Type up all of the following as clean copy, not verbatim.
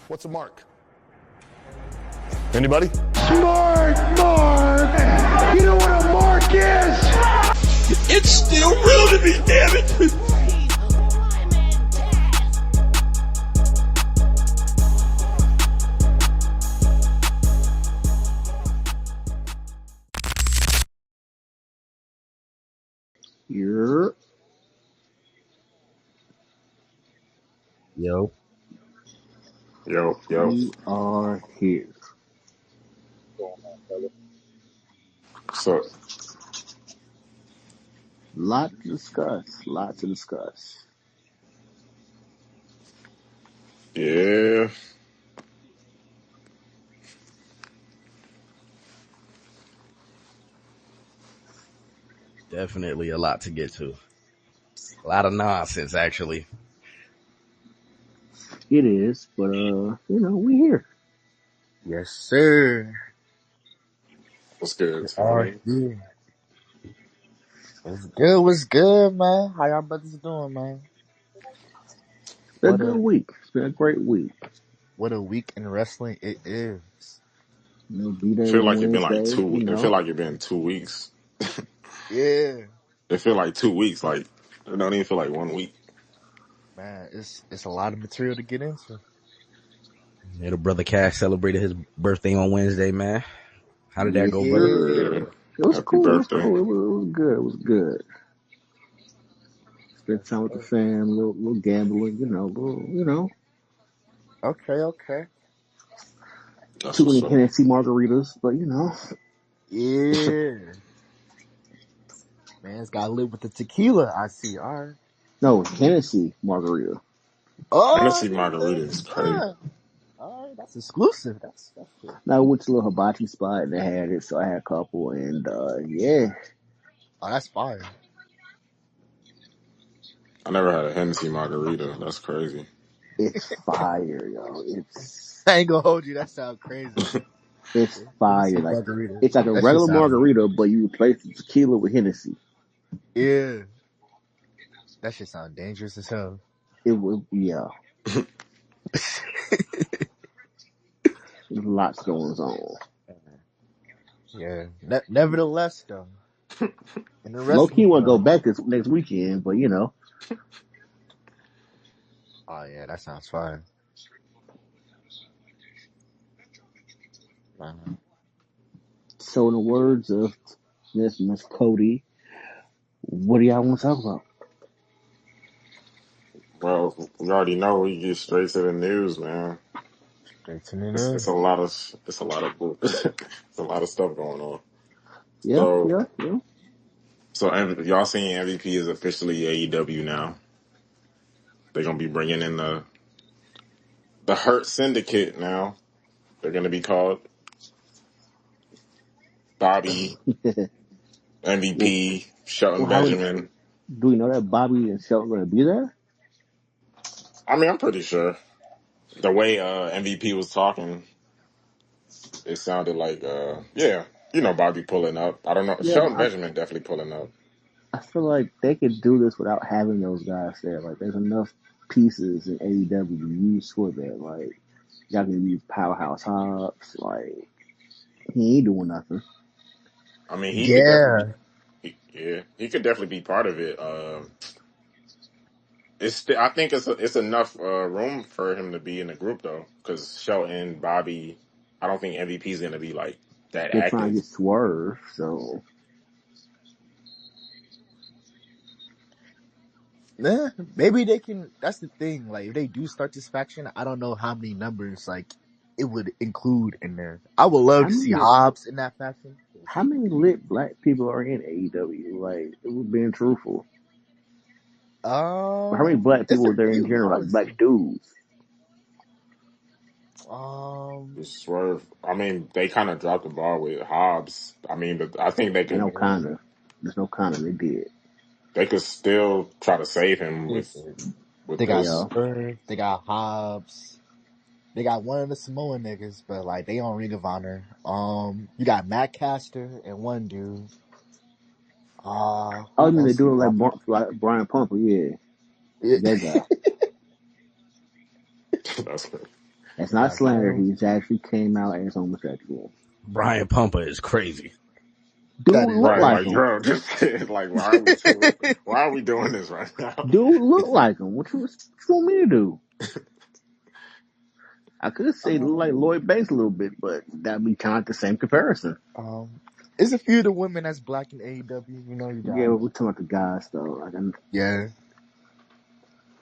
What's a mark? Anybody? Smart mark! You know what a mark is? It's still real to me, damn it! You're... Yo. We are here. So, Lot to discuss. yeah. Definitely a lot to get to. A lot of nonsense, actually. It is, but we here. Yes, sir. What's good, Are Tony? here. What's good, man? How y'all brothers doing, man? It's been a good week. It's been a great week. What a week in wrestling it is. B-Day Feel like it's been like Wednesday, It feel like it's been 2 weeks. Yeah. It feel like 2 weeks. Like it don't even feel like 1 week. Man, it's a lot of material to get into. Yeah, the brother Cash celebrated his birthday on Wednesday, man. How did that go, brother? Yeah. It was Happy cool. birthday. It was good. Spent time with the fam, little gambling, Okay. That's Too what's many up. Hennessy margaritas, but Yeah. Man's gotta live with the tequila, I see. All right. No, Hennessy margarita. Oh, Hennessy margarita is crazy. all right, that's exclusive. That's cool. Now I went to a little hibachi spot and they had it, so I had a couple, and yeah. Oh, that's fire. I never had a Hennessy margarita. That's crazy. It's fire, yo. I ain't gonna hold you. That sounds crazy. It's Let me fire. see Like margarita. it's like a That shit regular sounds margarita, but you replace the tequila with Hennessy. yeah. That shit sounds dangerous as hell. It was There's lots going on. Yeah. Nevertheless, though, in the Low key wrestling want to go world. back this next weekend, but Oh yeah, that sounds fire. So in the words of Miss Cody, what do y'all want to talk about? Well, we already know we get straight to the news, man. Straight to the It's, news. it's a lot of it's a lot of it's a lot of stuff going on. Yeah. So y'all seen MVP is officially AEW now. They're gonna be bringing in the Hurt Syndicate now. They're gonna be called Bobby, MVP, Shelton Well, Benjamin. do we know that Bobby and Shelton going to be there? I mean, I'm pretty sure. The way MVP was talking, it sounded like Bobby pulling up. I don't know. Yeah, Shelton but Benjamin definitely pulling up. I feel like they could do this without having those guys there. Like, there's enough pieces in AEW to use for that. Like, y'all can use Powerhouse Hobbs. Like, he ain't doing nothing. I mean, he could definitely Yeah. he could definitely be part of it. I think it's enough room for him to be in the group though, because Shelton, Bobby, I don't think MVP is gonna be like that They're trying to active. get Swerve, so Yeah, maybe they can. That's the thing. Like, if they do start this faction, I don't know how many numbers like it would include in there. I would love how to see many Hobbs in that faction. how many lit black people are in AEW? Like, it was being truthful. Or how many black It's people a are there in few, general? Like honestly. black dudes. Swerve. I mean, they kind of dropped the ball with Hobbs. I mean, but I think Ain't no kinda. There's no kinda. They did. they could still try to save him with They got this. Yeah. Swerve, they got Hobbs, they got one of the Samoan niggas, but like they on Ring of Honor. You got Matt Caster and one dude. Oh, I Who mean, they else do you it got? like Brian Pumper. Yeah, Yeah. that guy. That's good. It's not slander. He's actually came out as homosexual. Brian Pumper is crazy. Dude That is look Right, like like him. bro, just like why are we doing this right now? Dude look like him. What you want me to do? I could say look like Lloyd Banks a little bit, but that'd be kind of the same comparison. It's a few of the women that's black in AEW. You know, you Yeah, got we're talking about the guys though. yeah.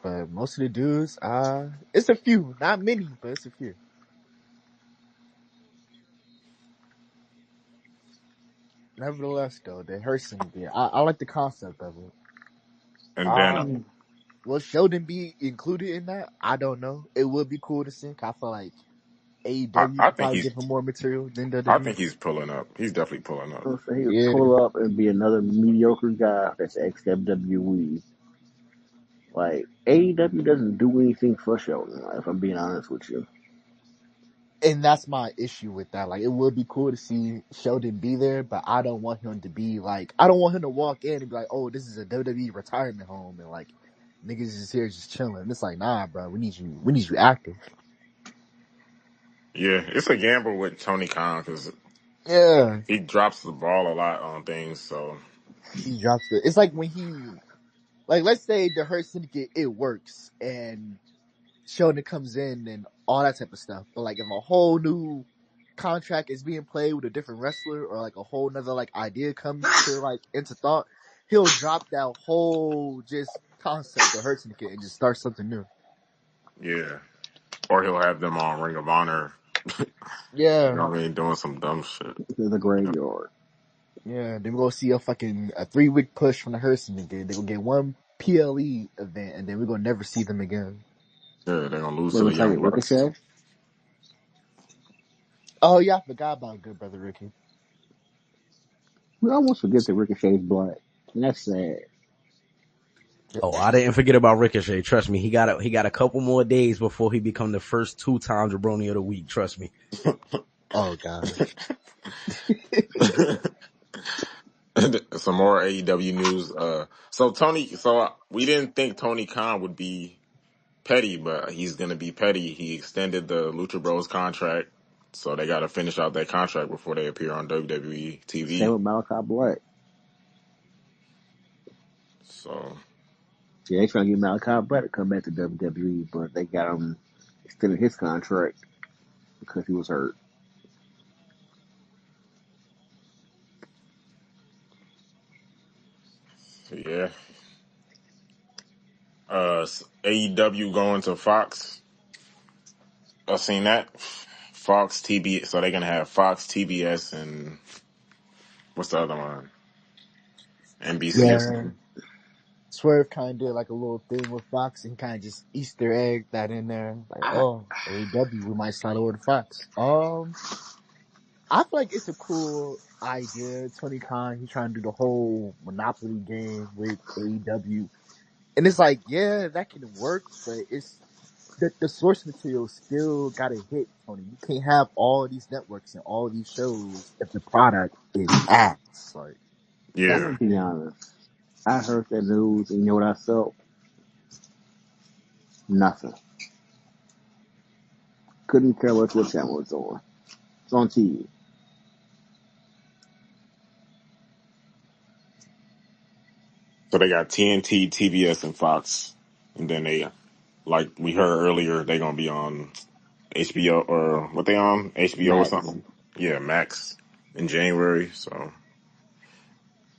But most of the dudes, it's a few, not many, but it's a few. Nevertheless, though, the Hurst again. I like the concept of it. And then Will Sheldon be included in that? I don't know. It would be cool to see. I feel like AEW I could think probably he's give him more material than I WWE. think he's pulling up. He's definitely pulling up. So he would Yeah. pull up and be another mediocre guy that's ex WWE. Like AEW doesn't do anything for Sheldon. If I'm being honest with you. And that's my issue with that. Like, it would be cool to see Sheldon be there, but I don't want him to be like, I don't want him to walk in and be like, oh, this is a WWE retirement home, and like, niggas is here just chilling. It's like, nah, bro, we need you active. Yeah, it's a gamble with Tony Khan because Yeah. he drops the ball a lot on things. So He drops it's like when like, let's say the Hurt Syndicate, it works, and Sheldon comes in and all that type of stuff. But like, if a whole new contract is being played with a different wrestler, or like a whole nother like idea comes to like into thought, he'll drop that whole just concept of Hurt Syndicate and just start something new. yeah, or he'll have them on Ring of Honor. You Yeah. know what I mean? Doing some dumb shit. It's a graveyard. Yeah. Then we're gonna see a 3-week push from the Hurt Syndicate. They're gonna get one PLE event, and then we're gonna never see them again. Yeah, they're gonna lose Wait, to we're the Young talking Bucks. Ricochet? Oh yeah, I forgot about Good Brother Ricky. We almost forget that Ricochet's black. And that's sad. Oh, I didn't forget about Ricochet. Trust me, he got a couple more days before he become the first 2-time jabroni of the week. Trust me. Oh god. Some more AEW news. So we didn't think Tony Khan would be petty, but he's gonna be petty. He extended the Lucha Bros contract, so they got to finish out that contract before they appear on WWE Same TV. with Malachi Black. So See, they trying to get Malachi Black to come back to WWE, but they got him extended his contract because he was hurt. yeah, AEW going to Fox. I've seen that. Fox TB. So they're gonna have Fox, TBS, and what's the other one? NBC or Yeah. something. Swerve kind of did like a little thing with Fox and kind of just Easter egg that in there. Like, oh, AEW, we might slide over to Fox. I feel like it's a cool idea. Tony Khan, he's trying to do the whole Monopoly game with AEW. And it's like, yeah, that can work, but it's the source material still gotta hit, Tony. You can't have all of these networks and all of these shows if the product is ass. Like, I'm Yeah, gonna be honest. I heard that news, and you know what I felt? Nothing. Couldn't care what channel it's on. It's on TV. so they got TNT, TBS, and Fox, and then they, like we heard earlier, they're gonna be on HBO or what they on HBO or Max. something. Yeah, Max in January. So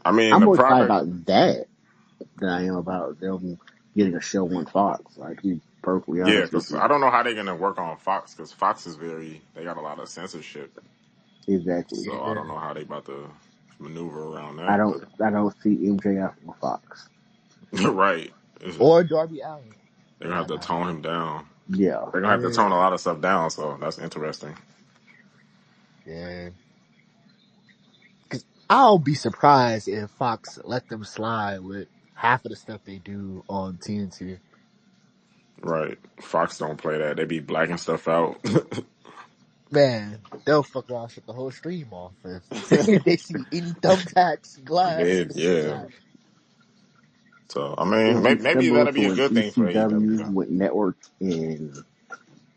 I mean, I'm the more excited product. about that than I am about them getting a show on Fox. Like, to be perfectly Yeah, honest with because you. I don't know how they're gonna work on Fox because Fox is they got a lot of censorship. Exactly. So I don't know how they about to maneuver around I that. don't But I don't see MJF on Fox. right, or Darby Allin. they're gonna have to tone him down. Yeah. They're gonna have to tone a lot of stuff down. So that's interesting. Yeah. Cause I'll be surprised if Fox let them slide with half of the stuff they do on TNT. Right, Fox don't play that. They be blacking stuff out. Man, they'll fuck around, shut the whole stream off if they see any thumbtacks, glass, Yeah, or anything yeah. black. So I mean, It'll be maybe similar that'll to be a when good thing for ECW AEW. went network in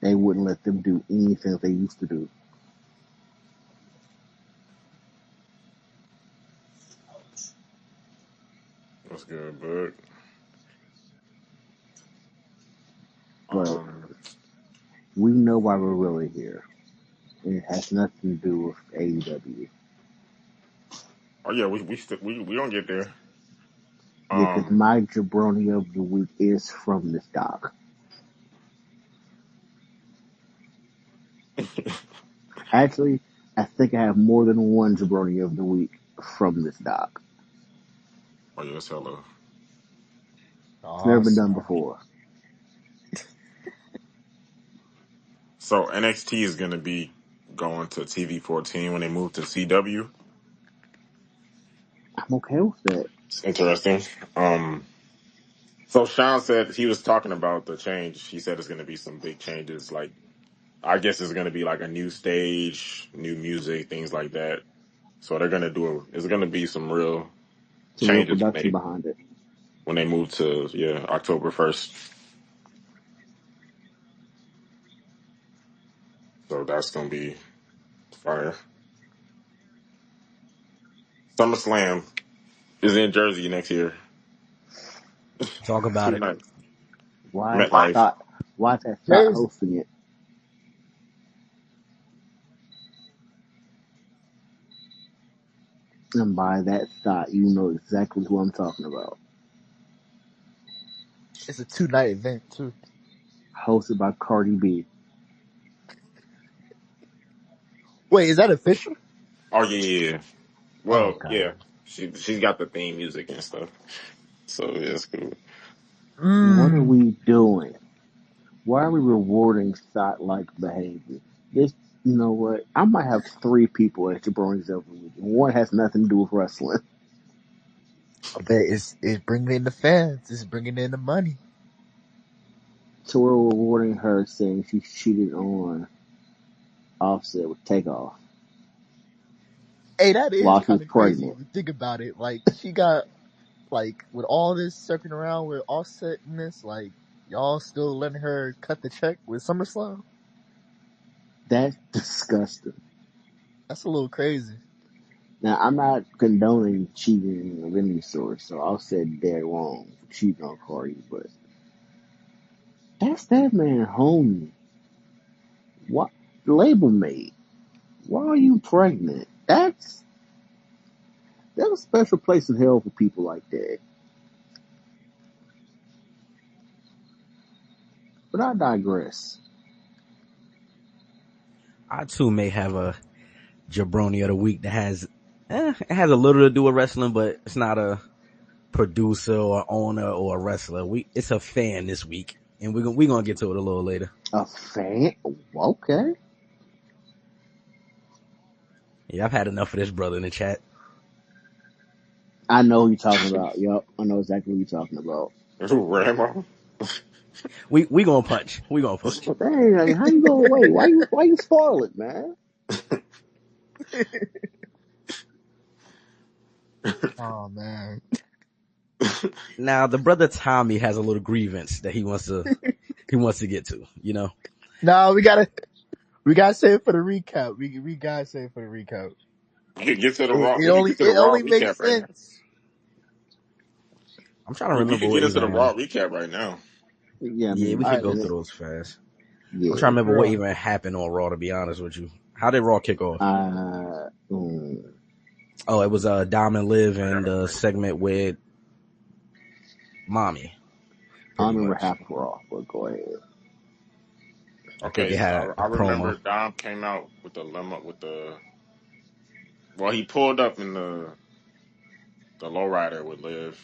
They wouldn't let them do anything that they used to do. That's good, bud. But we know why we're really here. And it has nothing to do with AEW. Oh yeah, we gonna get there. Yeah, because my jabroni of the week is from this doc. Actually, I think I have more than one jabroni of the week from this doc. Oh yeah, that's hella. It's never been done Awesome. before. So NXT is gonna be going to TV 14 when they move to CW. I'm okay with that. It's interesting. So Sean said he was talking about the change. He said it's gonna be some big changes. Like I guess it's gonna be like a new stage, new music, things like that. So they're gonna it's gonna be some real Some real changes production behind it. when they move to October 1st. So that's gonna be fire. SummerSlam is in Jersey next year. Talk about it. Why is MetLife. that thought Jersey. hosting it? And by that thought, you know exactly who I'm talking about. It's a 2-night event too. Hosted by Cardi B. Wait, is that official? Oh yeah. Oh Well, god. yeah. She's got the theme music and stuff. So yeah, it's cool. What are Mm. we doing? Why are we rewarding thought-like behavior? This, you know what? I might have 3 people at Jabroni's every week. One has nothing to do with wrestling. I bet it's bringing in the fans. It's bringing in the money. So we're rewarding her saying she cheated on Offset with Takeoff Hey, that is while she kind was of crazy pregnant. if you think about it. Like, she got, like, with all this circling around with Offset in this, like, y'all still letting her cut the check with SummerSlam? That's disgusting. That's a little crazy. Now, I'm not condoning cheating of any sort, so Offset dead wrong for cheating on Cardi, but that's that man homie. What label mate? Why are you pregnant? There's a special place in hell for people like that. But I digress. I too may have a jabroni of the week that it has a little to do with wrestling, but it's not a producer or owner or a wrestler. It's a fan this week, and we're gonna get to it a little later. A fan? Okay. Yeah, I've had enough of this brother in the chat. I know who you're talking about. Yup, I know exactly what you're talking about. Ramo. We gonna punch. We gonna punch. But dang, like, how you gonna wait? Why you spoil it, man? Oh man. Now the brother Tommy has a little grievance that he wants to get to. You know. No, we gotta say it for the recap. We gotta say it for the recap. Get to the raw. It We can get to the raw only makes recap right now. sense. I'm trying to We remember could what get into the even. raw recap right now. Yeah, I Yeah, we mean, could Alright, go let's through those fast. I'm trying to yeah. remember what Raw. even happened on Raw. To be honest with you, how did Raw kick off? Oh, it was Dom and Liv and the segment with Mommy. I don't Pretty remember much. half of Raw, but go ahead. I think Okay, it had so a I promo. remember Dom came out with the limo with the. Well, he pulled up in the lowrider with Liv.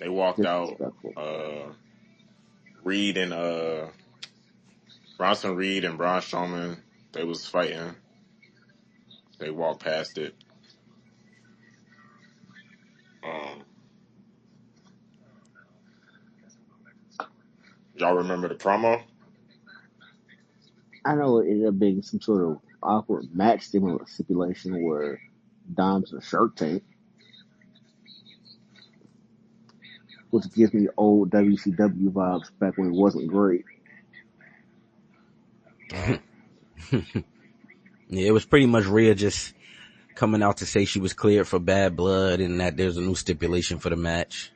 They walked out. Disrespectful. Reed and Bronson Reed and Braun Strowman. They was fighting. They walked past it. Um, y'all remember the promo? I know it ended up being some sort of awkward match stipulation where Dom's in a shirt tank, which gives me old WCW vibes back when it wasn't great. Yeah, it was pretty much Rhea just coming out to say she was cleared for bad blood and that there's a new stipulation for the match.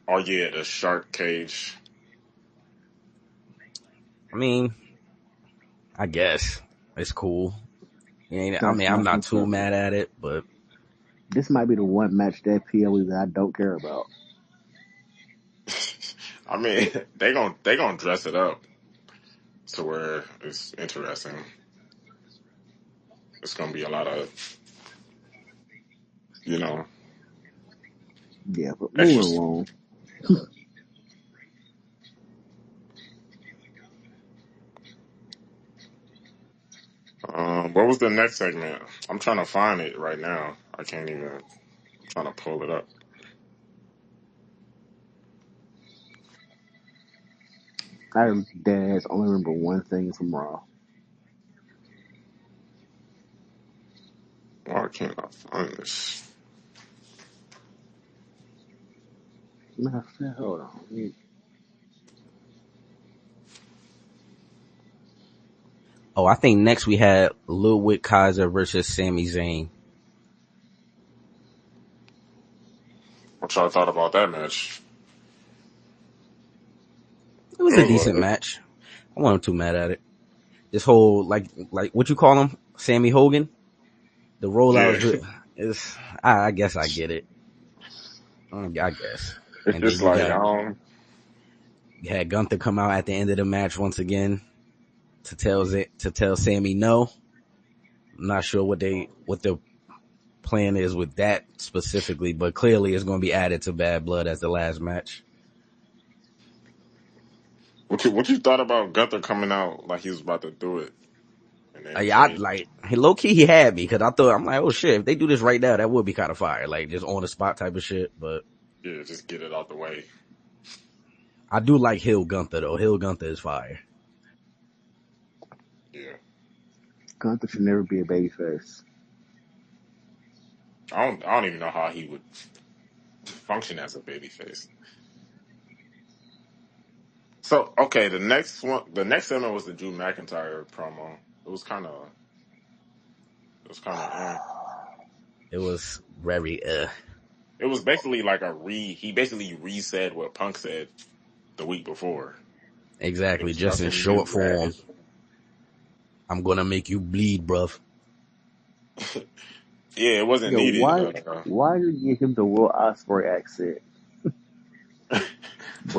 Oh yeah, the shark cage. I mean, I guess it's cool. That's I'm that's not what's too up. mad at it, but This might be the one match that PLE that I don't care about. I mean, they gonna dress it up to where it's interesting. It's gonna be a lot of, you know, Yeah, but moving extra. along. What was the next segment? I'm trying to find it right now. I can't even. I'm trying to pull it up. I Dad's only remember one thing from Raw. Why can't I find this? Matter of fact, hold on. I think next we had Ludwig Kaiser versus Sami Zayn. What y'all thought about that match? It was a decent match. I wasn't too mad at it. This whole like what you call him, Sammy Hogan. The rollout Yeah, is I guess I get it. I guess. it's And then just you like got you had Gunther come out at the end of the match once again to tell Sammy no. I'm not sure what the plan is with that specifically, but clearly it's going to be added to Bad Blood as the last match. what you thought about Gunther coming out like he was about to do it, and then I Jay, like low key he had me because I'm like, oh shit, if they do this right now, that would be kind of fire, like just on the spot type of shit. But yeah, just get it out the way. I do like Hill Gunther though. Hill Gunther is fire. Yeah, Gunther should never be a babyface. I don't even know how he would function as a babyface. So okay, the next segment was the Drew McIntyre promo. It was kind of. It was very It was basically like he basically resaid what Punk said the week before. It exactly was just in nothing short new form. added. I'm gonna make you bleed, bruv. Yeah, it wasn't Yo, needed. why did you give him the Will Ospreay accent,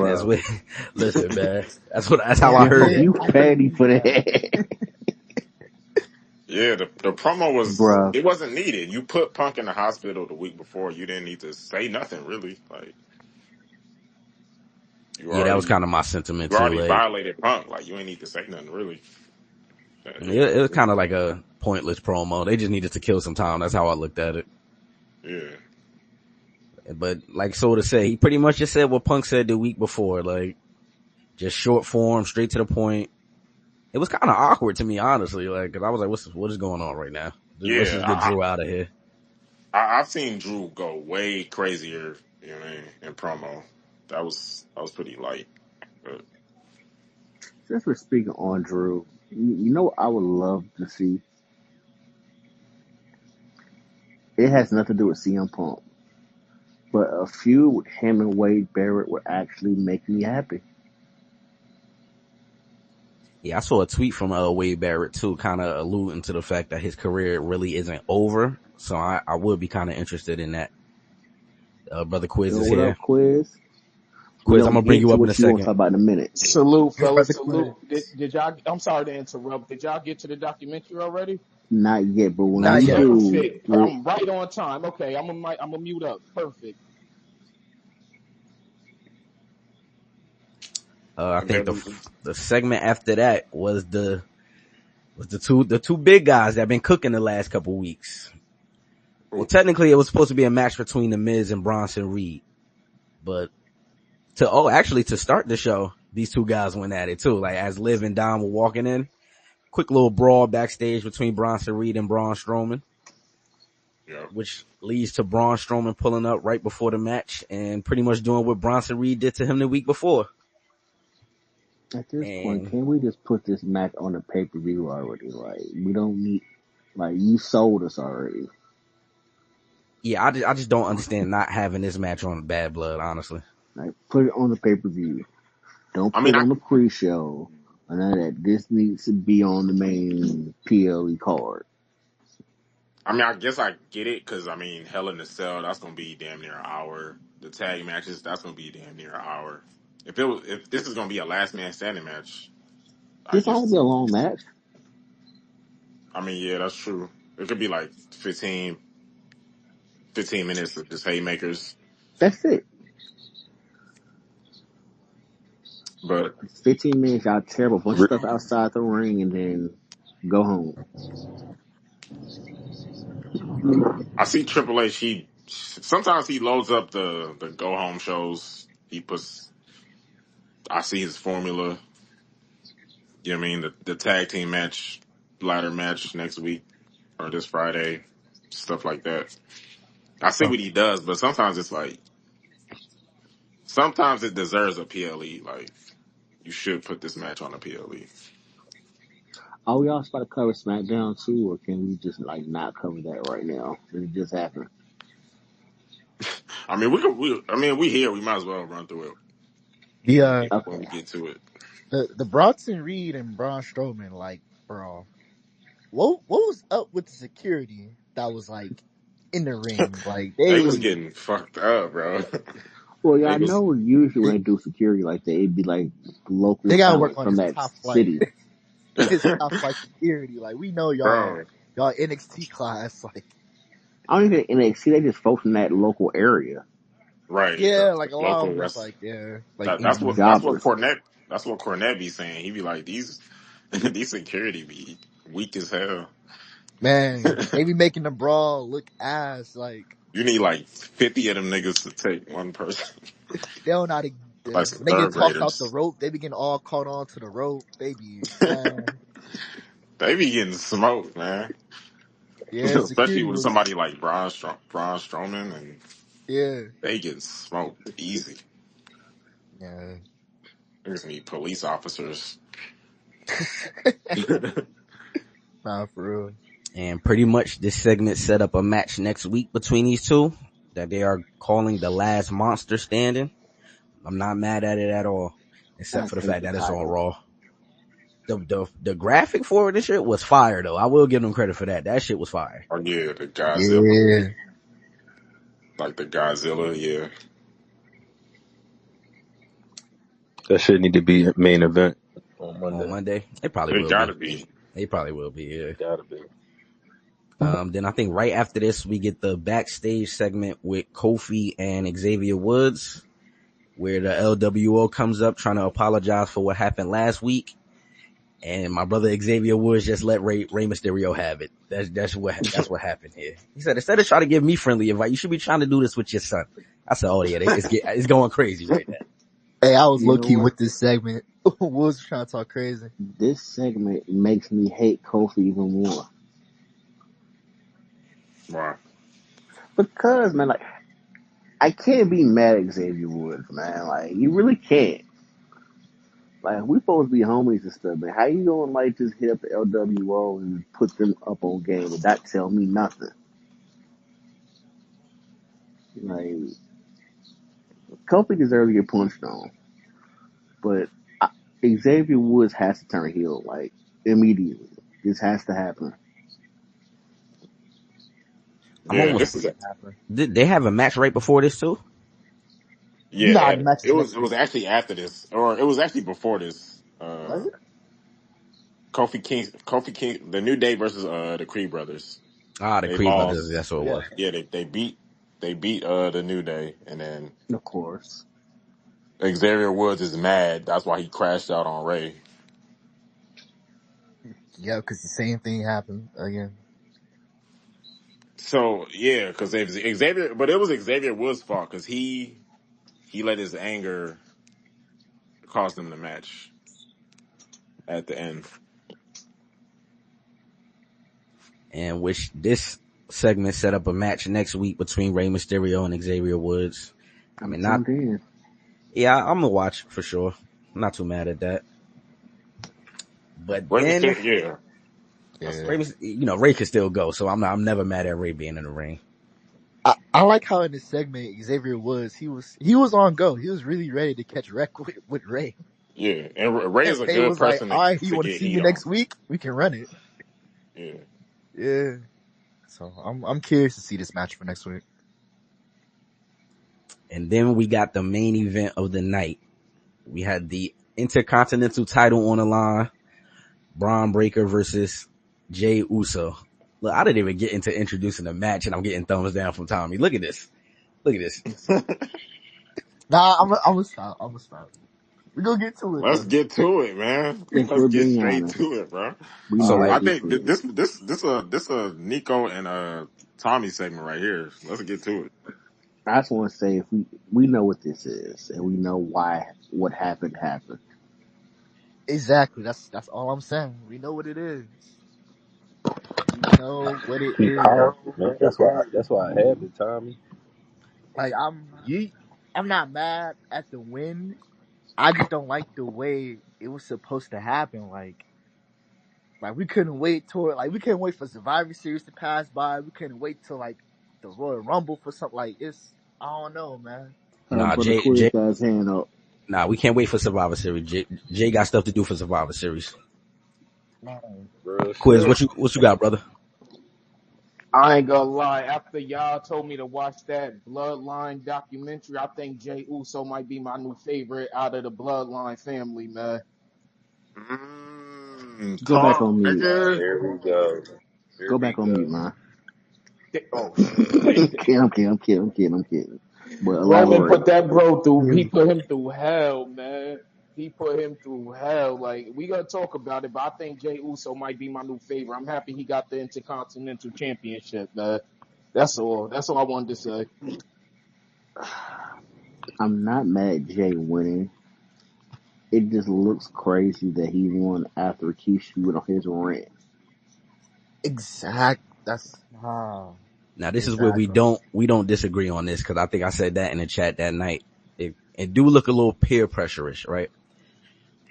That's bro? what. Listen, man. That's how I Yeah, heard it. You petty for that, Yeah, the promo bro. it wasn't needed. You put Punk in the hospital the week before. You didn't need to say nothing really. Like you Yeah, that was already kind of my sentiment you too. already Like, violated Punk. Like you ain't need to say nothing really. it was kind of like a pointless promo. They just needed to kill some time. That's how I looked at it. Yeah. But like so to say, he pretty much just said what Punk said the week before. Like, just short form, straight to the point. It was kind of awkward to me, honestly. Like, cause I was like, what is going on right now? Let's just get Yeah, Drew out of here. I've seen Drew go way crazier, you know what I mean, in promo. That was pretty light. But Since we're speaking on Drew, you know what I would love to see? It has nothing to do with CM Punk, but a feud with him and Wade Barrett would actually make me happy. Yeah, I saw a tweet from Wade Barrett too, kind of alluding to the fact that his career really isn't over. So I would be kind of interested in that. Brother Quiz Yo, is what here. up, Quiz? We're Quiz, I'm gonna gonna bring get you to up in a what you want to second. talk about in a minute. Salute, fellas. Brother Salute. Quiz. Did y'all? I'm sorry to interrupt. Did y'all get to the documentary already? Not yet, but when Not we yet. do, Perfect. I'm right on time. Okay, I'm gonna mute up. Perfect. I and think then the segment after that was the two big guys that have been cooking the last couple weeks. Well, technically, it was supposed to be a match between The Miz and Bronson Reed, but to start the show, these two guys went at it too. Like as Liv and Dom were walking in, quick little brawl backstage between Bronson Reed and Braun Strowman, yeah, which leads to Braun Strowman pulling up right before the match and pretty much doing what Bronson Reed did to him the week before. At this point, And can we just put this match on the pay per view already? Like, we don't need, like, you sold us already. yeah, I just don't understand not having this match on Bad Blood, honestly. Like, put it on the pay per view. Don't I put mean, it on the pre show. And none of that. This needs to be on the main PLE card. I guess I get it because I mean, Hell in a Cell, that's gonna be damn near an hour. The tag matches, that's gonna be damn near an hour. If this is gonna be a last man standing match, I This ought to be guess. a long match. I mean, yeah, that's true. It could be like 15 minutes of just haymakers. That's it. But 15 minutes, y'all tear up a bunch of stuff outside the ring and then go home. I see Triple H. Sometimes he loads up the go home shows. I see his formula. You know what I mean? The tag team match, ladder match next week or this Friday, stuff like that. I see what he does, but sometimes it deserves a PLE. Like, you should put this match on a PLE. Are we also about to cover SmackDown too, or can we just like not cover that right now? Did it just happen? I mean, we here. We might as well run through it The when we Okay. get to it. the Bronson Reed and Braun Strowman, like, bro, what was up with the security that was like in the ring? Like They was they getting fucked up, bro. Well, They y'all was, know usually when they do security like that, it'd be like local they gotta work talent on from his that top flight. city. His top flight security. Like we know bro. y'all NXT class. Like I don't even NXT. They just folks from that local area. Right. yeah, like a lot of Local them just rest. like yeah, like That's what Indian. that's what Jobbers. Cornette that's what Cornette be saying. He be like, these these security be weak as hell. Man, they be making the brawl look ass. Like You need like 50 of them niggas to take one person. they don't know how to. Like When some they get third tossed out the graders. rope, they be getting all caught on to the rope. They be man, They be getting smoked, man. yeah, Especially security with was somebody like Braun Strowman, and yeah, they get smoked easy. yeah. There's need police officers. Nah, for real. And pretty much this segment set up a match next week between these two that they are calling the last monster standing. I'm not mad at it at all, except I for the take fact the that it's on title. Raw. The graphic for it and shit was fire though. I will give them credit for that. That shit was fire. Oh yeah, the Godzilla. Yeah, Like the Godzilla, yeah. That shit need to be a main event on On Monday. Monday, it probably It will be. gotta be. It probably will be. Yeah. Gotta be. Then I think right after this we get the backstage segment with Kofi and Xavier Woods, where the LWO comes up trying to apologize for what happened last week. And my brother Xavier Woods just let Rey Mysterio have it. That's what happened here. He said, instead of trying to give me friendly advice, you should be trying to do this with your son. I said, oh yeah, it's going crazy right now. hey, I was You low know key what? with this segment. Wolves trying to talk crazy. This segment makes me hate Kofi even more. Wow. Because, man, like, I can't be mad at Xavier Woods, man. Like, you really can't. Like, we supposed to be homies and stuff, man. How you gonna, like, just hit up the LWO and put them up on game and not tell me nothing? Like, Kofi deserves to get punched on. But Xavier Woods has to turn heel, like, immediately. This has to happen. I'm Yeah, almost, this is did they have a match right before this too? Nah, the yeah. match It is was next it was week. actually after this, or it was actually before this. Was it? Kofi King, the New Day versus the Creed brothers. The They Creed brothers, lost. that's what it Yeah. was. Yeah, they beat the New Day, and then Of course. Xavier Woods is mad. That's why he crashed out on Ray. Yeah, because the same thing happened again. So yeah, because Xavier, but it was Xavier Woods' fault because he let his anger cost him the match at the end. And which this segment set up a match next week between Rey Mysterio and Xavier Woods. I mean, I'm in. I'm gonna watch for sure. I'm not too mad at that. But Ray can then, still, yeah. Yeah. Ray can still go. So I'm never mad at Ray being in the ring. I like how in this segment Xavier he was on go. He was really ready to catch wreck with Ray. Yeah, and Ray And is a Ray good was like, person all right, you to want to get see heat me on. next week? We can run it. Yeah. Yeah. So I'm curious to see this match for next week. And then we got the main event of the night. We had the intercontinental title on the line. Braun Breaker versus Jey Uso. Look, I didn't even get into introducing the match and I'm getting thumbs down from Tommy. Look at this. Look at this. Nah, I'm gonna stop. We're gonna get to it Let's though. get to it, man. If Let's we're get being straight honest, to it, bro. we So know like, I what this think is. this a Nico and Tommy segment right here. Let's get to it. I just want to say if we know what this is and we know why what happened. Exactly. That's all I'm saying. We know what it is. We know what it He is. powerful, man. That's why I have it, Tommy. Like I'm not mad at the win. I just don't like the way it was supposed to happen. Like we couldn't wait we couldn't wait for Survivor Series to pass by. We couldn't wait till like the Royal Rumble for something like it's. I don't know, man. Brother Quiz got his hand up. we can't wait for Survivor Series. Jay got stuff to do for Survivor Series. Real Quiz, shit. what you got, brother? I ain't gonna lie. After y'all told me to watch that Bloodline documentary, I think Jey Uso might be my new favorite out of the Bloodline family, man. Go back Talk, on mute. nigga. Here we go. Go back on mute, man. Oh I'm shit. kidding. But Roman elaborate. put that bro through. He put him through hell, man. He put him through hell. Like we gonna talk about it, but I think Jey Uso might be my new favorite. I'm happy he got the Intercontinental Championship, man. That's all. That's all I wanted to say. I'm not mad at Jay winning. It just looks crazy that he won after Rikishi went on his rant. That's Now this is where exactly. we don't disagree on this because I think I said that in the chat that night. It do look a little peer pressure-ish, right?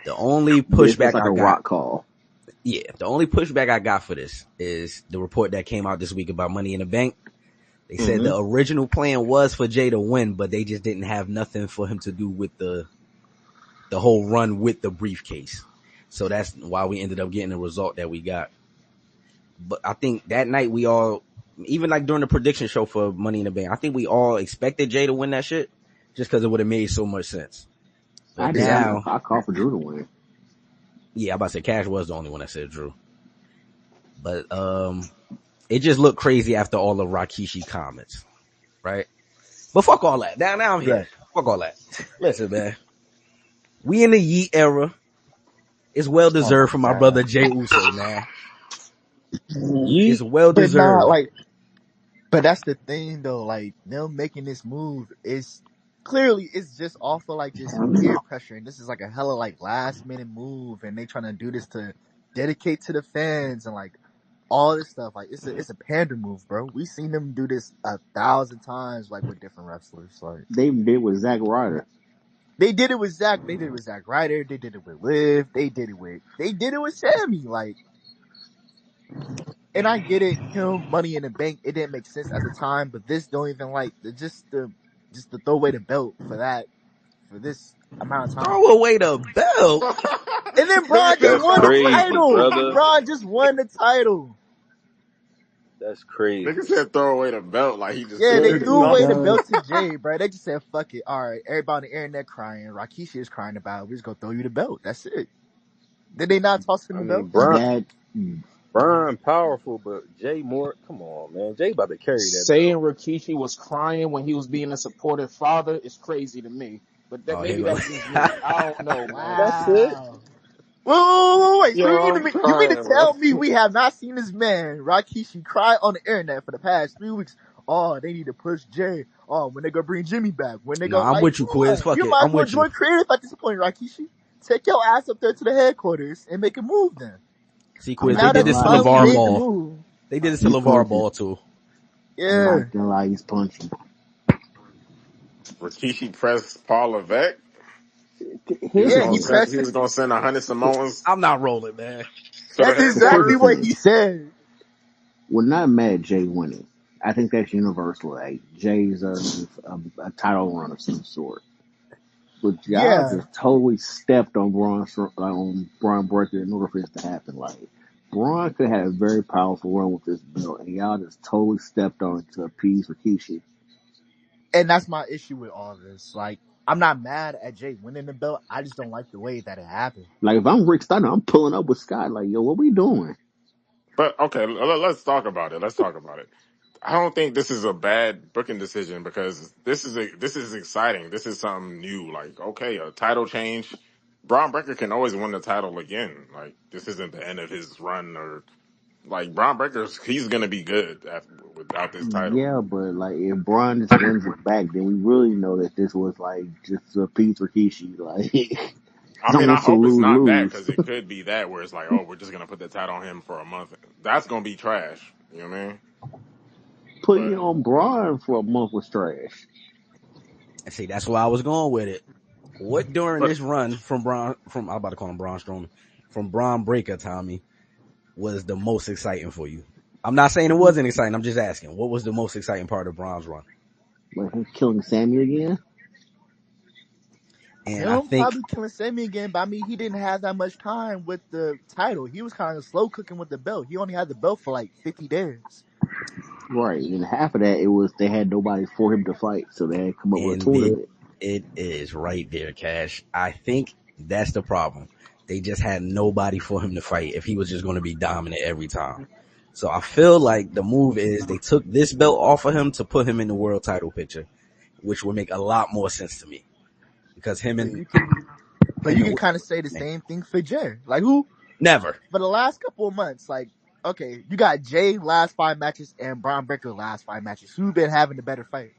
The only It's pushback like I a got, rock call. the only pushback I got for this is the report that came out this week about Money in the Bank. They said the original plan was for Jay to win, but they just didn't have nothing for him to do with the whole run with the briefcase. So that's why we ended up getting the result that we got. But I think that night we all, even like during the prediction show for Money in the Bank, I think we all expected Jay to win that shit just because it would have made so much sense. But I did. now, I called for Drew to win. yeah, I'm about to say Cash was the only one that said Drew. But it just looked crazy after all the Rikishi comments, right? But fuck all that. Now I'm here. Right. Fuck all that. Listen, man. We in the Yeet era. It's well deserved for my brother Jey Uso, man. It's well But not deserved. but that's the thing though, like them making this move is clearly it's just off of like just peer pressure, and this is like a hella like last minute move, and they trying to do this to dedicate to the fans and like all this stuff. Like it's a pander move, bro. We seen them do this 1,000 times like with different wrestlers. Like They did with Zack Ryder. they did it with Zack Ryder, they did it with Liv, they did it with Sammy, like. And I get it, Money in the Bank, it didn't make sense at the time, but this don't even like just to throw away the belt for this amount of time. Throw away the belt. And then Braun just That's won the crazy, title. brother. Braun just won the title. That's crazy. Nigga said throw away the belt like he just Yeah, took they it or threw away the something. belt to Jay, bro. They just said, fuck it. All right, everybody on the internet crying. Rikishi is crying about it. We're just gonna throw you the belt. That's it. Did they not toss him I the mean, belt? Brian powerful, but Jay more. Come on, man. Jay about to carry that Saying belt. Rikishi was crying when he was being a supportive father is crazy to me. But that, maybe that's just me. I don't know, man. That's it. Wait. So Yo, you mean to I'm tell crying, me we have not seen this man, Rikishi, cry on the internet for the past 3 weeks? Oh, they need to push Jay. Oh, when they gonna bring Jimmy back? When they No, gonna I'm with you, Quiz. Fuck You it. might I'm as well with you. join creative at this point, Rikishi. Take your ass up there to the headquarters and make a move then. See, Quiz, Now they did that this you to finally LeVar made the Ball. move. They did this to He's LeVar punching. Ball too. I'm Yeah. not gonna lie, he's punching. Rikishi pressed Paul Levesque. He was Here's the Yeah, gonna he deal. send pressed he it. was gonna send 100 Samoans I'm not rolling, man. to the That's The first exactly headquarters. what thing, he said. we're not mad at Jay winning. I think that's universal. Like Jay's a title run of some sort. But y'all Yeah, just totally stepped on on Braun Breaker in order for this to happen. Like Braun could have had a very powerful run with this belt, and y'all just totally stepped on it to appease Rikishi. and that's my issue with all this. Like, I'm not mad at Jay winning the belt. I just don't like the way that it happened. Like if I'm Rick Steiner, I'm pulling up with Scott. Like, yo, what we doing? But okay, let's talk about it. Let's talk about it. I don't think this is a bad booking decision because this is exciting. This is something new. Like, okay, a title change. Braun Breaker can always win the title again. Like, this isn't the end of his run or like Braun Breaker's. He's gonna be good without this title. Yeah, but like if Braun just wins it back, then we really know that this was like just a piece Rikishi. Like I it's mean, I almost a hope it's lose not that lose. because it could be that where it's like, oh, we're just gonna put the title on him for a month. That's gonna be trash. You know what I mean? Putting But it on Braun for a month was trash. And see, that's why I was going with it. What during but this run from I'm about to call him Braun Strowman, from Braun Breaker, Tommy, was the most exciting for you? I'm not saying it wasn't exciting. I'm just asking, what was the most exciting part of Braun's run? Like him killing Sammy again. And I Him think, probably killing Sammy again, but I mean, he didn't have that much time with the title. He was kind of slow cooking with the belt. He only had the belt for like 50 days. Right, and half of that it was they had nobody for him to fight, so they had to come up with a and tournament. it is right there, Cash. I think that's the problem. They just had nobody for him to fight if he was just going to be dominant every time. So I feel like the move is they took this belt off of him to put him in the world title picture, which would make a lot more sense to me because But you can kind of say the same thing for Jay. Like who never. for the last couple of months, like, okay, you got Jay last 5 matches and Braun Breaker last 5 matches. Who been having the better fight?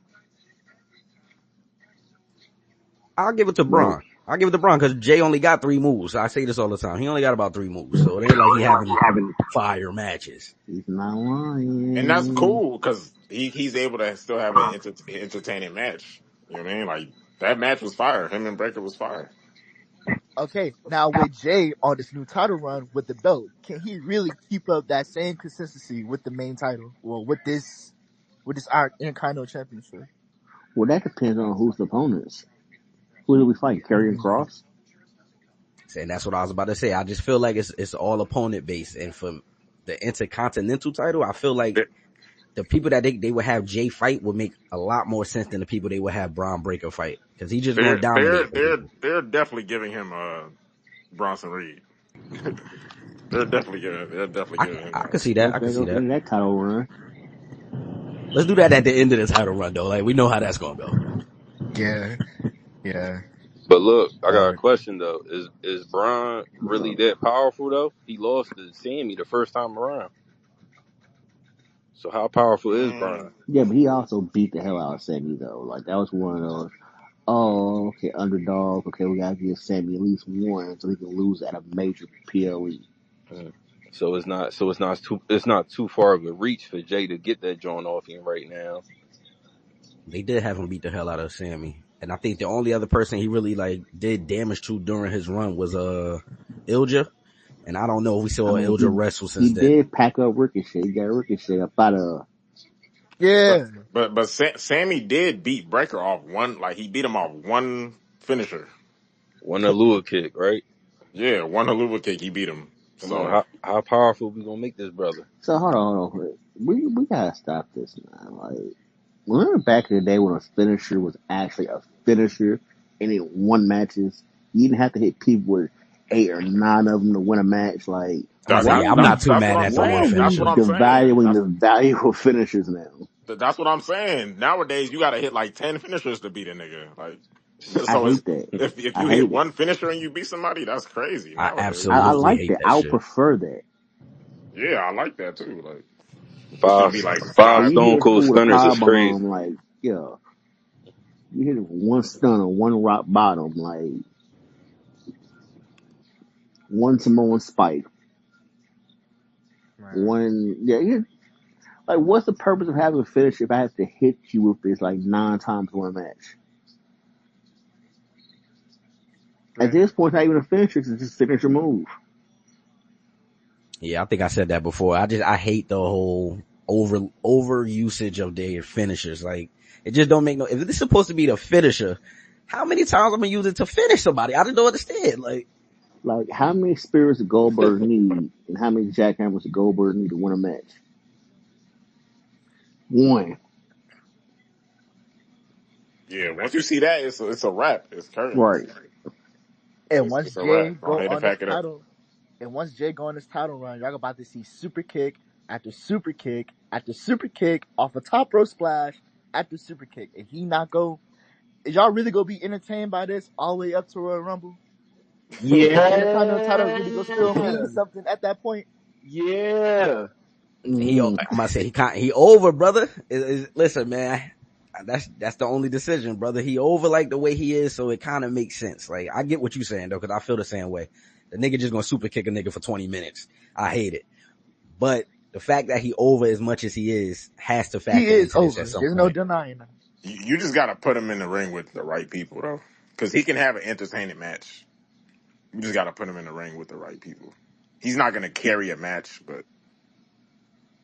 I'll give it to Like Braun. I'll give it to Braun because Jay only got 3 moves. I say this all the time. He only got about 3 moves. So it ain't like he having fire matches. he's not and that's lying. cool because he's able to still have an entertaining match. You know what I mean? Like that match was fire. Him and Breaker was fire. Okay, now with Jay on this new title run with the belt, can he really keep up that same consistency with the main title? Well, with this Intercontinental Championship. Well, that depends on who's the opponents. Who do we fight? Karrion Cross. And that's what I was about to say. I just feel like it's all opponent based. And for the Intercontinental title, I feel like They- the people that they would have Jay fight would make a lot more sense than the people they would have Braun Breaker fight because he's just going to dominate for people. They're definitely giving him Bronson Reed. They're definitely I, giving him I that. could see that. I could Okay, see go that. into that title run. Let's do that at the end of the title run though. Like we know how that's going to go. Yeah, yeah. But look, I got a But question though. Is Braun really that powerful though? He lost to Sammy the first time around. So how powerful is Braun? Yeah, but he also beat the hell out of Sammy though. Like that was one of those. Oh, okay, underdog. Okay, we gotta give Sammy at least one so he can lose at a major PLE. Mm. So it's not too far of a reach for Jay to get that joint off him right now. They did have him beat the hell out of Sammy. And I think the only other person he really like did damage to during his run was Ilja. And I don't know if we I saw mean, Ilja wrestle he since then. did pack up Ricochet. He got Ricochet up out of. yeah, But Sammy did beat Breaker off one. Like he beat him off one finisher. One Alua kick, right? Yeah, one Helluva kick. He beat him. Come on, So how powerful we gonna make this brother? So hold on. We gotta stop this, man. Like, remember back in the day when a finisher was actually a finisher and it won matches? You didn't have to hit people with 8 or 9 of them to win a match. Like, I'm about to say, why yeah, are I'm we not too that's what mad I'm at the why one are saying. That's we what finisher. I'm saying. devaluing the value of finishers now? That's what I'm saying. Nowadays, you got to hit like 10 finishers to beat a nigga. Like, I so hate that. if I you hit hate it. one finisher and you beat somebody, that's crazy I nowadays. I absolutely like hate that. that I would shit. prefer that. Yeah, I like that too. Like, it shouldn't Five be like five Like five. you Stone hit a Cold fool with a Stunners power is bomb, crazy. like yeah, you hit it with one stunner, one rock bottom, like one Samoan spike, man. one like what's the purpose of having a finish if I have to hit you with this like 9 times one match? At this point, not even a finisher, it's just a signature move. Yeah, I think I said that before. I hate the whole over usage of their finishers. Like, it just don't make no, if this is supposed to be the finisher, how many times I'm gonna use it to finish somebody? I just don't understand. Like, how many spirits does Goldberg need, and how many jackhammers does Goldberg need to win a match? One. Yeah, once you see that, it's a wrap. It's curtains. Right. And once It's a Jay wrap. Go go ahead and on this pack it up. title, run, y'all about to see super kick after super kick after super kick off a top row splash after super kick. If he not go, is y'all really gonna be entertained by this all the way up to Royal Rumble? Yeah. The Intercontinental title really gonna still mean something at that point? Yeah. I'm about to say he over, brother. Listen, man, that's the only decision, brother. He over like the way he is, so it kind of makes sense. Like, I get what you're saying though, because I feel the same way. The nigga just gonna super kick a nigga for 20 minutes. I hate it, but the fact that he over as much as he is has to factor into this over. at some There's point. no denying that. You just gotta put him in the ring with the right people, though, because he can have an entertaining match. You just gotta put him in the ring with the right people. He's not gonna carry a match, but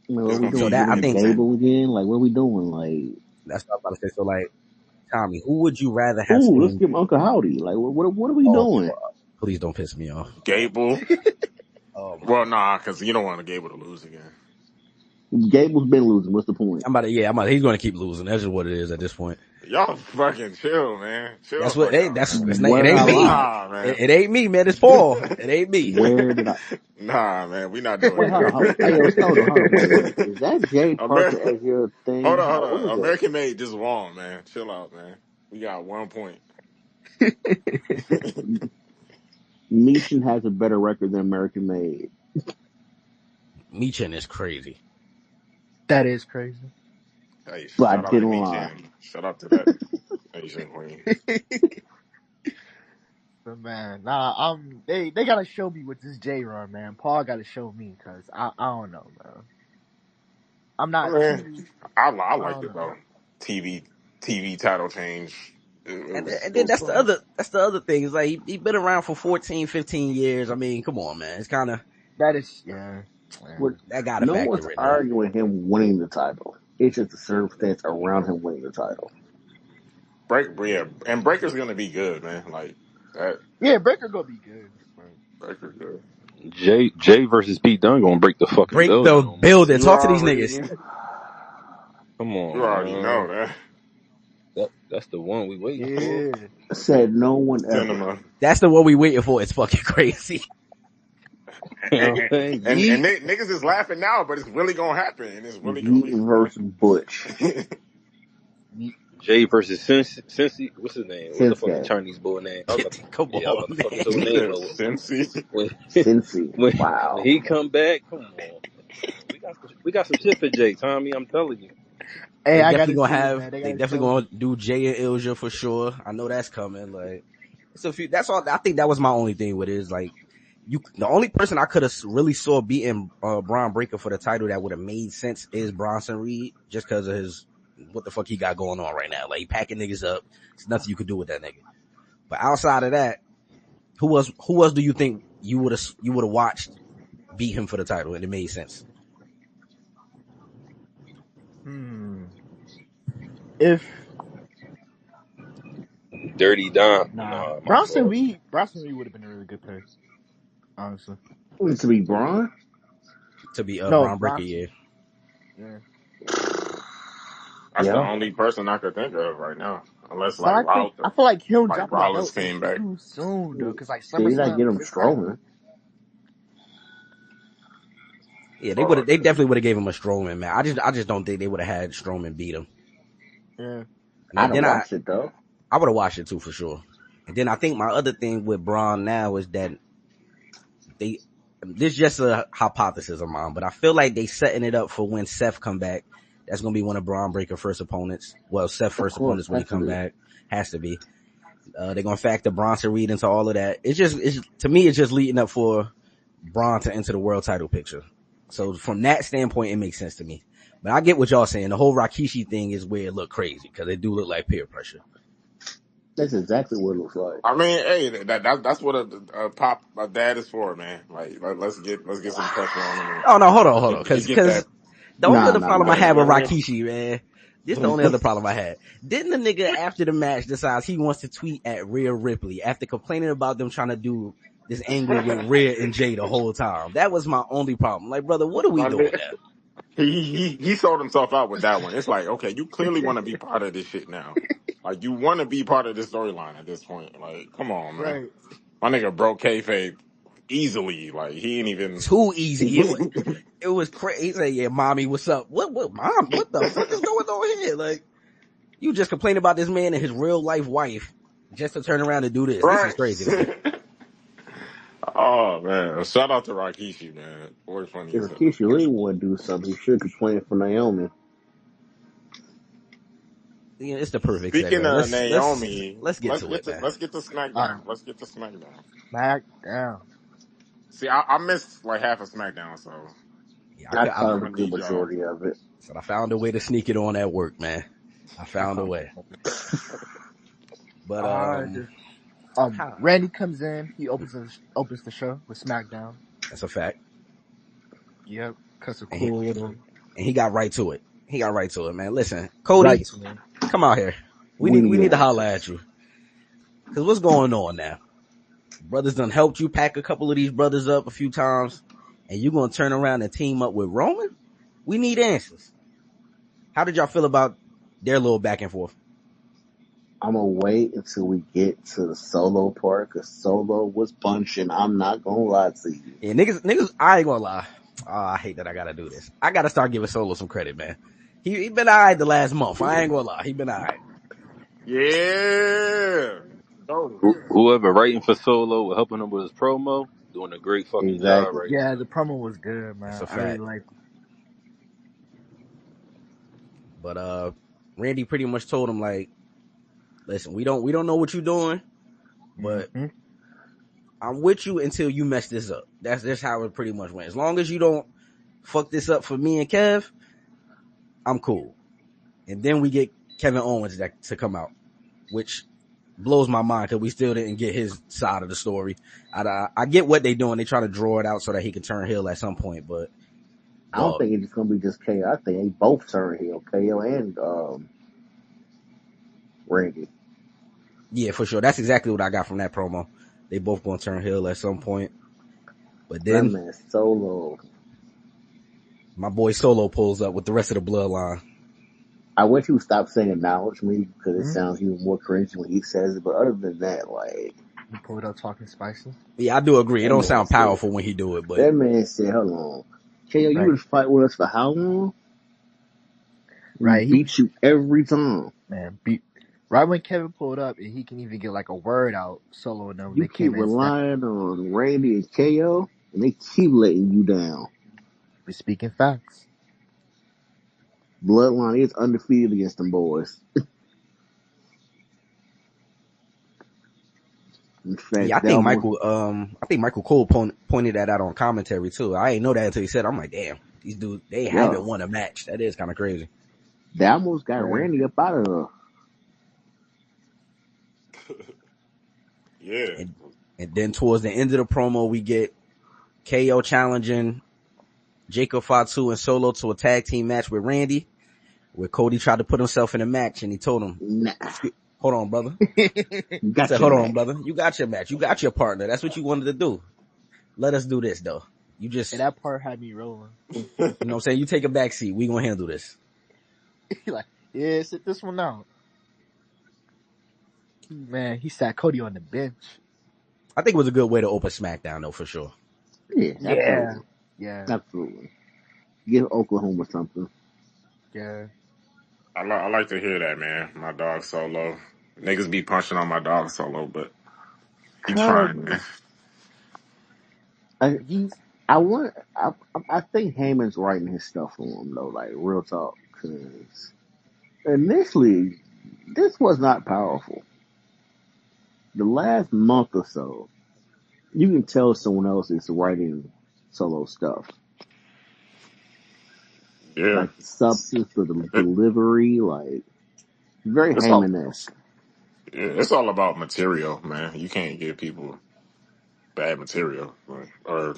What are there's we gonna doing? be I Giving think Gable again? Like, what are we doing? Like, that's what I'm about to say. So, like, Tommy, who would you rather have ooh, let's seen? give Uncle Howdy. Like, what are we Oh, doing? please don't piss me off. Gable. Oh my Well, God. nah, because you don't want Gable to lose again. Gable's been losing. What's the point? He's going to keep losing. That's just what it is at this point. Y'all fucking chill, man. Chill That's the what, fuck out, Where it did I ain't me. lie? Nah, man. It ain't me, man. It's Paul. It ain't me. Where did I? Nah, man. We not doing Wait, hold on. Hey, yo, Snowden, hold on. Wait. Is that Jay Parker as your thing? Hold Like, what on. is that? American made just wrong, man. Chill out, man. We got 1 point. Meechin has a better record than American Made. Meechin is crazy. That is crazy. Hey, But I shout out to didn't me, lie. Jen. Shout out to that Asian queen. But man, they gotta show me with this J run, man. Paul gotta show me, cause I don't know, man. I'm I not mean, too. I I liked don't it know. though. TV title change. And It then was that's cool. the other thing. Is like, he been around for 14, 15 years. I mean, come on, man. It's kind of, That is yeah. that got to No one's factor in though. arguing him winning the title. It's just the circumstance around him winning the title. And Breaker's gonna be good, man. Like that. Yeah, Breaker gonna be good. Right. Breaker's good. Jay versus Pete Dunne gonna break the fucking Break building the on my building. shit. You Talk to these already, niggas. Come you on, already know man. that. That's the one we waiting for. Yeah. Said no one ever. Cinema. That's the one we waiting for. It's fucking crazy. And Yeet. niggas is laughing now, but it's really gonna happen, and it's really gonna be Yeet versus Butch. Jay versus Cincy. What's his name? What's the fucking Shinsuke. Chinese boy name? Come I was on, about to fuck his man. whole name up. Cincy. When Cincy. when Wow. he come back, come on. We got some shit for Jay, Tommy. I'm telling you. Hey, They I definitely gotta gonna see it, have. man. They They gotta definitely show me. gonna do Jay and Ilja for sure. I know that's coming. Like, it's a few. That's all. I think that was my only thing with it. Is like, the only person I could have really saw beating Braun Breaker for the title that would have made sense is Bronson Reed, just because of his what the fuck he got going on right now. Like, he packing niggas up. There's nothing you could do with that nigga. But outside of that, who else do you think you would have watched beat him for the title and it made sense? If Dirty Dom. nah, Nah, my Bronson fault. Reed would have been a really good pick, honestly. To be Braun? To be No, Braun Breaker, Bronson. yeah. Yeah. That's the Yeah. only person I could think of right now, unless But like I feel like him Like dropping the Rollins belt is came back. too soon though, because like Did he not SummerSlam get him just happened. Strowman? Yeah, they definitely would have gave him a Strowman, man. I just don't think they would have had Strowman beat him. Yeah. I don't watch it though. I would have watched it too for sure. And then I think my other thing with Braun now is that this is just a hypothesis of mine, but I feel like they setting it up for when Seth come back. That's gonna be one of Braun Breaker first opponents. Well, Seth first opponents when he come back. Has to be. They're gonna factor Bronson Reed into all of that. To me, it's just leading up for Braun to enter the world title picture. So from that standpoint, it makes sense to me. But I get what y'all saying. The whole Rikishi thing is where it look crazy because they do look like peer pressure. That's exactly what it looks like. I mean, hey, that's what a dad is for, man. Like, let's get some pressure on him Oh no, hold on, and get because that. the only other Nah, problem I nah. had with Nah. Rikishi, man, this is the only other problem I had. Didn't the nigga after the match decides he wants to tweet at Rhea Ripley after complaining about them trying to do this angle with Rhea and Jay the whole time? That was my only problem. Like, brother, what are we My doing nigga, now? he sold himself out with that one. It's like, okay, you clearly want to be part of this shit now. Like, you want to be part of this storyline at this point. Like, come on, man. Right. My nigga broke kayfabe easily. Like, he ain't even. Too easy. It was crazy. He said, yeah, mommy, what's up? What, mom, what the fuck is going on here? Like, you just complain about this man and his real life wife just to turn around and do this. This is Right. crazy to me. Oh man! Shout out to Rikishi, man. Boy, funny as If hell. Keisha really want to do something, he should complain for Naomi. Yeah, it's the perfect Speaking segue. of Naomi, Let's get to it, man. let's get to All right. SmackDown. Let's get to SmackDown. Back down. See, I missed like half of SmackDown, so Yeah, I I caught I'm up a gonna good need y'all. majority of it. said I found a way to sneak it on at work, man. I found a way. But how? Randy comes in. He opens the show with SmackDown. That's a fact. Yep. Cuts a And cool little he got right to it. He got right to it, man. Listen, Cody, right to him. come out here. We need to holler at you. Cause what's going on now? Brothers done helped you pack a couple of these brothers up a few times, and you gonna turn around and team up with Roman? We need answers. How did y'all feel about their little back and forth? I'm gonna wait until we get to the Solo part, cause Solo was punching. I'm not gonna lie to you. Yeah, niggas, I ain't gonna lie. Oh, I hate that I gotta do this. I gotta start giving Solo some credit, man. He been alright the last month. I ain't gonna lie. He been alright. Yeah. Oh. Whoever writing for Solo or helping him with his promo, doing a great fucking job Exactly. right Yeah, now. the promo was good, That's man. a I really fact. like. But Randy pretty much told him like, listen, we don't know what you're doing, but Mm-hmm. I'm with you until you mess this up. That's just how it pretty much went. As long as you don't fuck this up for me and Kev, I'm cool. And then we get Kevin Owens to come out, which blows my mind because we still didn't get his side of the story. I get what they doing. They try to draw it out so that he can turn heel at some point, but I don't think it's gonna be just KO. I think they both turn heel, KO and Randy. yeah, for sure. That's exactly what I got from that promo. They both gonna turn heel at some point. But That then man Solo. my boy Solo pulls up with the rest of the bloodline. I wish he would stop saying acknowledge me because it sounds even more cringy when he says it. But other than that, like, He pulled up talking spicy. Yeah, I do agree. It that don't man sound said, powerful when he do it, but that man said, hold on. KO, you Right. would fight with us for how long? Right. We beat you every time. Man, right when Kevin pulled up and he can even get like a word out, Solo and them, You they keep came in and relying on Randy and KO, and they keep letting you down. we're speaking facts. Bloodline is undefeated against them boys. In fact, yeah, I they think almost, Michael Cole pointed that out on commentary too. I didn't know that until he said it. I'm like, damn, these dudes, they haven't won a match. That is kind of crazy. they almost got Right. Randy up out of there. Yeah. And then towards the end of the promo, we get KO challenging Jacob Fatu and Solo to a tag team match with Randy, where Cody tried to put himself in a match and he told him, Nah. hold on, brother. You got said, your hold on, match. brother. You got your match. You got your partner. That's what you wanted to do. Let us do this though. You just, And that part had me rolling. you know what I'm saying? You take a back seat. We gonna handle this. He like, yeah, sit this one out. Man, he sat Cody on the bench. I think it was a good way to open SmackDown though, for sure. Yeah, absolutely. Yeah. Absolutely. Give Oklahoma something. Yeah. I like to hear that, man. My dog Solo. Niggas be punching on my dog Solo, but he trying, man. I think Heyman's writing his stuff for him though, like real talk, because initially this was not powerful. The last month or so, you can tell someone else is writing Solo stuff. Yeah. Like the substance of the delivery, like very It's all, Heyman-esque. Yeah, it's all about material, man. You can't give people bad material or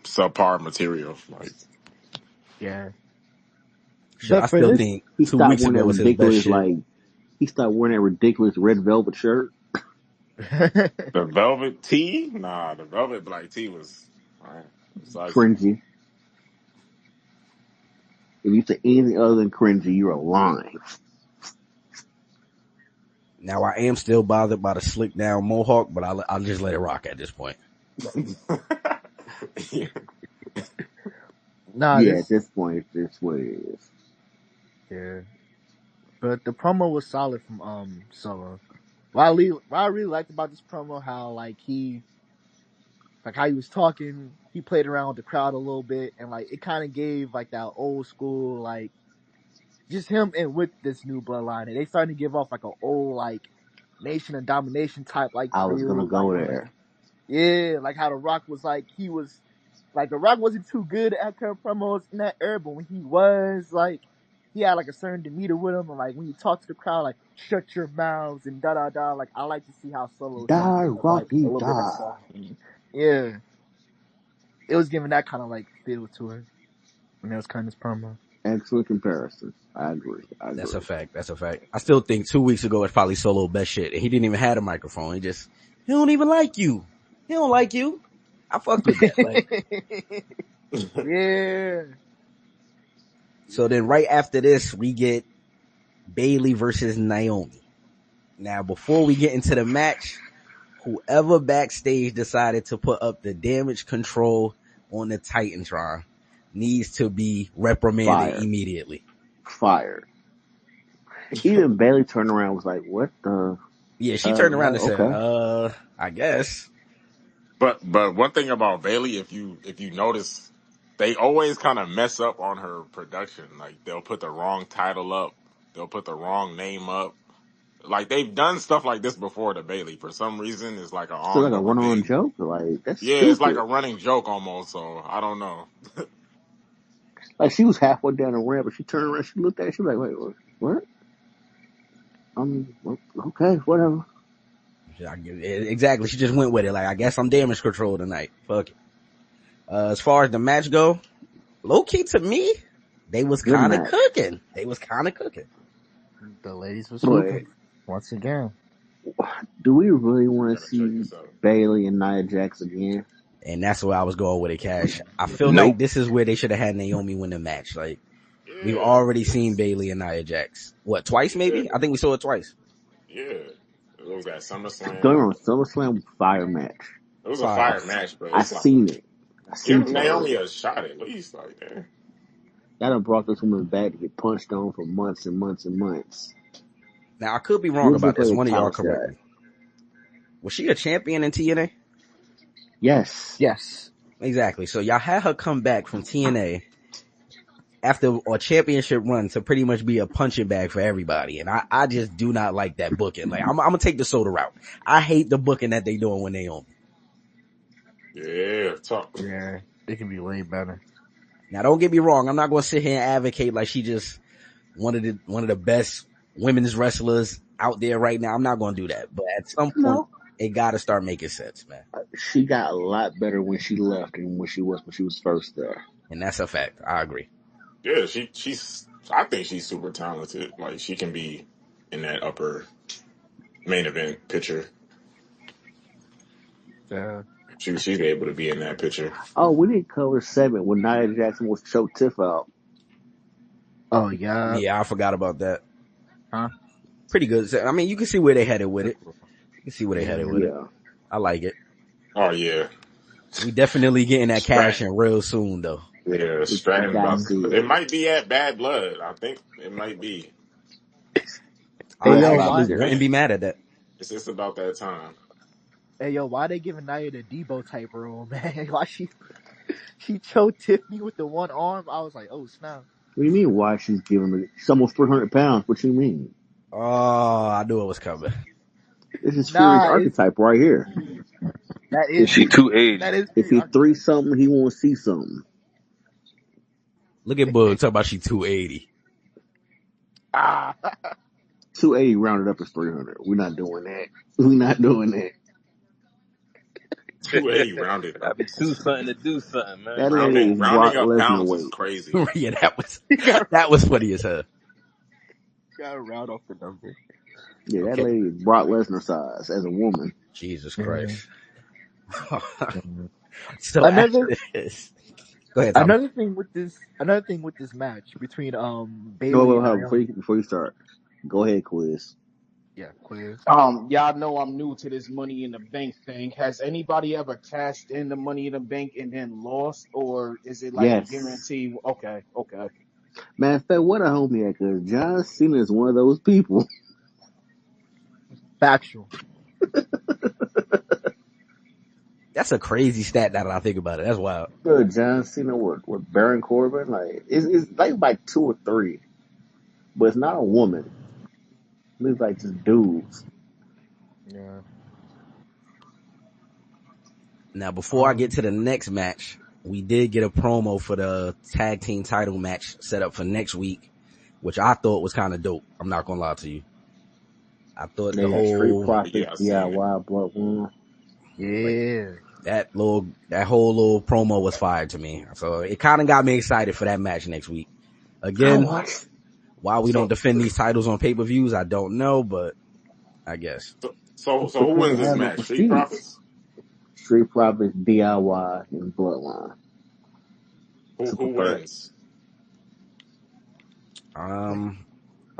subpar material. Like, Yeah. Shit, I But for still this, think He 2 stopped weeks wearing ago that was his best ridiculous shit. he stopped wearing that ridiculous red velvet shirt. the velvet tee, nah, the velvet black tee was decisive. Cringy. If you say anything other than cringy, you're lying. Now I am still bothered by the slick down mohawk, but I'll just let it rock at this point. Yeah. nah, Yeah, at this, this point, it's what it is. yeah. But the promo was solid from Solo. What I really liked about this promo, how how he was talking, he played around with the crowd a little bit, and like it kind of gave like that old school like just him and with this new bloodline, and they starting to give off like an old like nation of domination type like I was gonna feel, like go when there. yeah, like how the Rock was like he was like the Rock wasn't too good at current promos in that era, but when he was like he had like a certain demeanor with him, and like when he talked to the crowd, like shut your mouths and da da da. Like I like to see how Solo is trying to Die, give us like a Rocky, little bit of that die. softening. Yeah, it was giving that kind of like feel to it when it was kind of this promo. Excellent comparison. I agree. That's a fact. That's a fact. I still think 2 weeks ago was probably Solo best shit. And he didn't even have a microphone. He don't even like you. He don't like you. I fucked with that. Like, Yeah. so then right after this, we get Bayley versus Naomi. Now, before we get into the match, whoever backstage decided to put up the damage control on the Titantron needs to be reprimanded immediately. Fired. Even Bailey turned around and was like, what the? Yeah, she turned around and okay. said, I guess. But one thing about Bailey, if you notice, they always kind of mess up on her production. Like they'll put the wrong title up, they'll put the wrong name up. Like they've done stuff like this before to Bailey. For some reason, it's like an Still like a ongoing run-on thing. joke? Like, that's Yeah, stupid. it's like a running joke almost. So I don't know. Like, she was halfway down the ramp, but she turned around, she looked at it, she was like, wait, what? Okay, whatever. Exactly. She just went with it. Like, I guess I'm damage control tonight. Fuck it. As far as the match go, low key to me, they was kind of cooking. The ladies was hooping once again. Do we really want to see Bailey and Nia Jax again? And that's where I was going with it, Cash. I feel like this is where they should have had Naomi win the match. Like, we've already seen Bailey and Nia Jax. What, twice maybe? Yeah. I think we saw it twice. Yeah. It was that SummerSlam. Don't remember, SummerSlam fire match. It was a fire match, but I've seen it. Give Naomi a shot at least, like that. That done brought this woman back to get punched on for months and months and months. Now, I could be wrong about this. One of y'all correct me. Was she a champion in TNA? Yes. Exactly. So y'all had her come back from TNA after a championship run to pretty much be a punching bag for everybody. And I just do not like that booking. Like, I'm going to take the soda route. I hate the booking that they doing when they own. Yeah, talk. Yeah, it can be way better. Now, don't get me wrong. I'm not going to sit here and advocate like she just one of the best women's wrestlers out there right now. I'm not going to do that. But at some point, it got to start making sense, man. She got a lot better when she left than when she was first there. And that's a fact. I agree. Yeah, I think she's super talented. Like, she can be in that upper main event picture. Yeah. She's able to be in that picture. Oh, we didn't cover 7 when Nia Jax was choked Tiff out. Oh, yeah. Yeah, I forgot about that. Huh? Pretty good. I mean, you can see where they headed with it. It. I like it. Oh, yeah. We definitely getting that cash in real soon, though. Yeah, Stratton. It might be at Bad Blood. I think it might be. I wouldn't be mad at that. It's just about that time. Hey, yo, why they giving Nia the Debo type role, man? Why she choked Tiffany with the one arm? I was like, oh, snap. What do you mean, why she's giving me? She's almost 300 pounds. What you mean? Oh, I knew it was coming. This is Fury's archetype right here. That is. She 280. That is. If he 3 something, he won't see something. Look at Bug talking about she 280. 280 rounded up is 300. We're not doing that. We're not doing that. 280 rounded Gotta up. be two something to do something, man. That lady Rounding is rounding Brock up Lesnar pounds is weight. crazy. Yeah, You got that was funny as hell. to round off the number. Yeah, that Okay. lady is Brock Lesnar size as a woman. Jesus Yeah. Christ. Mhm. So Another after this, go ahead, Tommy. another thing with this match between No, Bailey wait, and hold on. Naomi. Before you start, go ahead, quiz. Yeah, quiz. Y'all know I'm new to this Money in the Bank thing. Has anybody ever cashed in the Money in the Bank and then lost, or is it like a Yes. guarantee? Okay, okay. Matter of fact, what a homie at? Because John Cena is one of those people. Factual. That's a crazy stat now that I think about it. That's wild. Bro, John Cena with Baron Corbin, like it's like 2 or 3, but it's not a woman. It's like just dudes. Yeah. Now, before I get to the next match, we did get a promo for the tag team title match set up for next week, which I thought was kind of dope. I'm not gonna lie to you. I thought They the got Street whole Profits, Yeah, I seen it. DIY, Bloodline. Yeah. that whole little promo was fire to me. So it kind of got me excited for that match next week. I Again, watched. why we don't So defend these titles on pay-per-views, I don't know, but I guess. so who Because wins they this have no match? Street prestige. Profits? Street Profits, DIY, and Bloodline. Who Triple threat. wins? I'm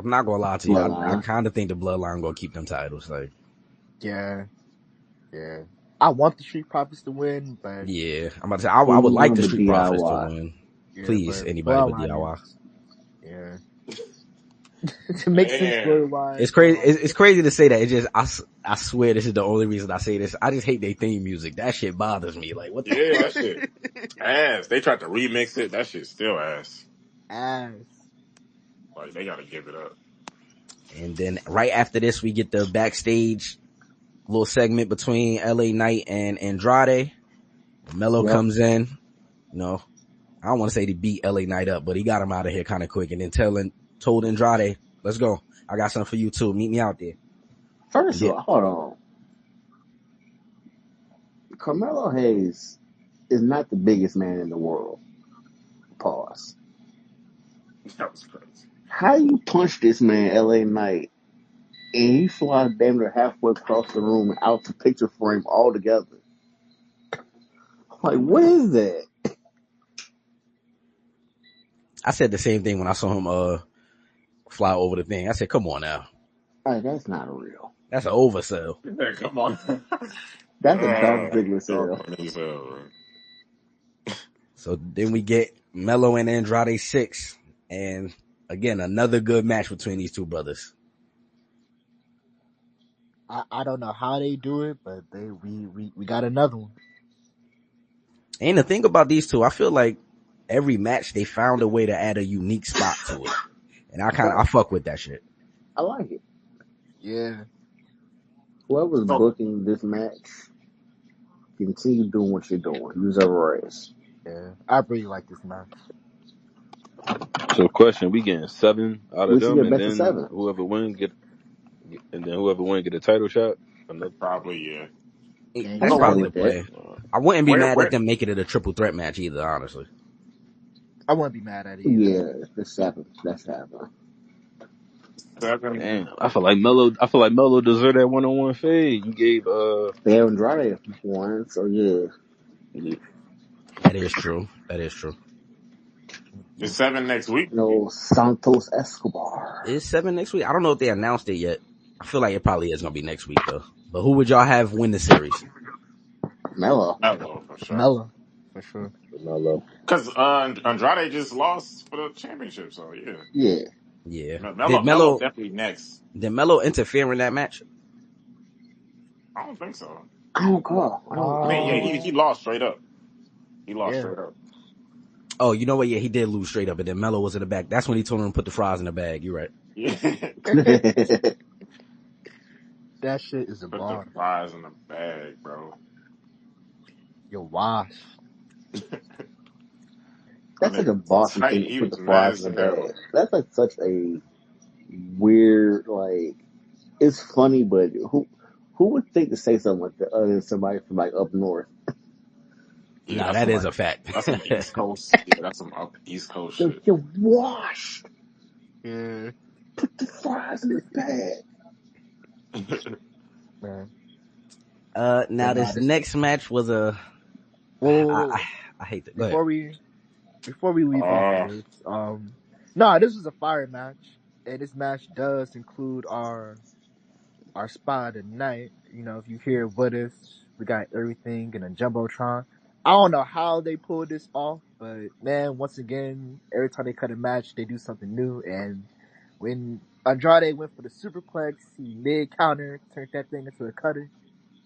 not gonna lie to you. I Bloodline. kind of think the Bloodline gonna keep them titles. Like, Yeah. Yeah. I want the Street Profits to win, but yeah, I'm about to say I would like Anyone the but Street Profits to DIY. win. yeah, Please, but anybody but Bloodline DIY. is yeah. To make sense Damn. story-wise. It's crazy. It's crazy to say that. It just I swear this is the only reason I say this. I just hate their theme music. That shit bothers me. Like, what the Yeah, fuck? that shit ass. They tried to remix it. That shit's still ass. Ass. Like they gotta give it up. And then right after this, we get the backstage little segment between LA Knight and Andrade. Melo Yep. comes in. You know, I don't want to say he beat LA Knight up, but he got him out of here kind of quick. And then told Andrade, "Let's go. I got something for you too. Meet me out there." First of Yeah. all, hold on. Carmelo Hayes is not the biggest man in the world. Pause. That was crazy. How you punch this man, LA Knight, and he flies damn near halfway across the room and out the picture frame altogether? Like, what is that? I said the same thing when I saw him fly over the thing. I said, "Come on now, Like, that's not real. that's an oversell." Yeah, come on. That's a Dolph Ziggler Y'all sale. funny as hell, man. So then we get Melo and Andrade 6, and again another good match between these two brothers. I don't know how they do it, but we got another one. And the thing about these two, I feel like every match they found a way to add a unique spot to it, and I fuck with that shit. I like it. Yeah. Whoever's So, booking this match, continue doing what you're doing. Use a race. Yeah. I really like this match. So, question: we getting 7 out of We should them, get and best of then 7. whoever wins get a title shot. Another. probably, yeah. Yeah, That's I'm you okay got probably it. the with that. play. I wouldn't be mad Where at them making it a triple threat match either, honestly. I wouldn't be mad at it either. Yeah, that's 7. That's 7. 7? Damn, I feel like Melo deserved that one-on-one fade. You gave They Andrade won, so yeah. That is true. That is true. It's 7 next week. No Santos Escobar. Is 7 next week? I don't know if they announced it yet. I feel like it probably is gonna be next week though. But who would y'all have win the series? Melo. Melo, for sure. Melo. For sure. Melo. Because Andrade just lost for the championship, so yeah. Yeah. Yeah. Melo definitely next. Did Melo interfere in that match? I don't think so. I don't call. I don't. I mean, yeah, he lost straight up. He lost Yeah. straight up. Oh, you know what? Yeah, he did lose straight up, and then Melo was in the back. That's when he told him to put the fries in the bag. You're right. Yeah. That shit is a Put bar. the fries in the bag, bro. Yo, wash. That's such a bossy Tight. thing to He put was the mad fries in as the hell. bag. That's like such a weird. Like it's funny, but who would think to say something like that other than somebody from like up north? Yeah, Nah, that is a fact. that's some East Coast. Yeah, that's some up East Coast shit. You're washed. Yeah, Put the fries in the bag. man. Now But nah, this next match was a, whoa, whoa, I, whoa. I hate to go ahead. Before we leave off of uh, this, no, this was a fire match, and this match does include our spot of the night. You know, if you hear what if, we got everything in a jumbotron. I don't know how they pulled this off, but man, once again, every time they cut a match, they do something new. And when Andrade went for the superplex, he mid counter turned that thing into a cutter.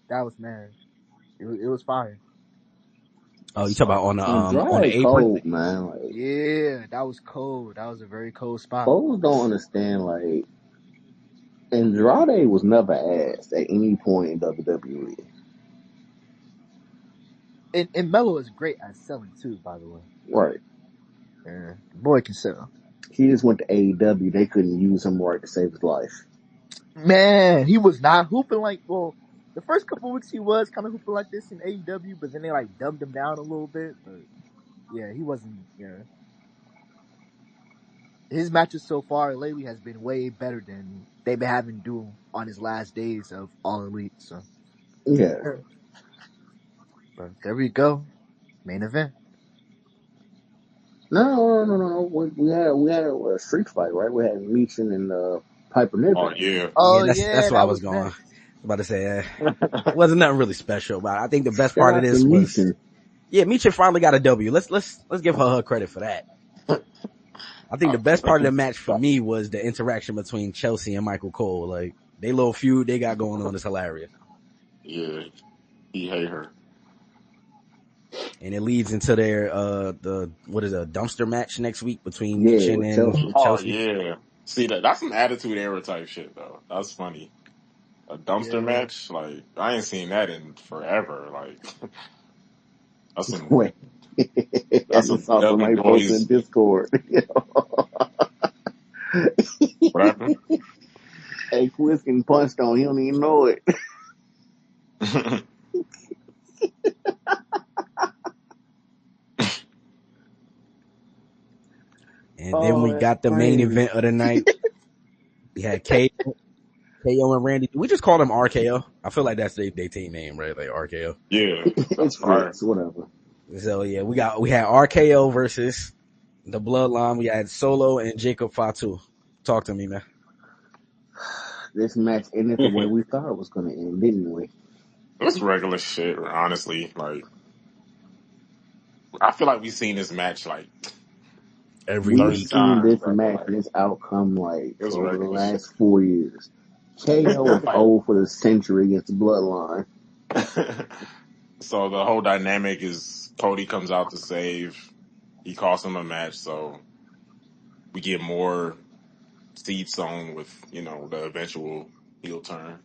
That was man, it was fire. Oh, you talk about on the Andrade apron? cold, man. Like Yeah, that was cold. That was a very cold spot. folks don't understand. Like Andrade was never asked at any point in WWE. And Melo is great at selling too, by the way. Right. Yeah, the boy can sell. He just went to AEW. They couldn't use him right to save his life. Man, he was not hooping like, well, the first couple weeks he was kind of hooping like this in AEW, but then they like dumbed him down a little bit. But yeah, he wasn't. Yeah, his matches so far lately has been way better than they've been having to do on his last days of All Elite. So, Yeah. but there we go, main event. No. We had a street fight, right? We had Meechin and Piper oh Niven. yeah. Oh Yeah, yeah, that's where I that was was going. next. About to say, it wasn't nothing really special, but I think the best Shout part of out to this was, Meechin. yeah, Micha finally got a W. Let's give her credit for that. I think the best part of the match for me was the interaction between Chelsea and Michael Cole. Like, they little feud they got going on is hilarious. Yeah, he hate her. And it leads into their, what is it, a dumpster match next week between Yeah, Michin with and Chelsea. Oh Chelsea. yeah. See that's some attitude era type shit though. That's funny. A dumpster Yeah, match, like I ain't seen that in forever. Like that's some Wait. I that's just some saw Devin somebody post in boys. Discord. What happened? Hey, Quiz getting punched on. He don't even know it. And then Oh, we that's got the main crazy. event of the night. We had KO and Randy. We just call them RKO. I feel like that's their team name, right? Like RKO. Yeah, that's It's fire. Fritz, whatever. So yeah, we had RKO versus the Bloodline. We had Solo and Jacob Fatu. Talk to me, man. This match ended the way we thought it was going to end, didn't we? It's regular shit, honestly. Like I feel like we've seen this match like Every We've 30 week. seen times, this bro. match Like and this outcome like it was for over the regular shit. last 4 years. KO is Like old for the century against the Bloodline. so the whole dynamic is Cody comes out to save. He costs him a match, so we get more seats on with, the eventual heel turn.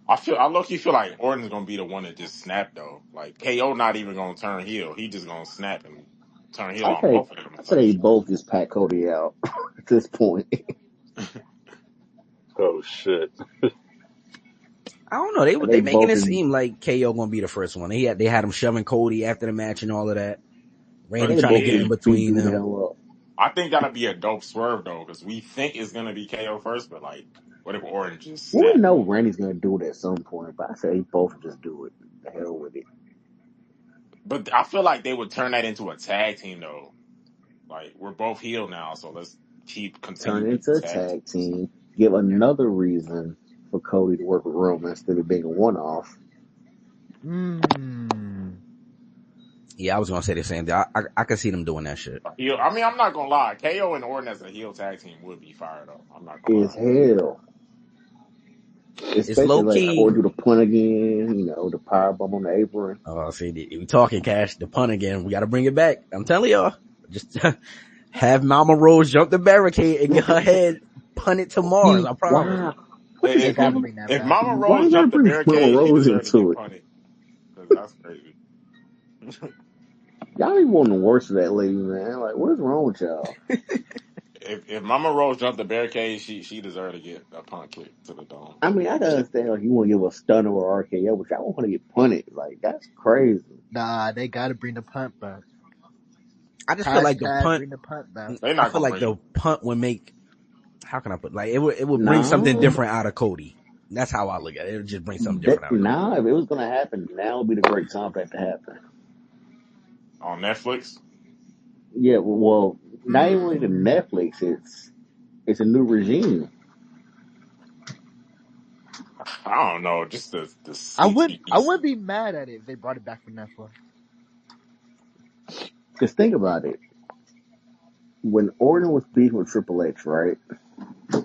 I low key feel like Orton's gonna be the one to just snap though. Like KO not even gonna turn heel. He just gonna snap and turn heel I on say, both of them I say type they shit. both just pat Cody out at this point. Oh shit. I don't know. They They making both it in, seem like KO gonna be the first one. They had him shoving Cody after the match and all of that. Randy they trying to both get in just beat between dude the them. hell up. I think that'll be a dope swerve though, because we think it's gonna be KO first, but like, what if Orton just Well, we snap? know Randy's gonna do it at some point, but I say they both just do it. The hell with it. But I feel like they would turn that into a tag team though. Like we're both heel now, so let's continue Turn with into the a tag tag team. team. Give another reason for Cody to work with Roman instead of being a one-off. Yeah, I was gonna say the same thing. I can see them doing that shit. Heel. I mean, I'm not gonna lie. KO and Orton as a heel tag team would be fire though. I'm not gonna Is lie. hell. It's Especially low like key. or do the punt again, the power bomb on the apron. Oh, see, we talking Cash the punt again. We got to bring it back. I'm telling y'all, just have Mama Rose jump the barricade and get her head punted to Mars. I promise. Wow. they If gotta bring that if back. Mama Why Rose you gotta jumped the bring Mama barricade, she Rose deserved to into get it? punted because that's crazy. Y'all be wanting the worst of that lady, man. Like, what's wrong with y'all? if Mama Rose jumped the barricade, she deserved to get a punt kick to the dome. I mean, I can understand like you want to give a stunner or RKO, but y'all want to get punted. Like that's crazy. Nah, they gotta bring the punt back. I just feel like the Hashtag punt. bring the punt back. They I not feel gonna like bring it the punt would make. How can I put like it would bring something No, different out of Cody. That's how I look at it. It would just bring something different out of Cody. nah. If it was gonna happen, now would be the great time for that to happen. on Netflix. Yeah, well, not even really the Netflix. It's a new regime. I don't know, just the I sleep wouldn't. I easy. wouldn't be mad at it if they brought it back from Netflix. Just think about it. When Orton was beefing with Triple H, right?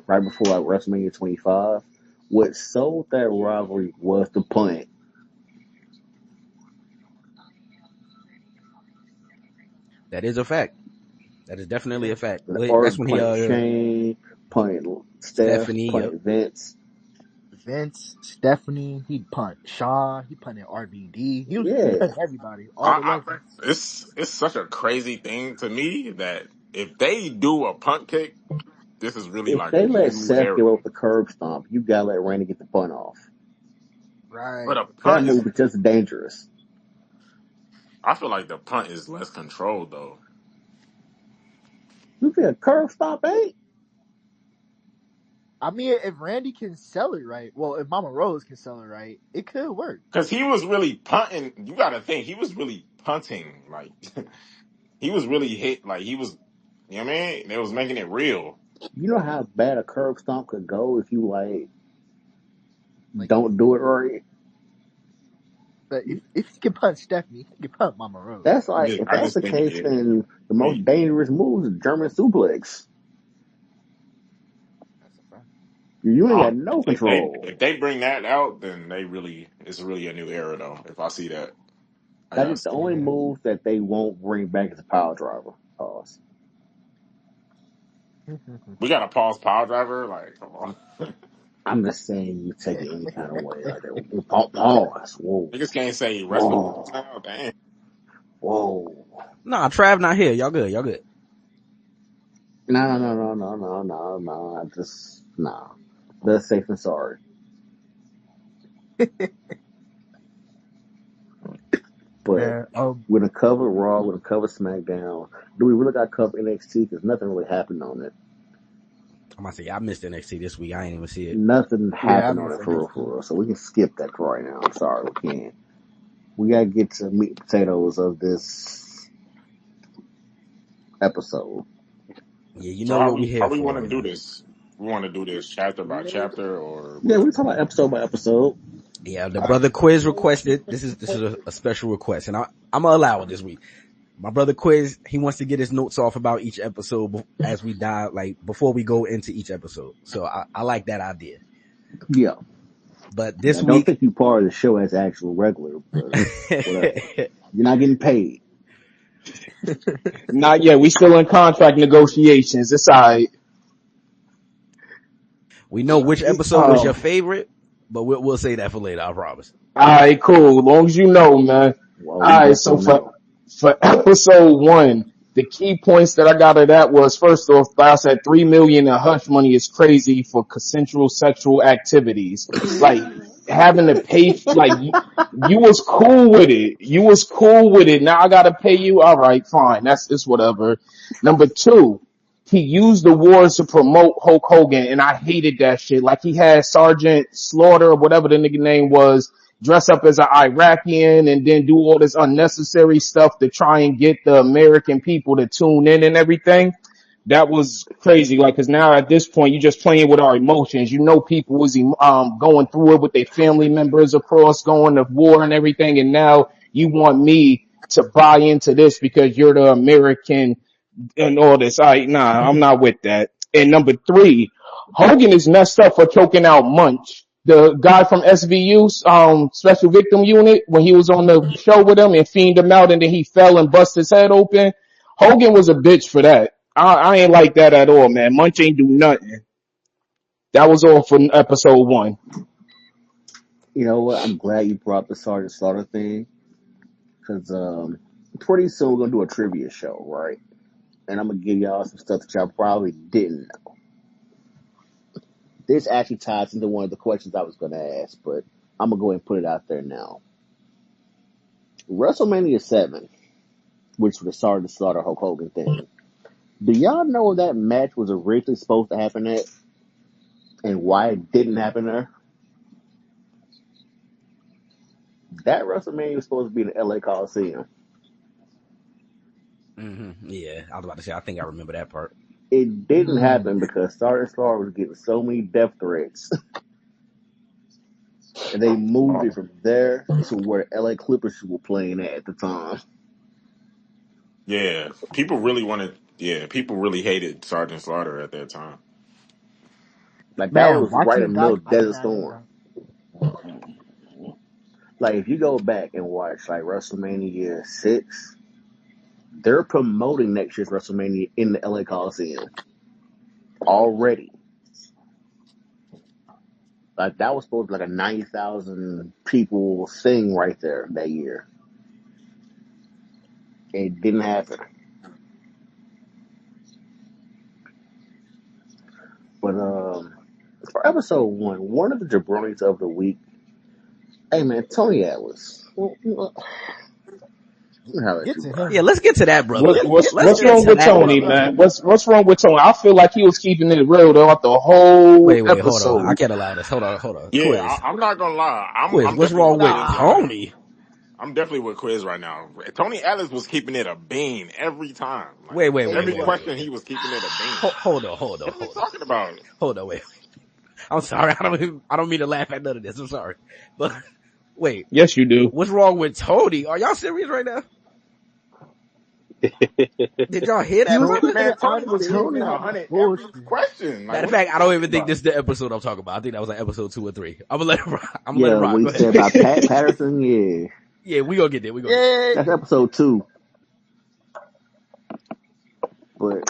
Right before like WrestleMania 25, what sold that rivalry was the punt. That is a fact. That is definitely a fact. That's Orton when he punt Shane, punt Steph, Stephanie. Yep. punt Vince. Vince, Stephanie, he'd punt Shaw, he punted RVD. He Yeah. punted everybody, all the legends. It's such a crazy thing to me that if they do a punt kick, this is really If like a they whole let new Seth era. get up the curb stomp, you gotta let Randy get the punt off. But Right. a That punt is, move is just dangerous. I feel like the punt is less controlled though. You think a curb stomp ain't? I mean, if Randy can sell it right, well, if Mama Rose can sell it right, it could work. Because he was really punting. You got to think he was really punting. Like he was really hit. Like he was. You know what I mean? They was making it real. You know how bad a curb stomp could go if you like Like, don't do it right? but if he can punt Stephanie, he can punt Mama Rose. That's like if I that's just the think case, it. then the most dangerous move is German suplex. That's a fact. You ain't got no control. If they bring that out, then they really it's really a new era though. If I see that, I I got think the only Yeah. move that they won't bring back is a power driver. Pause. we got to pause power driver. Like come on, I'm just saying you take it any kind of way. Like pause. Whoa. niggas can't say wrestling moves Whoa. now. Damn. Whoa. Nah, Trav not here. Y'all good. Y'all good. No. I just nah. That's safe and sorry. But Man, we're gonna cover Raw, we're gonna cover SmackDown. Do we really gotta cover NXT? Because nothing really happened on it. I'm gonna say I missed NXT this week. I ain't even see it. Nothing yeah, I happened on miss it for real, NXT. for real. So we can skip that for right now. I'm sorry, we can't. We gotta get to meat and potatoes of this episode. Yeah, you So know what we how here we for want right to do now. this? We want to do this chapter by chapter or Yeah, what? we talk about episode by episode. Yeah, the brother Quiz requested. This is a special request, and I'm gonna allow it this week. My brother Quiz, he wants to get his notes off about each episode as we dive, like before we go into each episode. So I like that idea. Yeah. But Now this don't week, think you part of the show as actual regular, but whatever. You're not getting paid. Not yet. We still in contract negotiations. It's alright. we know which episode was your Um, favorite, but we'll say that for later. I promise. alright, cool. As long as you know, man. Well, we Alright, so definitely know. for episode 1, the key points that I got of that was, first off, I said 3 million in hush money is crazy for consensual sexual activities. Like, having to pay, like, you was cool with it. You was cool with it. Now I gotta pay you. Alright, fine. It's whatever. Number 2, he used the wars to promote Hulk Hogan, and I hated that shit. Like, he had Sergeant Slaughter, or whatever the nigga name was, dress up as an Iraqian and then do all this unnecessary stuff to try and get the American people to tune in and everything. That was crazy. Like, cause now at this point, you're just playing with our emotions. You know, people was, going through it with their family members across, going to war and everything. And now you want me to buy into this because you're the American and all this. I'm not with that. And number 3, Hogan is messed up for choking out Munch, the guy from SVU, Special Victim Unit, when he was on the show with him and fiend him out and then he fell and bust his head open. Hogan was a bitch for that. I ain't like that at all, man. Munch ain't do nothing. That was all for episode 1. You know what? I'm glad you brought the Sergeant Slaughter thing because pretty soon we're gonna do a trivia show, right? and I'm gonna give y'all some stuff that y'all probably didn't know. This actually ties into one of the questions I was gonna ask, but I'm gonna go ahead and put it out there now. WrestleMania 7, which was the Start of the Slaughter Hulk Hogan thing. Do y'all know that match was originally supposed to happen at, and why it didn't happen there? That WrestleMania was supposed to be in the LA Coliseum. Yeah, I was about to say, I think I remember that part. It didn't happen because Start of the Slaughter was getting so many death threats. And they moved it from there to where LA Clippers were playing at the time. Yeah, people really wanted. Yeah, people really hated Sergeant Slaughter at that time. Like, that Man, was right in watching the middle Doc, of I did Desert not know Storm. that. Like, if you go back and watch, like, WrestleMania 6, they're promoting next year's WrestleMania in the LA Coliseum already. Like, that was supposed to be like a 90,000 people thing right there that year. It didn't happen. But for episode one of the jabronis of the week, hey man, Tony Atlas. How about Get you, to bro? Yeah, him. let's get to that, brother. Let's What's get wrong to with that, Tony, brother. man? What's wrong with Tony? I feel like he was keeping it real throughout the whole Wait, hold on. I episode. can't allow this. Hold on. Yeah, Quiz. I'm not gonna lie. Quiz, I'm what's definitely wrong with with Quiz right Nah. now. Tony? I'm definitely with Quiz right now. Tony Atlas was keeping it a bean every time. Like Wait. And every he was. question, he was keeping it a bean. Hold on. What are we talking about? Hold on, wait. I'm sorry. I don't mean to laugh at none of this. I'm sorry. But wait, Yes, you do. what's wrong with Tony? Are y'all serious right now? Did y'all hear He that, was brother? keeping Man, it Tony was honest. He keeping was it Tony, not 100 every bullshit. question. Like, Matter of what are fact, we I don't talking even think about? this is the episode I'm talking about. I think that was like episode 2 or 3. I'm gonna let it rock. yeah, Go what he ahead. said about Pat Patterson, yeah. Yeah, we gonna get there. Yeah. That's episode 2. But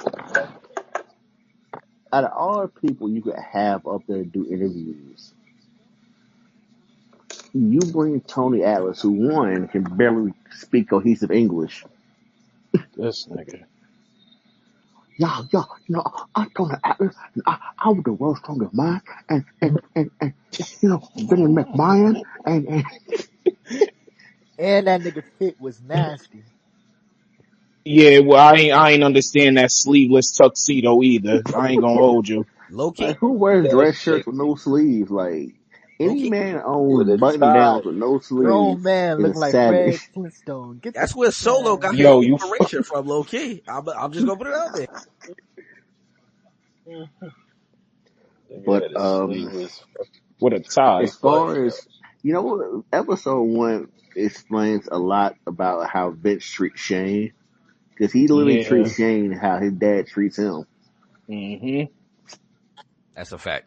out of all the people you could have up there to do interviews, you bring Tony Atlas, who one can barely speak cohesive English. This nigga. Yeah, I'm Tony Atlas, and I was the world's strongest man, and Billy McMahon, and And that nigga fit was nasty. Yeah, well, I ain't understand that sleeveless tuxedo either. I ain't gonna hold you. Low like, key. who wears That dress shit shirts with no sleeves? Like, Low any key. man with owns a button tie. downs with no Grown sleeves man is a looking like savage. Fred Flintstone. Get the That's where Solo got his Yo, you inspiration from, low key. I'm just gonna put it out there. Nigga But had a sleeveless. with a tie. as But far as episode 1 explains a lot about how Vince treats Shane, because he literally Yeah. treats Shane how his dad treats him. hmm That's a fact.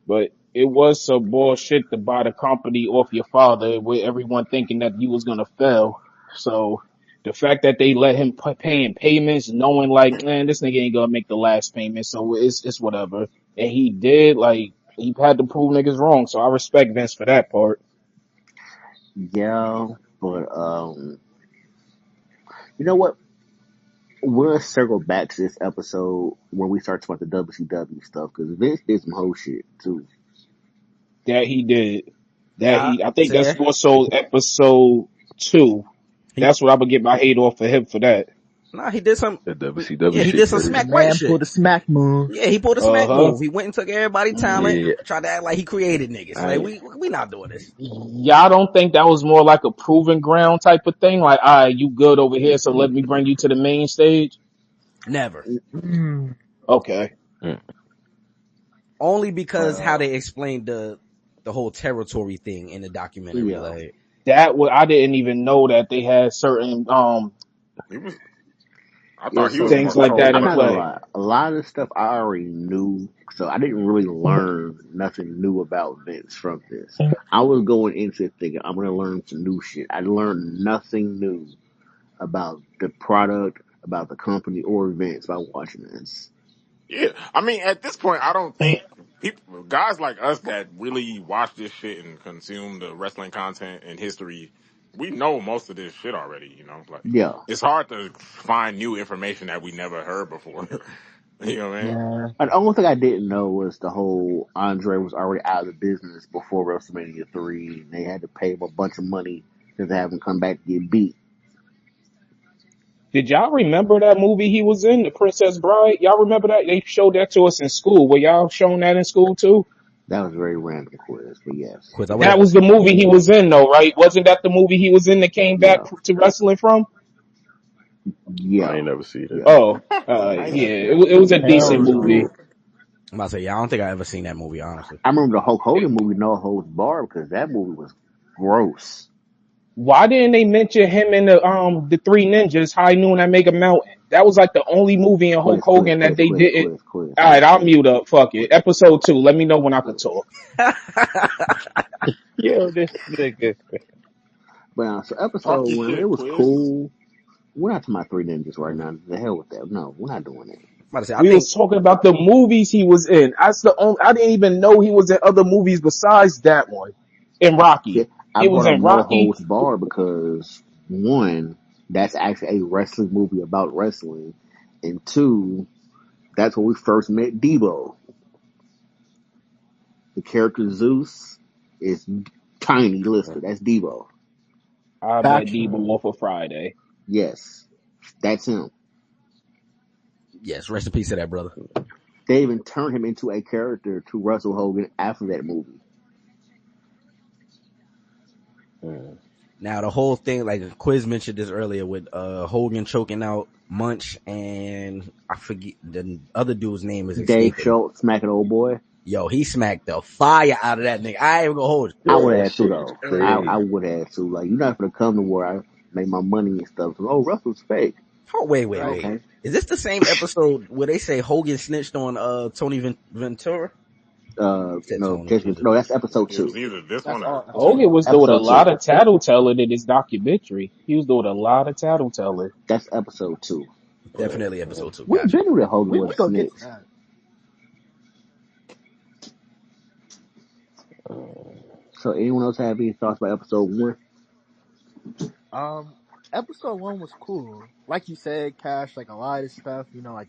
But it was some bullshit to buy the company off your father with everyone thinking that you was gonna fail. So the fact that they let him pay in payments, knowing like, man, this nigga ain't gonna make the last payment, so it's whatever. And he did, like, he had to prove niggas wrong. So I respect Vince for that part. Yeah, but you know what? We'll circle back to this episode when we start talking about the WCW stuff, because Vince did some whole shit too. That he did. Yeah, I think say that's that. more so episode 2. He That's what I would get my hate off for him for that. he did some. that WCW Yeah, he shit did some crazy. The smack right man shit. pulled a smack move. Yeah, he pulled a Uh smack huh. move. He went and took everybody talent, Yeah, tried to act like he created niggas. Like I we not doing this. Y'all don't think that was more like a proving ground type of thing? Like, all right, you good over here, so let me bring you to the main stage? Never. Mm. Okay. mm, Only But because how they explained the whole territory thing in the documentary. yeah, Like I didn't even know that they had certain, He was. I yeah. thought he was So things more like pro that I'm in not wrestling. gonna play. lie. A lot of the stuff I already knew, so I didn't really learn nothing new about Vince from this. I was going into it thinking I'm gonna learn some new shit. I learned nothing new about the product, about the company, or Vince by watching this. Yeah, I mean, at this point, I don't think people, guys like us that really watch this shit and consume the wrestling content and history, we know most of this shit already. You know, like Yeah. it's hard to find new information that we never heard before. You know what I mean? Yeah. The only thing I didn't know was the whole Andre was already out of the business before WrestleMania 3. And they had to pay him a bunch of money to have him come back to get beat. Did y'all remember that movie he was in, The Princess Bride? Y'all remember that? They showed that to us in school. Were y'all shown that in school too? That was very random, Quiz, but yes. Quiz, I would That have. was the movie he was in, though, right? Wasn't that the movie he was in that came back Yeah. to wrestling from? I Yeah. ain't never see that. Yeah. Oh, I ain't yeah, never seen it, that. it was a Hell decent no. movie. I'm about to say, yeah, I don't think I ever seen that movie, honestly. I remember the Hulk Hogan movie, No Holds Barred, because that movie was gross. Why didn't they mention him in the Three Ninjas, High Noon at Mega Mountain? That was like the only movie in Hulk Hogan that they didn't. Quiz. All I right, got I'll you. mute up. Fuck it. Episode 2. Let me know when I can talk. Yo, this nigga. But so Talk episode your 1, it shit, was Quiz. cool. We're not talking about Three Ninjas right now. The hell with that. No, we're not doing that. I'm about to say, I We think was talking about the movies he was in. That's the only. I didn't even know he was in other movies besides that one. In See, Rocky, I he was brought up in No Rocky. Holds Barred because one, that's actually a wrestling movie about wrestling, and two, that's where we first met Debo. The character Zeus is tiny listed. That's Debo. I met Debo Factual. on for Friday. Yes, that's him. yes. Rest in peace to that brother. They even turned him into a character to Russell Hogan after that movie. Now the whole thing, like Quiz mentioned this earlier with Hogan choking out Munch, and I forget the other dude's name is Dave escaping me. Schultz smacking old boy. Yo, he smacked the fire out of that nigga. I ain't even gonna hold you. I Yo, would that have to shit was though. I crazy. would have to. Like, you're not gonna come to where I make my money and stuff. So, oh, Russell's fake. Oh, wait. Right. Okay. Is this the same episode where they say Hogan snitched on Tony Ventura? He said No, Tony. no, that's episode It was 2. either this That's one or all Hogan two. episode. was doing a Episode lot 2. of tattletelling in his documentary. He was doing a lot of tattletelling. That's episode 2. Definitely episode 2. We Gotcha. been knew that Hogan We was a gonna get to snitch. that. So, anyone else have any thoughts about episode 1? Um, Episode 1 was cool. Like you said, Cash, like a lot of stuff, like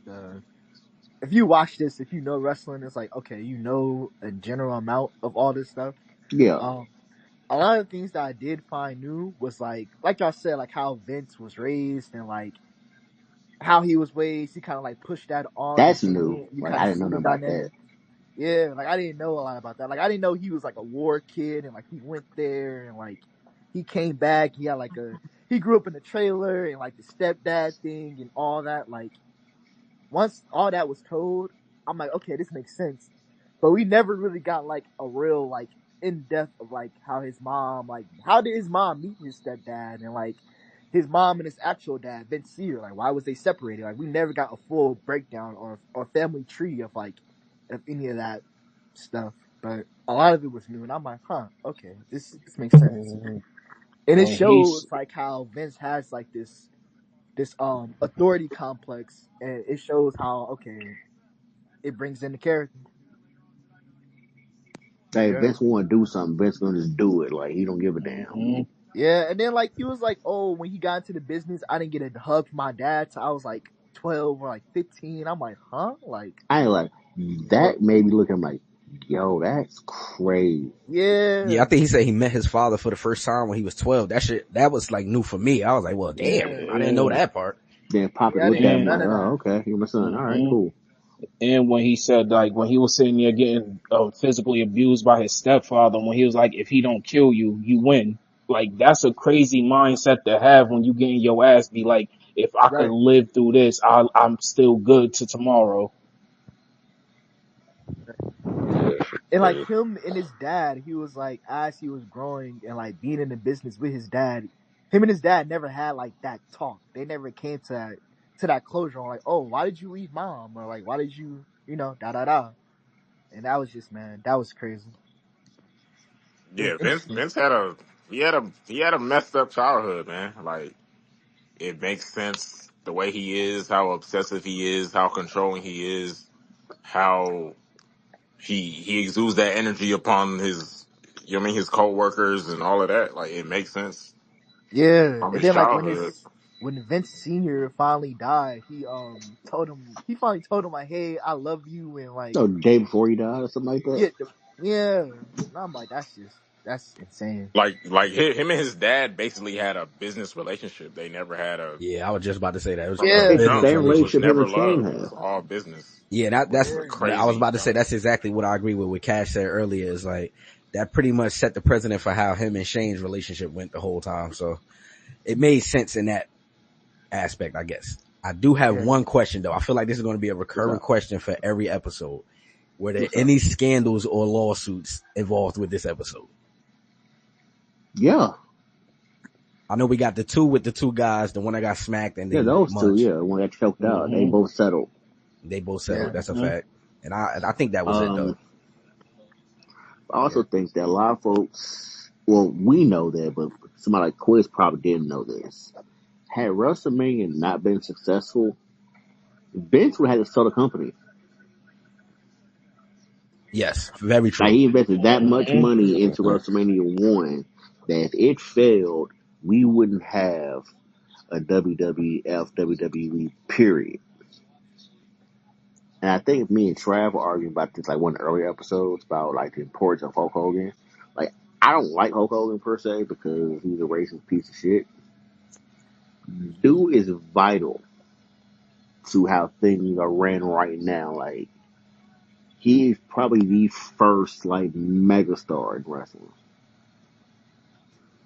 if you watch this, if you know wrestling, it's like, okay, you know a general amount of all this stuff. Yeah. Um, a lot of things that I did find new was like y'all said, like how Vince was raised and like how he was raised. He kind of like pushed that on the That's new. family. You Like, kind I of didn't know see nothing the about that. dynamic. Yeah, like I didn't know a lot about that. Like I didn't know he was like a war kid and like he went there and like he came back. He had he grew up in a trailer and like the stepdad thing and all that. Like once all that was told, I'm like, okay, this makes sense. But we never really got like a real like in depth of like how his mom, like how did his mom meet his stepdad and like his mom and his actual dad, Vince Sear, like why was they separated? Like we never got a full breakdown or family tree of like of any of that stuff. But a lot of it was new and I'm like, huh, okay, this makes sense. And it When he's shows like how Vince has like this authority complex and it shows how okay it brings in the character. Hey, if Yeah. Vince want to do something, Vince gonna just do it. Like, he don't give a damn. Mhm. Yeah, and then like he was like, oh, when he got into the business, I didn't get a hug from my dad till I was like 12 or like 15. I'm like, huh? Like, I ain't like, what? that made me look at him like, yo, that's crazy. Yeah, I Yeah, think he said he met his father for the first time when he was 12. That was like new for me. I was like, well, damn, yeah, I didn't know that part. Then Papa yeah. I looked didn't at know him And none like, of oh, that. okay, you're my son. All right, mhm. cool. And when he said, like, when he was sitting there getting physically abused by his stepfather, when he was like, if he don't kill you, you win. Like, that's a crazy mindset to have when you getting your ass be like, if I could Right. live through this, I'm still good to tomorrow. Yeah, that shit And like crazy. him and his dad, he was like, as he was growing and like being in the business with his dad, him and his dad never had like that talk. They never came to that closure on like, oh, why did you leave mom? Or like, why did you, da da da. And that was just, man, that was crazy. It was Yeah, Vince interesting. Vince he had a messed up childhood, man. Like it makes sense the way he is, how obsessive he is, how controlling he is, how he exudes that energy upon his his co-workers and all of that. Like it makes sense. Yeah, from and his then like childhood. when Vince Senior finally died, he finally told him like, "Hey, I love you," and like, No, the day before he died or something like that. yeah, yeah. And I'm like, that's insane. Like him and his dad basically had a business relationship. They never had a Yeah, I was just about to say that. It was from a the Yeah, It's the jump. business same It was relationship. relationship him never and Kane love. It have. was all business, Yeah, which is yeah, but I was crazy. about to say that's exactly what I agree with what Cash said earlier. Is like that pretty much set the precedent for how him and Shane's relationship went the whole time. So it made sense in that aspect, I guess. I do have yeah. one question though. I feel like this is going to be a What's recurring up? question for every episode. Were there What's up? any scandals or lawsuits involved with this episode? Yeah. I know we got the two with the two guys, the one that got smacked and Yeah, then those two, munched. yeah. When got choked out, they Mm-hmm. both settled. They both Yeah. settled. That's a Mm-hmm. fact. And I think that was it though. Um, I also Yeah. think that a lot of folks, well, we know that, but somebody like Quiz probably didn't know this. Had WrestleMania not been successful, Vince would have had to sell the company. Yes, very Like true. he invested that much money into Mm-hmm. WrestleMania 1 that if it failed, we wouldn't have a WWF, WWE, period. And I think me and Trav were arguing about this like one of the earlier episodes about like the importance of Hulk Hogan. Like I don't like Hulk Hogan per se because he's a racist piece of shit. Dude is vital to how things are ran right now. Like he is probably the first like megastar in wrestling.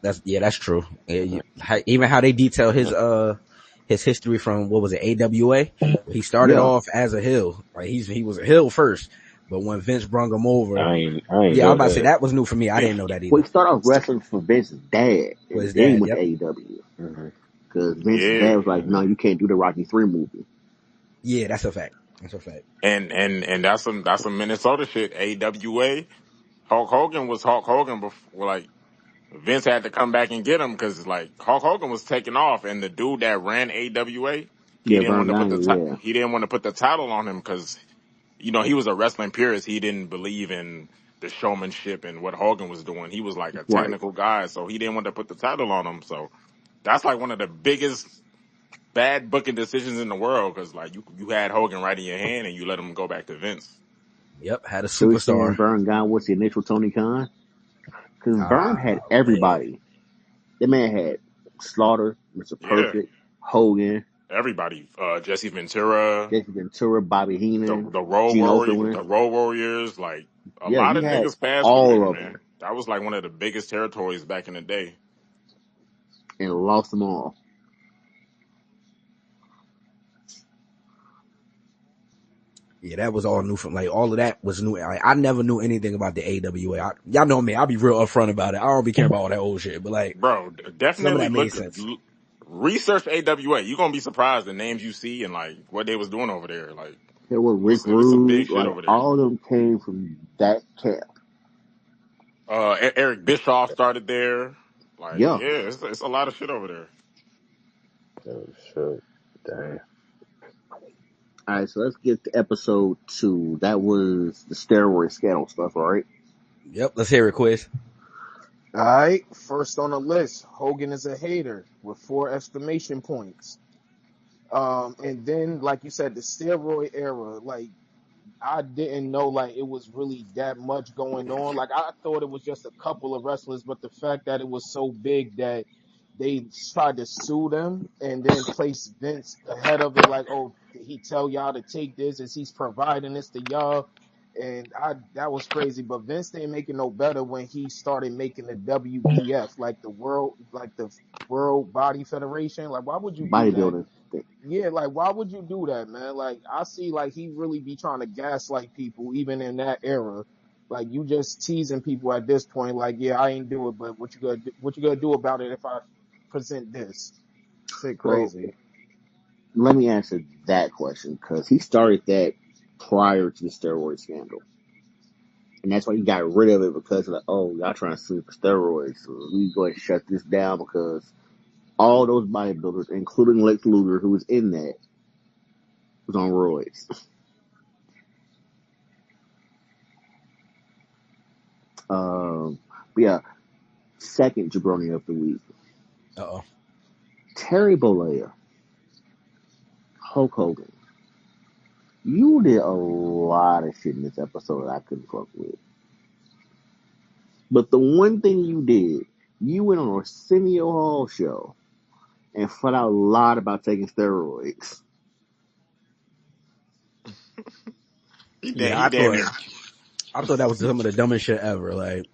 That's true. Even how they detail his history from what was it, AWA? He started Yeah, off as a heel. Like he was a heel first, but when Vince brung him over, I ain't yeah, I was know about to say that. that was new for me. I didn't know that well, either. he started off wrestling for Vince's dad, Was and his then he dad? went to Yep. AEW Mm-hmm. because Vince's Yeah, dad was like, "No, you can't do the Rocky 3 movie." Yeah, that's a fact. That's a fact. and that's some Minnesota shit. AWA. Hulk Hogan was Hulk Hogan before. Like Vince had to come back and get him because like Hulk Hogan was taking off, and the dude that ran AWA, he Yeah, didn't want Vern to put Gagne, yeah, he didn't want to put the title on him because he was a wrestling purist. He didn't believe in the showmanship and what Hogan was doing. He was like a right. technical guy, so he didn't want to put the title on him. So that's like one of the biggest bad booking decisions in the world because like you had Hogan right in your hand and you let him go back to Vince. Yep, had a So he's saying superstar. Vern Gagne was the initial Tony Khan because Vern had Man, everybody. The man had Slaughter, Mr. Yeah, Perfect, Hogan, everybody. Jesse Ventura, Jesse Ventura, Bobby the Heenan, the Road Gene Warrior, Okerlund. the Road Warriors. Like a Yeah, lot he of had niggas passed through all there, of them man. That was like one of the biggest territories back in the day. and lost them all. yeah, that was all new from like all of that was new. Like, I never knew anything about the AWA. Y'all know me. I'll be real upfront about it. I don't be caring about all that old shit, but like Bro, some of definitely that made sense. research AWA. You're gonna be surprised the names you see and like what they was doing over there. Like There was Rick it was some big Rude, shit like over there. all of them came from that camp. Eric Bischoff started there. Like Yeah. yeah, it's a lot of shit over there. Oh shit. Damn. All right, so let's get to episode 2. That was the steroid scandal stuff, right? Yep, let's hear it, Quiz. All right, first on the list, Hogan is a hater with 4 exclamation points. And then, like you said, the steroid era, like I didn't know like it was really that much going on. Like I thought it was just a couple of wrestlers, but the fact that it was so big that they tried to sue them and then place Vince ahead of it, like, oh, did he tell y'all to take this? Is he's providing this to y'all? And that was crazy. But Vince didn't make it no better when he started making the WBF, like the World Body Federation. Like, why would you do that? Bodybuilding thing. Yeah, like why would you do that, man? Like I see like he really be trying to gaslight people even in that era. Like you just teasing people at this point, like, yeah, I ain't do it, but what you gonna do about it if I present this? Shit Well, crazy. let me answer that question because he started that prior to the steroid scandal. And that's why he got rid of it because of like, oh, y'all trying to sue for steroids. So we go ahead and shut this down because all those bodybuilders, including Lex Luger, who was in that, was on roids. But yeah, second jabroni of the week. Uh-oh. Terry Bollea, Hulk Hogan. You did a lot of shit in this episode that I couldn't fuck with. But the one thing you did, you went on a Arsenio Hall show and found out a lot about taking steroids. Yeah, He damn near. I thought that was some of the dumbest shit ever. Like,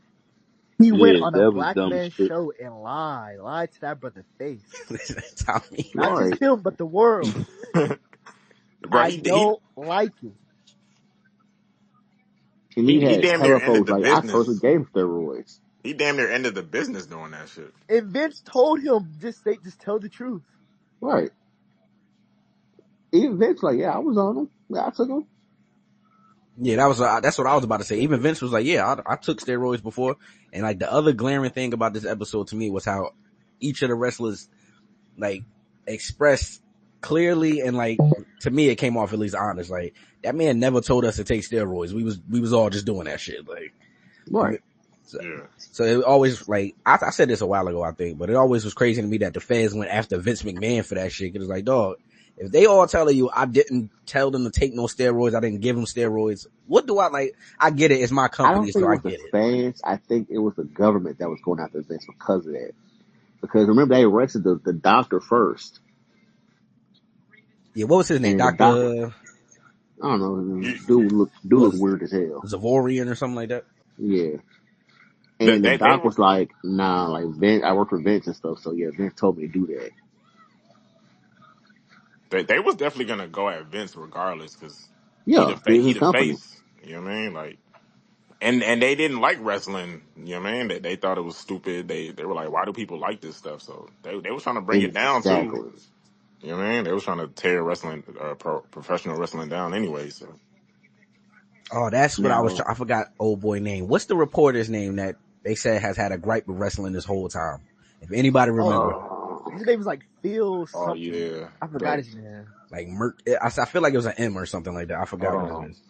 He went Yeah, on a that was black dumb as man shit. show and lied to that brother's face. Tommy. Not just Right. him, but the world. Bro, I don't like it. And he he had damn near hella ended folks the like, I personally business. gave him steroids. He damn near ended the business doing that shit. And Vince told him, just tell the truth. Right. Even Vince like, yeah, I was on him. Yeah, I took him. Yeah, that's what I was about to say. Even Vince was like, yeah, I took steroids before. And like the other glaring thing about this episode to me was how each of the wrestlers like expressed clearly, and like to me it came off at least honest. Like that man never told us to take steroids. We was all just doing that shit. Like, Right. so it always like I said this a while ago, I think, but it always was crazy to me that the fans went after Vince McMahon for that shit. It was like, dog, if they all telling you I didn't tell them to take no steroids, I didn't give them steroids, what do I like? I get it. It's my I don't company, think so it I was get the it. fans. I think it was the government that was going after Vince because of that. Because remember, they arrested the doctor first. Yeah, what was his name? And the doctor, Dr. I don't know, dude look weird as hell. Zavorian or something like that? Yeah. And the They doc were was like, nah, like Vince, I work for Vince and stuff, so yeah, Vince told me to do that. they was definitely gonna go at Vince regardless because Yeah, he was he his the company. face. You know what I mean? Like, and they didn't like wrestling. You know what I mean? They thought it was stupid. They were like, why do people like this stuff? So they was trying to bring it down too. Exactly. You know what I mean? They was trying to tear wrestling, professional wrestling down anyway. So Oh, that's what Now, I forgot old boy name. What's the reporter's name that they said has had a gripe with wrestling this whole time? If anybody remember. His name was like Phil oh something. yeah, I forgot his name. Like Merc, I feel like it was an M or something like that. I forgot what it is.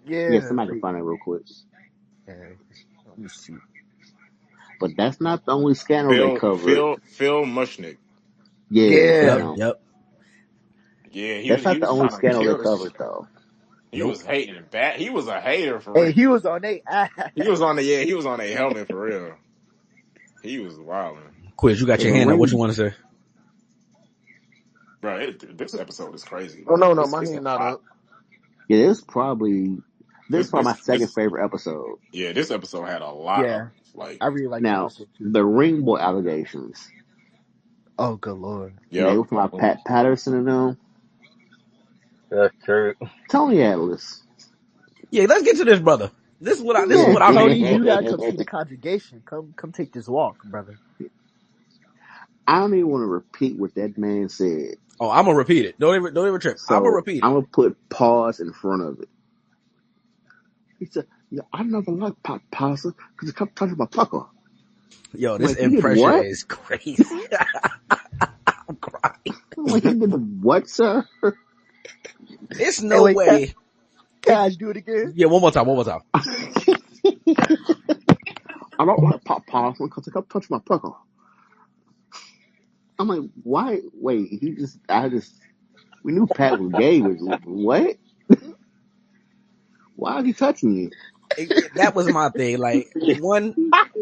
yeah, somebody can find that real quick. Let me see. But that's not the only scandal they covered. Phil Mushnick. Yeah. Yep. Yeah, That's he not the was only trying to scandal kill they this. covered, though. He was hating bad. He was a hater for Hey, real. he was on a He was on a helmet for real. He was wilding. Quiz, you got your hand up. What you want to say? Bro, this episode is crazy. Oh no, It's my a hand not lot. up. Yeah, this is probably my second This favorite episode. yeah, this episode had a lot of like. I really like Now, this episode too. the ring boy allegations. Oh, good lord. Yeah, it was about Pat Patterson and them. That's true. Tony Atlas. Yeah, let's get to this, brother. This is what I Tony, mean. you gotta come see the conjugation. Come take this walk, brother. I don't even want to repeat what that man said. Oh, I'm gonna repeat it. Don't even trip. So I'm gonna repeat it. I'm gonna put pause in front of it. He said, "Yeah, I never liked Pat Patterson because he kept touching my pucker." Yo, this like, impression is crazy. I'm crying. I'm like, he did the what, sir? It's no way. Can I do it again? Yeah, one more time. I don't like Pat Patterson because he kept touching my pucker. I'm like, why? Wait, we knew Pat was gay, but what? Why is he touching you? That was my thing. Like, one,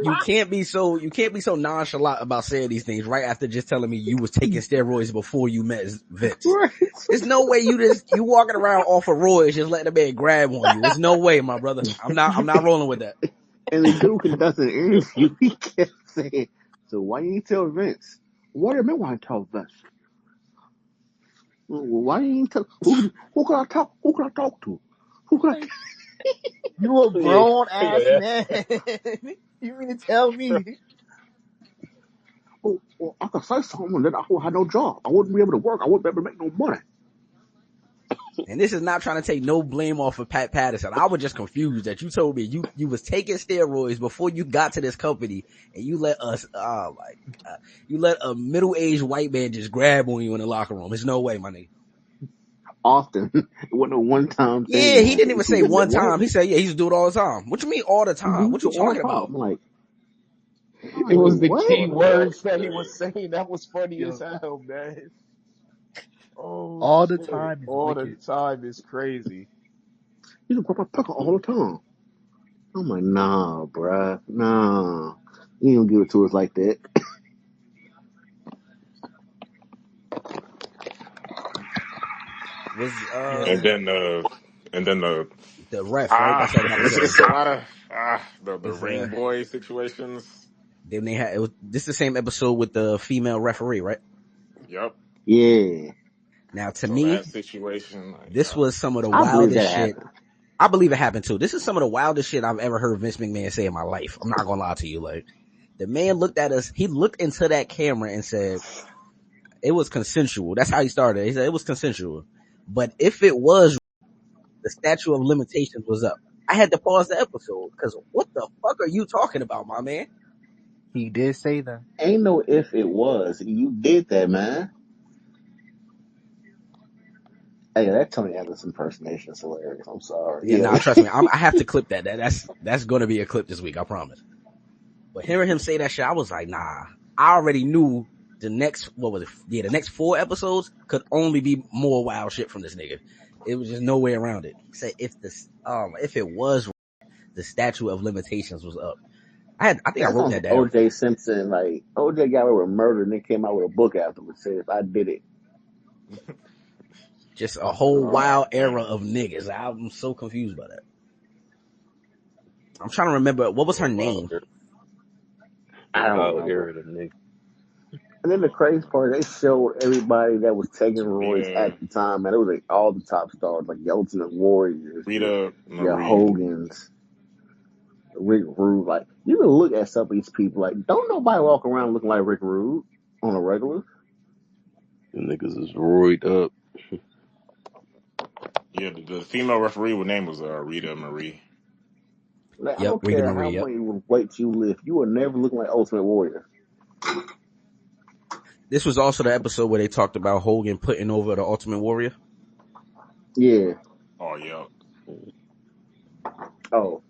you can't be so nonchalant about saying these things right after just telling me you was taking steroids before you met Vince. Right. There's no way you walking around off of roids just letting a man grab on you. There's no way, my brother. I'm not rolling with that. And the dude conducted an interview. He kept saying, "So why you didn't tell Vince? What do you mean why I tell Vince? Why didn't you tell? Who can I talk? Who can I talk to? Who can I?" You a grown ass man. You mean to tell me? Well, I could say something that I would have no job. I wouldn't be able to work. I wouldn't be able to make no money. And this is not trying to take no blame off of Pat Patterson. I was just confused that you told me you was taking steroids before you got to this company, and you let you let a middle-aged white man just grab on you in the locker room. There's no way, my nigga. Often. It wasn't a one-time thing. Yeah, he didn't even say one time. He said, yeah, he used to do it all the time. What you mean all the time? What you talking about? I'm like, It Like, was the what? key What the words fuck? that he was saying. That was funny as Yo, hell, man. Oh all the shit! time is All the wicked. time is crazy. You can pop my pucker all the time. I'm like, nah, bruh. Nah. You don't give it to us like that. Was Yeah. And then the ref right? That's what I'm about to it's say. a lot of the It's ring boy situations. then they had this the same episode with the female referee, right? Yep. Yeah. Now to So that me, situation, like, this was some of the I believe wildest that shit. happened. I believe it happened too. This is some of the wildest shit I've ever heard Vince McMahon say in my life. I'm not gonna lie to you. Like, the man looked at us, he looked into that camera and said, it was consensual. That's how he started. He said it was consensual. But if it was, the statute of limitations was up. I had to pause the episode because what the fuck are you talking about, my man? He did say that. Ain't no if it was. You did that, man. Hey, that Tony Evans impersonation is hilarious. I'm sorry. Yeah, Yeah. nah, trust me. I have to clip that. That's going to be a clip this week. I promise. But hearing him say that shit, I was like, nah, I already knew the next, what was it? Yeah, the next 4 episodes could only be more wild shit from this nigga. It was just no way around it. He said if it was, the statute of limitations was up. I think I That wrote sounds that like down. OJ Simpson. Like, OJ got away with murder and then came out with a book afterwards. Said, if I did it. Just a whole oh wild era man, of niggas. I'm so confused by that. I'm trying to remember what was her Wild name. era, I don't wild remember. era, them niggas. And then the crazy part, they showed everybody that was taking Roy's Rita, at the time, man. It was like all the top stars, like your Ultimate Warriors, Rita your Marie. Hogans, Rick Rude. Like, you can look at some of these people, like, don't nobody walk around looking like Rick Rude on a regular. Them niggas is roided up. Yeah, the female referee, her name was Rita Marie. Like, I Yep, don't Rita care how Marie. Yep. many weights you lift, you will never look like Ultimate Warrior. This was also the episode where they talked about Hogan putting over the Ultimate Warrior. Yeah. Oh yeah. Oh,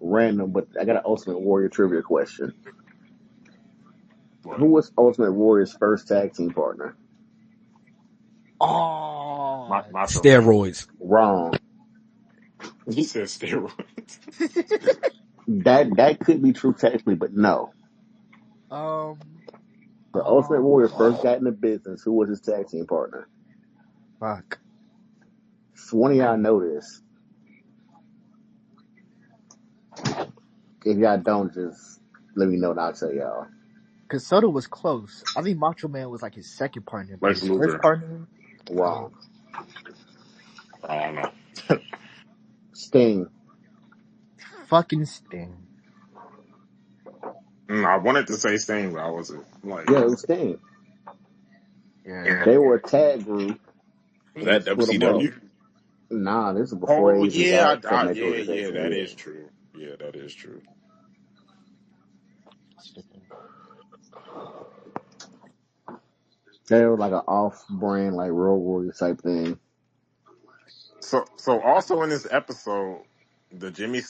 random, but I got an Ultimate Warrior trivia question. Who What? was Ultimate Warrior's first tag team partner? Oh, Macho Man. Steroids. Wrong. He said steroids. That could be true technically, but no. um, The Ultimate Warrior first oh, got in the business. Who was his tag team partner? fuck. So one of y'all know this. If y'all don't, just let me know and I'll tell y'all. Cause Soto was close. I think Macho Man was like his second partner, but Lex his first Luthor. partner, Wrong. I don't know. Sting. fucking Sting. I wanted to say Sting, but I wasn't like Yeah, it was Sting. Yeah. They were a tag group was and they that split them up. WCW. Nah, this is before they Oh even yeah, got Tag Match yeah, Organization. that Yeah. is true. Yeah, that is true. They were like an off-brand, like Road Warrior type thing. So also in this episode, the Jimmy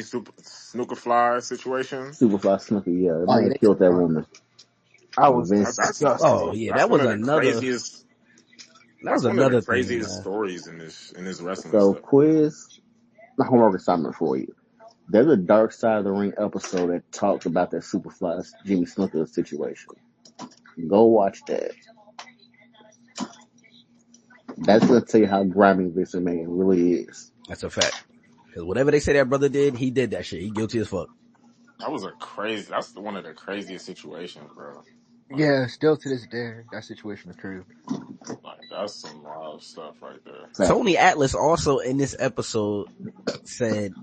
Snooker Fly situation. Superfly Snooker, yeah. The Oh yeah, man they killed killed that her. woman. I But was Vince, Oh disgusted. yeah, That's that one was of the another. craziest. That was That's one of the another thing, craziest man. stories in this wrestling so stuff. quiz, my homework assignment for you. There's a Dark Side of the Ring episode that talks about that Superfly Jimmy Snooker situation. Go watch that. That's gonna tell you how grimy Vince McMahon really is. That's a fact. Because whatever they say that brother did, he did that shit. He guilty as fuck. That's one of the craziest situations, bro. Like, Yeah, still to this day, that situation is true. that's some wild stuff right there. Tony Facts. Atlas also in this episode said,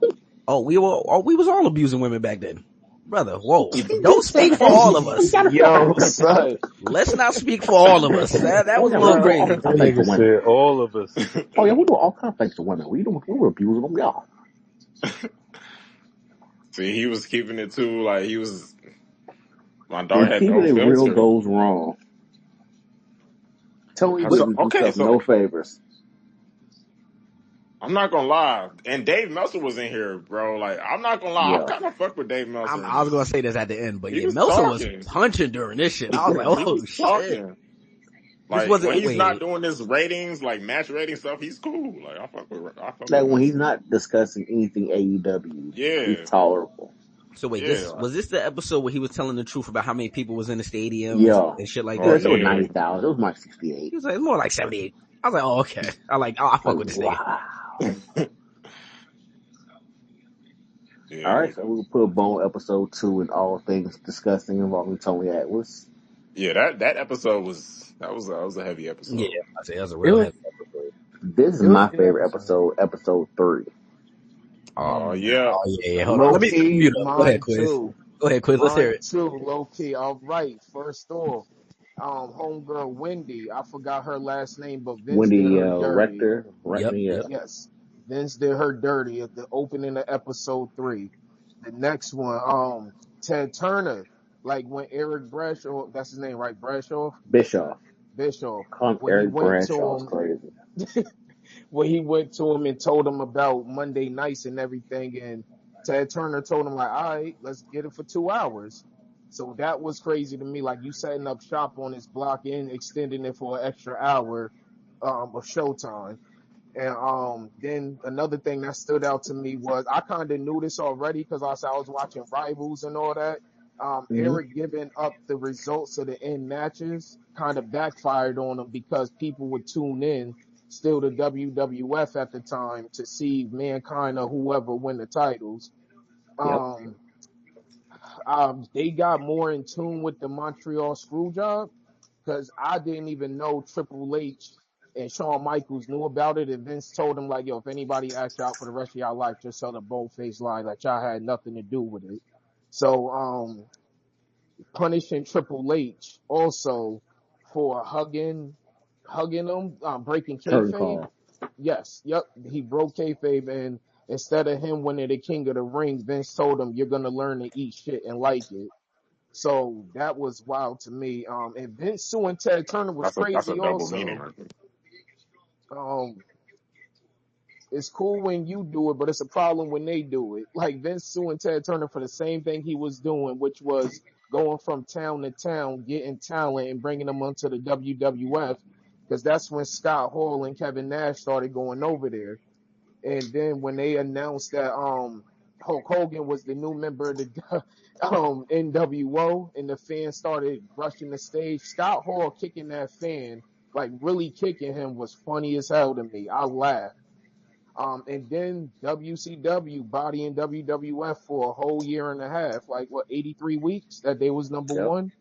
we was all abusing women back then. Brother, whoa. He Don't did say speak for that. all of He us. got a fact Yo, like that. son. Let's not speak for all of us. That Oh was a yeah, we little do all crazy. kinds That of things nigga to women. said all of us. Oh yeah, we do all kinds of things to women. We were abusing them, y'all. See, he was keeping it too like my dog And had keeping no it real filter. goes wrong. Tony So didn't do okay, himself so no favors. I'm not gonna lie. And Dave Meltzer was in here, bro. Like, I'm not gonna lie. I'm Yeah. kind of fucked with Dave Meltzer in I was gonna this. say this at the end, but He yeah, was Meltzer was talking. punching during this shit. I was like, He oh was shit. talking. This Like, when wasn't he's not wait. doing this ratings, like match rating stuff, he's cool. Like, I fuck Like with when he's Meltzer. not discussing anything AEW, he's Yeah. tolerable. So wait, this Yeah. was this the episode where he was telling the truth about how many people was in the stadium Yeah. and shit like Oh, Yeah, that? it was yeah. 90,000. It was like He 68. was like, it's more like 78. I was like, oh, okay. I fuck Like, with this nigga. wow. Yeah, All he right, was. so we'll put a bone episode 2 and all things disgusting involving Tony Atlas. Yeah, that episode was a heavy Yeah, episode. I say that was a It real was heavy episode. This is it was a my good favorite episode. episode 3. Oh yeah. Oh yeah. Hold on. Low Let me key, mute up. Go ahead, mine Quiz. too. Go ahead, Quiz. Let's hear Mine it. too, low key. All right. First off, homegirl Wendy. I forgot her last name, but Vince did Wendy her dirty. Rector, Yep, yeah. yep. Yes. Vince did her dirty at the opening of episode 3. The next one, Ted Turner. Like when Eric Bradshaw, that's his name, right? Bradshaw? Bischoff. Bischoff. Call him When he Eric went to Bradshaw's him crazy. when he went to him and told him about Monday nights and everything, and Ted Turner told him like, all right, let's get it for 2 hours. So that was crazy to me. Like you setting up shop on his block and extending it for an extra hour of showtime. And then another thing that stood out to me was I kind of knew this already because I was watching Rivals and all that. Mm-hmm. Eric giving up the results of the end matches kind of backfired on him because people would tune in still to WWF at the time to see Mankind or whoever win the titles. Yep. Um, they got more in tune with the Montreal Screwjob because I didn't even know Triple H and Shawn Michaels knew about it. And Vince told him, like, yo, if anybody asks you out for the rest of y'all life, just tell the bold-faced lie that y'all had nothing to do with it. So, punishing Triple H also for hugging him, breaking Curtain kayfabe. call. Yes, yep, he broke kayfabe, and instead of him winning the King of the Ring, Vince told him, you're going to learn to eat shit and like it. So that was wild to me. And Vince suing Ted Turner was That's a crazy double meaning also. right there. Um, it's cool when you do it, but it's a problem when they do it. Like Vince suing Ted Turner for the same thing he was doing, which was going from town to town, getting talent and bringing them onto the WWF, because that's when Scott Hall and Kevin Nash started going over there. And then when they announced that Hulk Hogan was the new member of the NWO and the fans started rushing the stage, Scott Hall kicking that fan, like really kicking him, was funny as hell to me. I laughed. And then WCW bodying WWF for a whole year and a half, like what, 83 weeks that they was number Yep. one,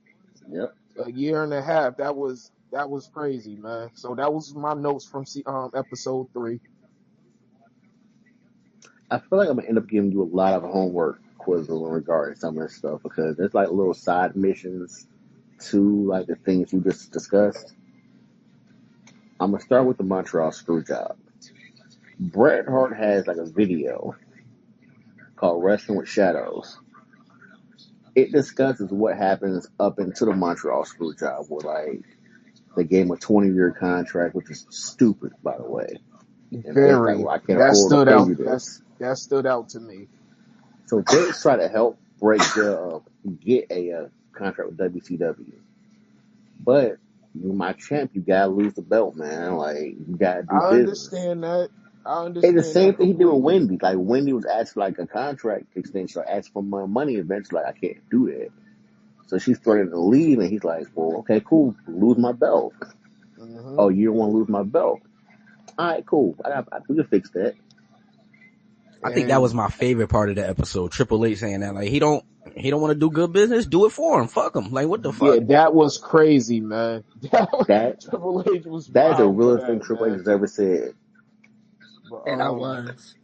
Yep. a year and a half. That was crazy, man. So that was my notes from episode 3. I feel like I'm gonna end up giving you a lot of homework, Quizzle, in regard to some of this stuff because there's like little side missions to like the things you just discussed. I'm gonna start with the Montreal Screwjob. Bret Hart has like a video called Wrestling with Shadows. It discusses what happens up into the Montreal Screwjob, where like they gave him a 20-year contract, which is stupid, by the way. And Vince's like, well, I can't That afford to stood pay out. you this. That stood out to me. So Vince tried to help break the get a contract with WCW, but you're my champ. You gotta lose the belt, man. Like you gotta do I business. understand that. It's the same thing he did with Completely. Wendy. Like Wendy was asked for like a contract extension, or asked for more money. Eventually, like I can't do that. So she's threatening to leave, and he's like, "Well, okay, cool. Lose my belt. Mm-hmm. Oh, you don't want to lose my belt? All right, cool. We can fix that." I think that was my favorite part of the episode. Triple H saying that, like, he don't want to do good business. Do it for him. Fuck him. Like, what the fuck? Yeah, that was crazy, man. That Triple H was that is the wild for realest thing that, Triple H man. has ever said. But And I was.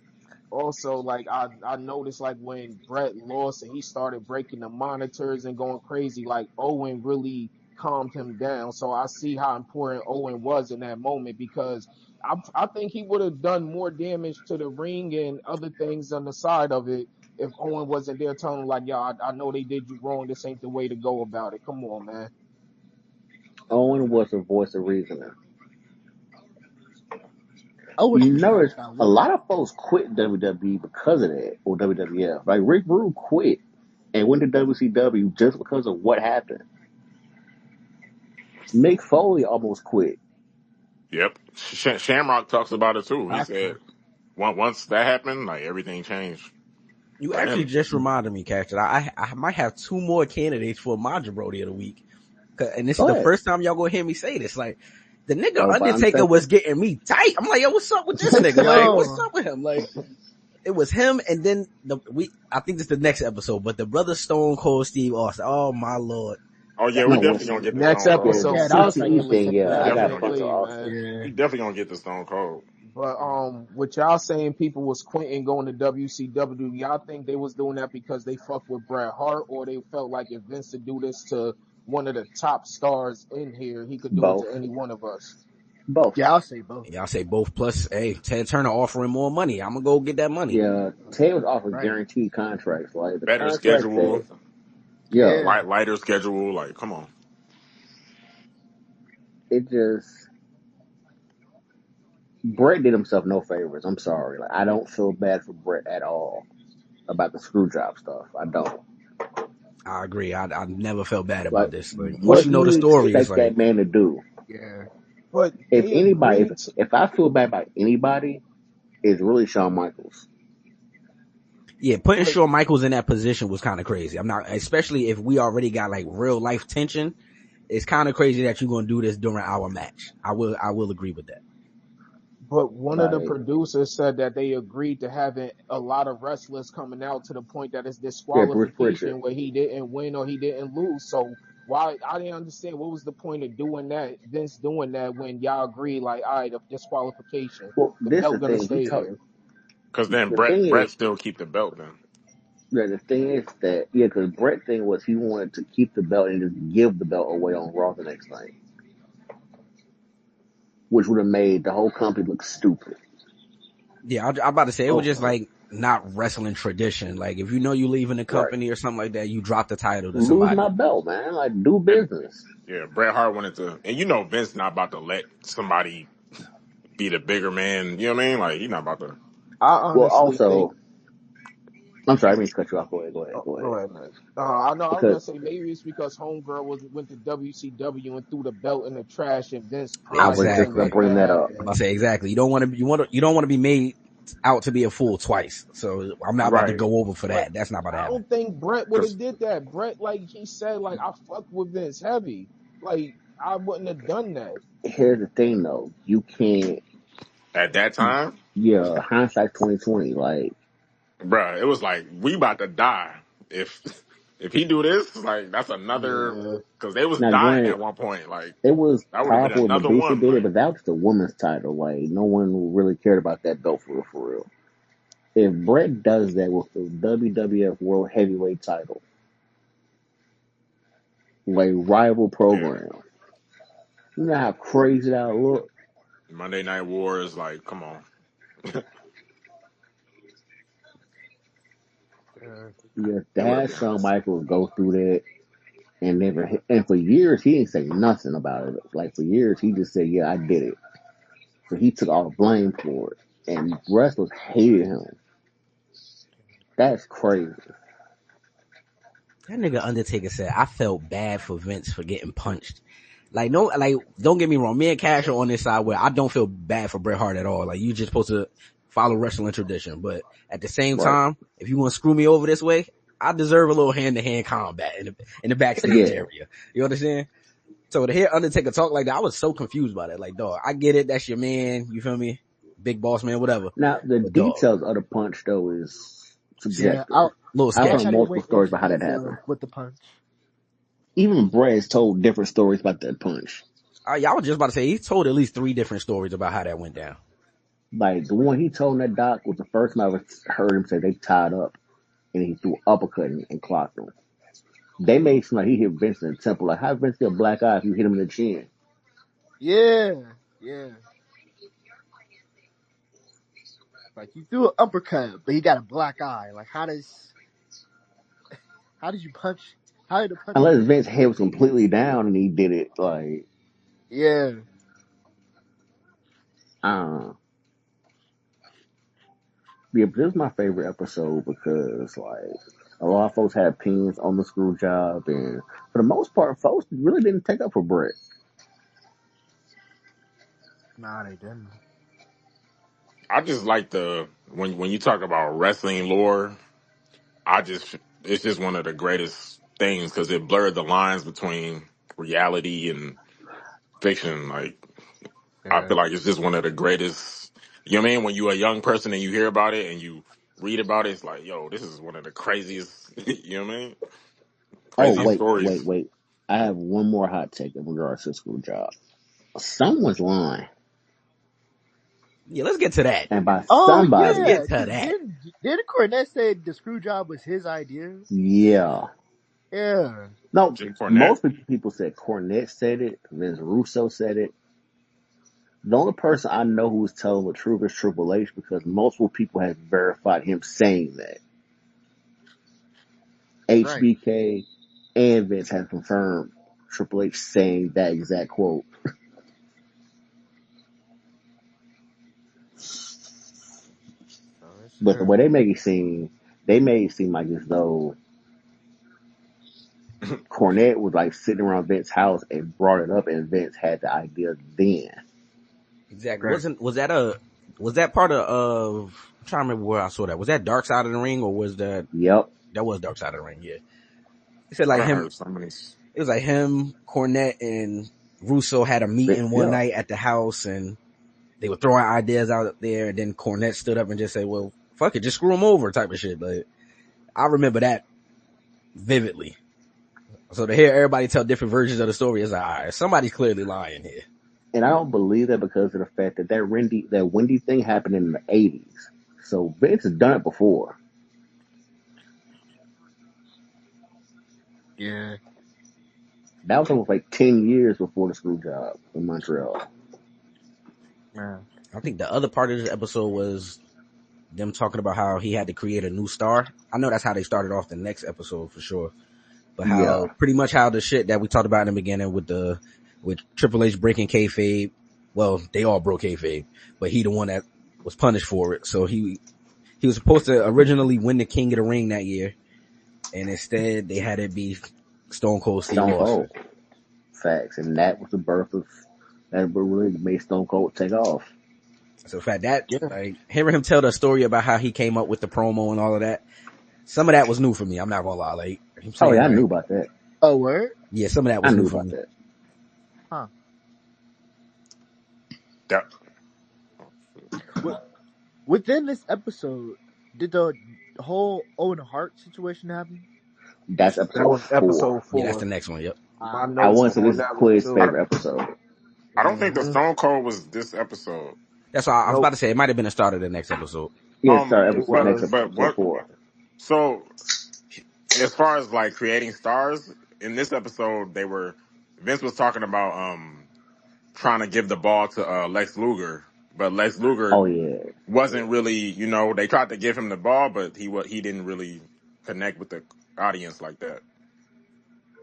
also, like I noticed, like when Brett lost and he started breaking the monitors and going crazy, like Owen really calmed him down. So I see how important Owen was in that moment because I think he would have done more damage to the ring and other things on the side of it if Owen wasn't there telling him like, "Yo, I know they did you wrong. This ain't the way to go about it. Come on, man." Owen was the voice of reasoning. I wish You we got notice that a look. lot of folks quit WWE because of that, or WWF. Like Rick Rude quit and went to WCW just because of what happened. Mick Foley almost quit. Yep. Shamrock talks about it too. He After. said once that happened, like everything changed You for actually him. just reminded me, Catch, that I might have two more candidates for my jabroni of the week. And this is Go the ahead. first time y'all gonna hear me say this. Like, the nigga Oh, by Undertaker Undertaker? was getting me tight. I'm like, yo, what's up with this nigga? Like, what's Yo. up with him? Like, it was him, and then I think this is the next episode, but the brother Stone Cold Steve Austin. Oh my lord. Oh yeah, That, we No, definitely what? gonna get the Next Stone Yeah, Cold. the episode, yeah, that was like CTE definitely, thing. episode Yeah, We I got a definitely gonna bunch get of definitely, Austin. man. yeah. we definitely gonna get the Stone Cold. But what y'all saying people was quitting going to WCW, y'all think they was doing that because they fucked with Bret Hart, or they felt like if Vince to do this to one of the top stars in here, he could do it to Both. any one of us? Both. Yeah, I'll say both. Y'all say both plus, hey, Ted Turner offering more money. I'm gonna go get that money. Yeah, Ted was offering Right. guaranteed contracts. Like the Better contract schedule, that, yeah, Yeah. lighter schedule. Like, come on. it just Brett did himself no favors. I'm sorry. Like I don't feel bad for Brett at all about the screw job stuff. I don't. I agree. I never felt bad Like about this. Like, once what you do know the you story, it's expect like, that man to do? Yeah. But If they anybody, agreed to. if I feel bad about anybody, it's really Shawn Michaels. yeah, putting But Shawn Michaels in that position was kind of crazy. I'm not, especially if we already got like real life tension. It's kind of crazy that you're gonna do this during our match. I will agree with that. But one of the Like producers said that they agreed to having a lot of wrestlers coming out to the point that it's yeah, Bruce Pritchard. disqualification where he didn't win or he didn't lose. So why I didn't understand what was the point of doing that, Vince doing that when y'all agreed like, all right, the disqualification, Well, the this the belt gonna thing. He stay told here. Because then the thing is, Brett still keep the belt then. yeah, the thing is that yeah, because Brett thing was he wanted to keep the belt and just give the belt away on Raw the next night, which would have made the whole company look stupid. Yeah, I'm about to say it was Oh, just like not wrestling tradition. Like if you know you leaving the right. company or something like that, you drop the title to Lose my somebody. belt, man. Like do And business. yeah, Bret Hart wanted to, and you know Vince not about to let somebody be the bigger man. You know what I mean? Like he's not about to. I Well, honestly think. also, I'm sorry, I mean to cut you off. Go ahead, go ahead, Oh, go go ahead. ahead, man. I know I was Because gonna say maybe it's because Homegirl went to WCW and threw the belt in the trash, and Vince I Pride was just didn't gonna Exactly. let bring that that up. I'm happen. about to say exactly. You don't want to be made out to be a fool twice. So I'm not about to Right. go over for But that. That's not about to I happen. don't think Brett would Because have did that. Brett, like he said, like I fuck with Vince heavy. Like I wouldn't have done that. Here's the thing, though. You can't. at that time, Yeah, hindsight 2020. Like bruh, it was like we about to die if he do this. Like that's another Yeah, because they was now, dying granted, at one point. Like it was that would have been powerful when another Medusa one. did it, Like but that was just a woman's title. Like no one really cared about that belt for real. For real. If Brett does that with the WWF World Heavyweight title, like rival yeah, program, you know how crazy that would look. Monday Night Wars. Like come on. Yeah. Yeah, It would have Dad been. Shawn Michaels go through that and never, and for years he didn't say nothing about it. Like for years he just said, "Yeah, I did it." So he took all the blame for it, and wrestlers hated him. That's crazy. That nigga Undertaker said, I felt bad for Vince for getting punched. Like, no, like, don't get me wrong. Me and Cash are on this side where I don't feel bad for Bret Hart at all. Like, you just supposed to follow wrestling tradition. But at the same Right. time, if you want to screw me over this way, I deserve a little hand-to-hand combat in the backstage Yeah. area. You understand? So to hear Undertaker talk like that, I was so confused by that. Like, dog, I get it. That's your man. You feel me? Big boss man, whatever. Now the But dog, details of the punch though is Yeah. subjective. little I've I heard sketchy. gotta multiple wait stories into about how that detail happened. with the punch. Even Brett has told different stories about that punch. Y'all was just about to say, he told at least 3 different stories about how that went down. Like the one he told in that doc was the first time I ever heard him say they tied up and he threw uppercut and clocked him. They made it seem like he hit Vince in the temple. Like how Vince get a black eye if you hit him in the chin? Yeah. Yeah. Like you threw an uppercut, but he got a black eye. Like how did you punch? How did the punch Unless miss? Vince's head was completely down and he did it like Yeah. I don't know. Yeah, but this is my favorite episode because like a lot of folks had opinions on the screw job, and for the most part, folks really didn't take up for Brett. Nah, they didn't. I just like the when you talk about wrestling lore, it's just one of the greatest things because it blurred the lines between reality and fiction. Like I Yeah. feel like it's just one of the greatest. You know what I mean? When you're a young person and you hear about it and you read about it, it's like, yo, this is one of the craziest. You know what I mean? Oh, Craziest stories. wait. I have one more hot take in regards to the screw job. Someone's lying, Yeah, let's get to that. and by Oh Let's somebody, yeah, get to because that. didn't Cornette say the screw job was his idea? yeah. Yeah. No, Jim Cornette. most people said Cornette said it. Vince Russo said it. The only person I know who was telling the truth is Triple H because multiple people have verified him saying that. Right. HBK and Vince have confirmed Triple H saying that exact quote. So it's But the way they made it seem like as though Cornette was like sitting around Vince's house and brought it up, and Vince had the idea then. Exactly. right. Was that part of I'm trying to remember where I saw that. Was that Dark Side of the Ring or was that Yep. was Dark Side of the Ring? Yeah. He said I like done him. heard somebody. It was like him, Cornette, and Russo had a meeting one Yep. night at the house, and they were throwing ideas out there. And then Cornette stood up and just said, "Well, fuck it, just screw him over," type of shit. But I remember that vividly. So to hear everybody tell different versions of the story is like, all right, somebody's clearly lying here. And I don't believe that because of the fact that that Wendy thing happened in the 80s. So Vince has done it before. Yeah. That was almost like 10 years before the screw job in Montreal. Man. I think the other part of this episode was them talking about how he had to create a new star. I know that's how they started off the next episode for sure. But Yeah. how pretty much how the shit that we talked about in the beginning with Triple H breaking kayfabe. Well, they all broke kayfabe, but he the one that was punished for it. So he was supposed to originally win the King of the Ring that year, and instead they had it be Stone Cold Steve Stone Austin. Cold. Facts. And that was the birth of that really made Stone Cold take off. So in fact that Yeah. like hearing him tell the story about how he came up with the promo and all of that, some of that was new for me. I'm not gonna lie. Like him Oh saying, yeah, I knew like, about that. Oh, word? yeah, some of that I was new knew for about me. that. Huh. That, Wi- Within this episode, did the whole Owen Hart situation happen? That's That episode was 4. episode Yeah, that's the 4. next one. Yep. My I notes want are to say this on is that one Quiz's too. favorite episode. I don't think the Mm-hmm. Stone Cold was this episode. That's why I was about Nope, to say it might have been the start of the next episode. Yeah, sorry, it episode next was. But episode what? 4. So as far as like creating stars in this episode, Vince was talking about trying to give the ball to Lex Luger, but Lex Luger Oh yeah. wasn't really, they tried to give him the ball, but he didn't really connect with the audience like that.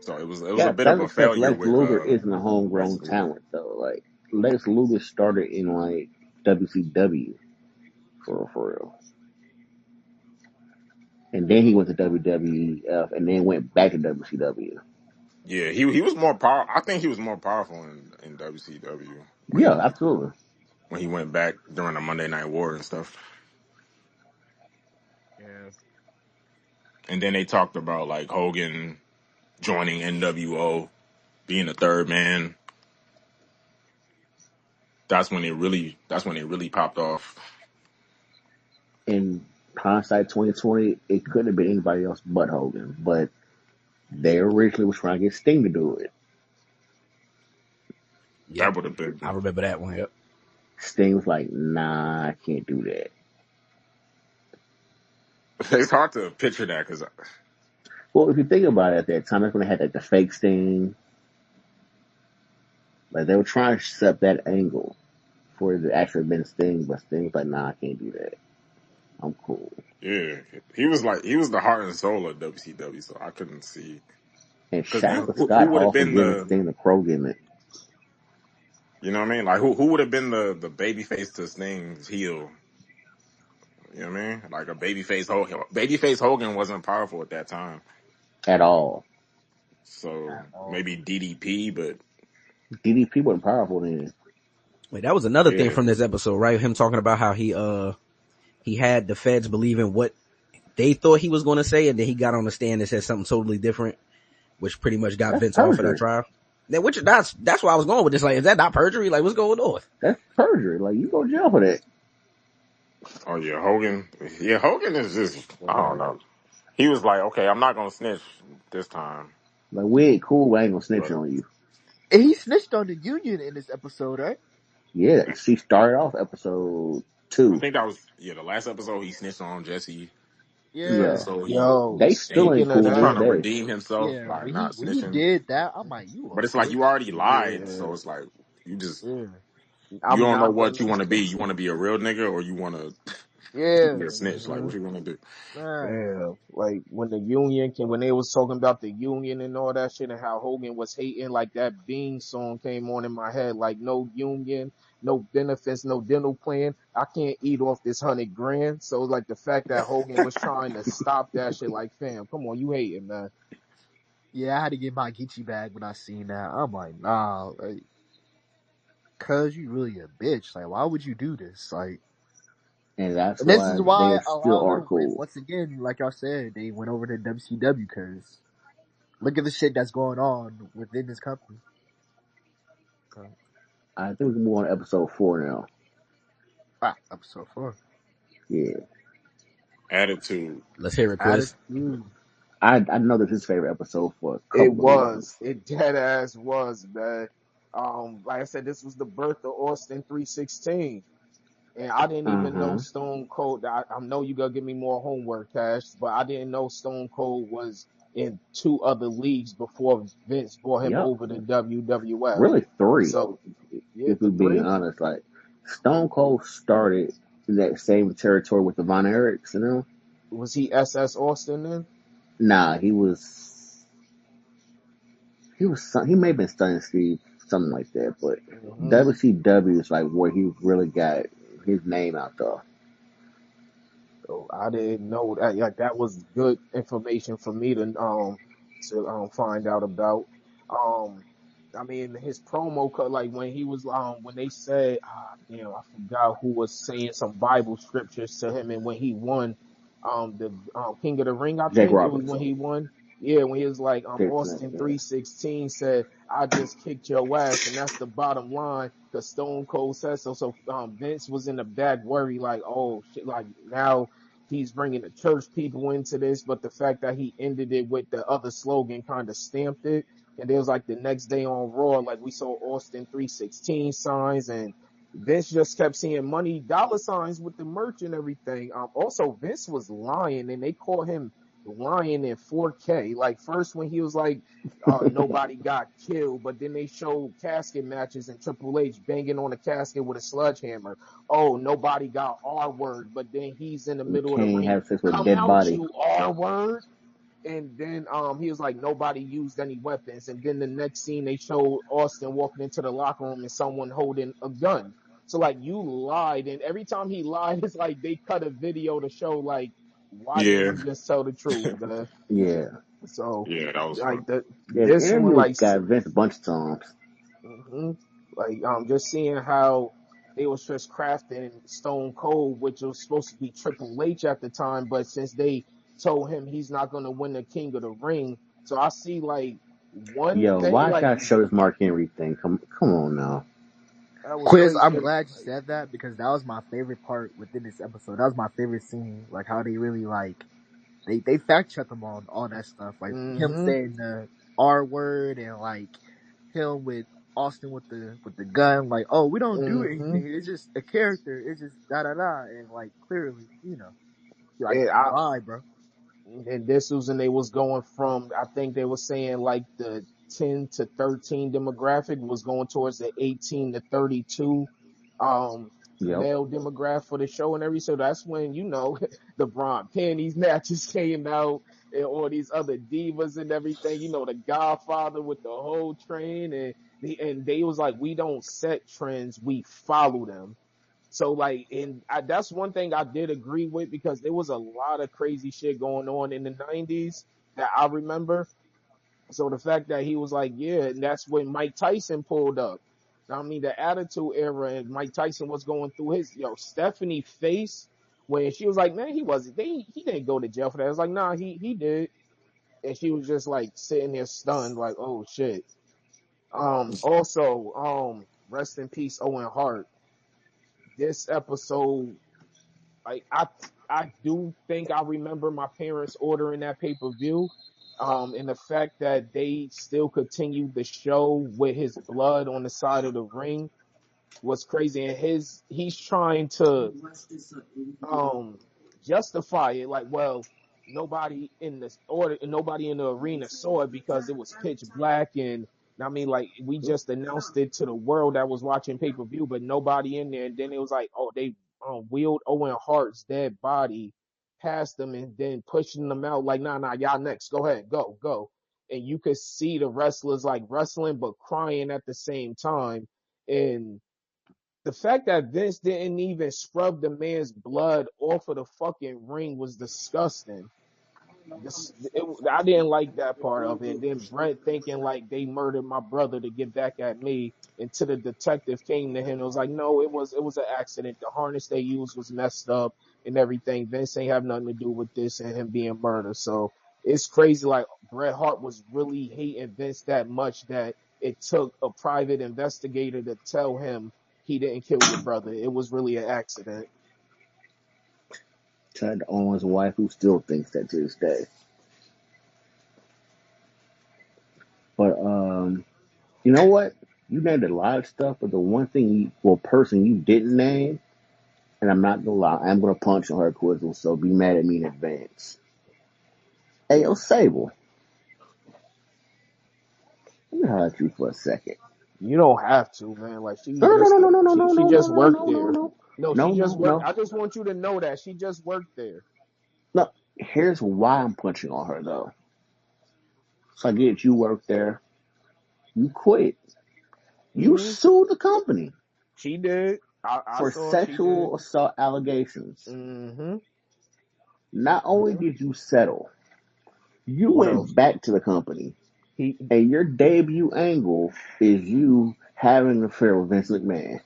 So it was a Yeah, bit of that's a because failure Lex with Luger isn't a Lex homegrown Luger. talent though. Like Lex Luger started in like WCW for real. And then he went to WWF and then went back to WCW. Yeah, he was more power. I think he was more powerful in WCW Yeah, absolutely. when he went back during the Monday Night War and stuff. Yeah. And then they talked about like Hogan joining NWO, being the third man. That's when it really popped off. In hindsight 2020, it couldn't have been anybody else but Hogan. But they originally was trying to get Sting to do it. Yep. That would have been. I remember that one. Yep. Sting was like, nah, I can't do that. It's hard to picture that because Well, if you think about it at that time, that's when they had like the fake Sting. Like they were trying to set up that angle for it to actually been Sting, but Sting was like, nah, I can't do that. I'm cool. yeah, he was the heart and soul of WCW, so I couldn't see And because shout out to who Scott would have Hall for been giving the Sting the Crow gimmick. you know what I mean? Like who would have been the baby face to Sting's heel? You know what I mean? Like a babyface Hogan. Babyface Hogan wasn't powerful at that time. at all. So at all. maybe DDP, but DDP wasn't powerful then. Wait, that was another thing yeah. from this episode, right? Him talking about how he had the feds believing what they thought he was going to say, and then he got on the stand and said something totally different, which pretty much got That's Vince off of that perjury. trial. That's why I was going with this. Like, is that not perjury? Like, what's going on? That's perjury. Like, you go to jail for that. Oh yeah, Hogan. Yeah, Hogan is just I don't know. He was like, okay, I'm not gonna snitch this time, Like, we ain't cool. I ain't gonna snitch but on you. And he snitched on the union in this episode, right? Yeah, she started off episode I 2. think that was the last episode he snitched on Jesse. This Yeah, Yeah, episode Yo, they still ain't speaking of cool he to that, this trying to day. redeem himself yeah. by not When he snitching. did that, I'm like, you But it's a like you bitch. already lied, yeah, so it's like you just Yeah, you I'm don't know not what gonna. you want to be. You want to be a real nigga, or you want to yeah. be a snitch. Like Mhm. what you want to do? Right. Yeah, like when the union when they was talking about the union and all that shit and how Hogan was hating, like that Bean song came on in my head, like no union, no benefits, no dental plan. I can't eat off this 100 grand. So like the fact that Hogan was trying to stop that shit, like fam, come on, you hating, man. Yeah, I had to get my Geechee bag when I seen that. I'm like, nah, like, cause you really a bitch. Like, why would you do this? Like, And that's and this why is they why a still lot of aren't them went, cool. once again, like y'all said, they went over to WCW because look at the shit that's going on within this company. I think we can move on to episode 4 now. Episode 4. Yeah, Attitude. Let's hear it, Quiz. Attitude. I know this is his favorite episode for a It couple of reasons. was. It dead ass was, man. Like I said, this was the birth of Austin 316. And I didn't Uh even know huh. Stone Cold. I know you gotta give me more homework, Cash, but I didn't know Stone Cold was in 2 other leagues before Vince brought him Yep. over to WWF. Really 3, So, yeah, if we're the being 3 honest. Like, Stone Cold started in that same territory with the Von Erichs, you know? was he SS Austin then? Nah, he may have been Stunning Steve, something like that, but Hmm. WCW is like where he really got his name out there. So I didn't know that. Like that was good information for me to find out about. Um, I mean his promo cut, like when he was when they said damn, I forgot who was saying some Bible scriptures to him, and when he won the King of the Ring, I Jake think it was Roberts, when he won. Yeah, when he was like Jake Snake, Austin yeah. 316 said, I just kicked your ass, and that's the bottom line. Cause Stone Cold said so. So Vince was in a bad worry, like, oh shit, like now he's bringing the church people into this, but the fact that he ended it with the other slogan kind of stamped it. And it was like the next day on Raw, like we saw Austin 316 signs, and Vince just kept seeing money, dollar signs with the merch and everything. Also, Vince was lying, and they called him lying in 4K. Like first when he was like, nobody got killed, but then they showed casket matches and Triple H banging on a casket with a sledgehammer. Oh, nobody got R word, but then he's in the You middle of the can't ring. have sex with a Come dead out, body. you R word. And then he was like, nobody used any weapons. And then the next scene they showed Austin walking into the locker room and someone holding a gun. So like you lied, and every time he lied, it's like they cut a video to show like why didn't Yeah, you just tell the truth, man? Yeah. So yeah, that was fun. like the Yeah, the this one interview like got Vince a bunch of times. hmm like just seeing how they was just crafting Stone Cold, which was supposed to be Triple H at the time, but since they told him he's not gonna win the King of the Ring, so I see like one Yo, thing why I like gotta show this Mark Henry thing? Come on now. that was Quiz, crazy. I'm 'Cause, glad you said that because that was my favorite part within this episode. That was my favorite scene. Like how they really like they fact check him on all that stuff. Like him mm-hmm, saying the R word and like him with Austin with the gun. Like, oh, we don't do mm-hmm. anything. It's just a character. It's just da da da. And like clearly, like And you lied, bro. this was when they was going from, I think they were saying like the 10 to 13 demographic was going towards the 18 to 32 Yep. male demographic for the show and everything. So that's when, the Bron Panties matches came out and all these other divas and everything, the Godfather with the whole train, and they was like, we don't set trends, we follow them. So like, that's one thing I did agree with because there was a lot of crazy shit going on in the 90s that I remember. So the fact that he was like, yeah, and that's when Mike Tyson pulled up. I mean, the Attitude Era and Mike Tyson was going through his, Stephanie face when she was like, man, he didn't go to jail for that. I was like, nah, he did. And she was just like sitting there stunned, like, oh shit. Also, rest in peace, Owen Hart. This episode, like, I do think I remember my parents ordering that pay-per-view. And the fact that they still continued the show with his blood on the side of the ring was crazy. And he's trying to um justify it, like, well, nobody in the arena saw it because it was pitch black, and I mean, like, we just announced it to the world that was watching pay-per-view, but nobody in there. And then it was like, oh, they wheeled Owen Hart's dead body past them and then pushing them out like, nah, y'all next, go ahead, go. And you could see the wrestlers like wrestling but crying at the same time. And the fact that Vince didn't even scrub the man's blood off of the fucking ring was disgusting. I didn't like that part of it. And then Brent thinking like they murdered my brother to get back at me, until the detective came to him and was like, no, it was an accident. The harness they used was messed up and everything. Vince ain't have nothing to do with this and him being murdered. So it's crazy. Like, Bret Hart was really hating Vince that much that it took a private investigator to tell him he didn't kill your brother. It was really an accident. Ted Owens' wife, who still thinks that to this day. But you know what? You named a lot of stuff, but the one person you didn't name, and I'm not gonna lie, I'm gonna punch on her quizzle, so be mad at me in advance. Hey, yo, Sable. Let me holler at you for a second. You don't have to, man. Like, No, no, no, no, no, no, no, she no, no, just no, worked no, no, there. no, No, no, she just no, worked. no. I just want you to know that she just worked there. No, here's why I'm punching on her though. So I get you worked there. You quit. You Hmm. sued the company She did. I for saw she did. sexual assault allegations. Hmm. Not only Hmm. did you settle, you What else? went back to the company, He. and your debut angle is you having an affair with Vince McMahon.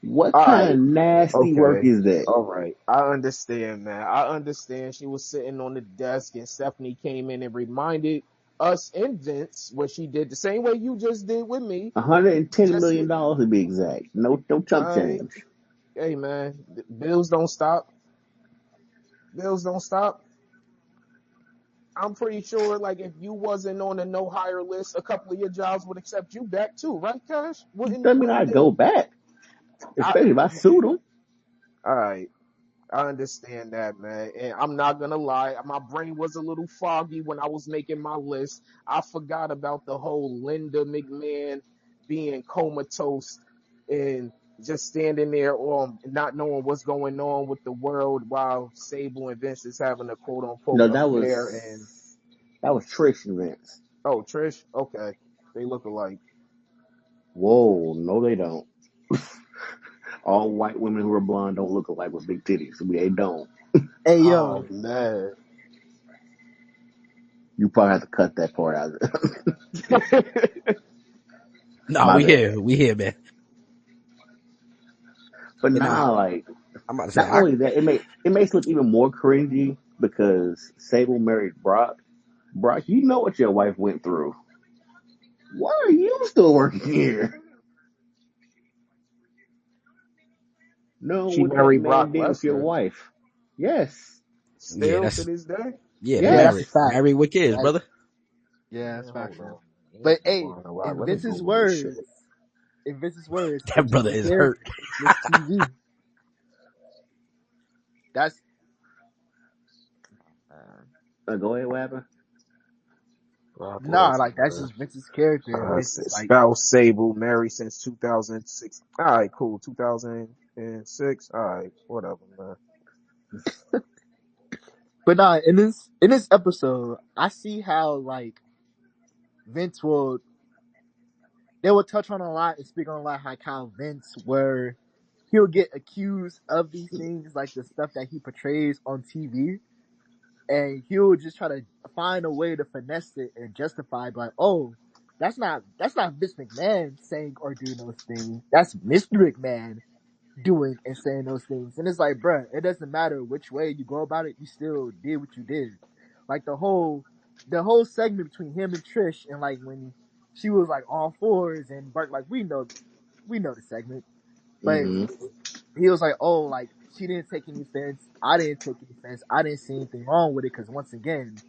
What All kind right. of nasty work Okay. is that? All right. I understand, man. I understand. She was sitting on the desk and Stephanie came in and reminded us and Vince what she did the same way you just did with me. $110 Just, million to be exact. No chump I, change. hey, man, bills don't stop. Bills don't stop. I'm pretty sure, like, if you wasn't on a no hire list, a couple of your jobs would accept you back too, right, Cash? Doesn't mean I Wouldn't they? go back, I, especially if I sued them. all right. I understand that, man. And I'm not gonna lie, my brain was a little foggy when I was making my list. I forgot about the whole Linda McMahon being comatose and just standing there not knowing what's going on with the world while Sable and Vince is having a quote unquote No, affair. And that was Trish and Vince. oh, Trish, okay, they look alike. Whoa, no, they don't. All white women who are blonde don't look alike with big titties. They don't. Hey Oh yo, man. You probably have to cut that part out. No, My we bad. here, man. But And nah, like, I'm about to say, not only that, it makes it look even more cringy because Sable married Brock. Brock, you know what your wife went through. Why are you still working here? Know She what that married man Brock did with your Lesnar. wife. Yes. yeah, Still to this day? yeah, that's a Yes. fact. married with kids, That, brother. yeah, that's Man, hold factual. on. Man, But hey, hold on. Wow, in let me Vince's Google this shit. words, That brother producer is character, hurt. Miss TV. That's Go ahead, what happened? Brock nah, like that's Lesnar. just Vince's character, and Vince is like, Spouse Sable, married since 2006. All right, cool. 2006. All right, whatever, man. but nah, in this episode, I see how like Vince will they will touch on a lot and speak on a lot how Vince where he'll get accused of these things, like the stuff that he portrays on TV, and he'll just try to find a way to finesse it and justify, like, oh, that's not Vince McMahon saying or doing those things. That's Mr. McMahon doing and saying those things. And it's like, bruh, it doesn't matter which way you go about it, you still did what you did. Like the whole segment between him and Trish, and like when she was like on fours and Bart, like we know the segment. But Mm-hmm. he was like, oh, like she didn't take any offense, I didn't take any offense, I didn't see anything wrong with it, because once again,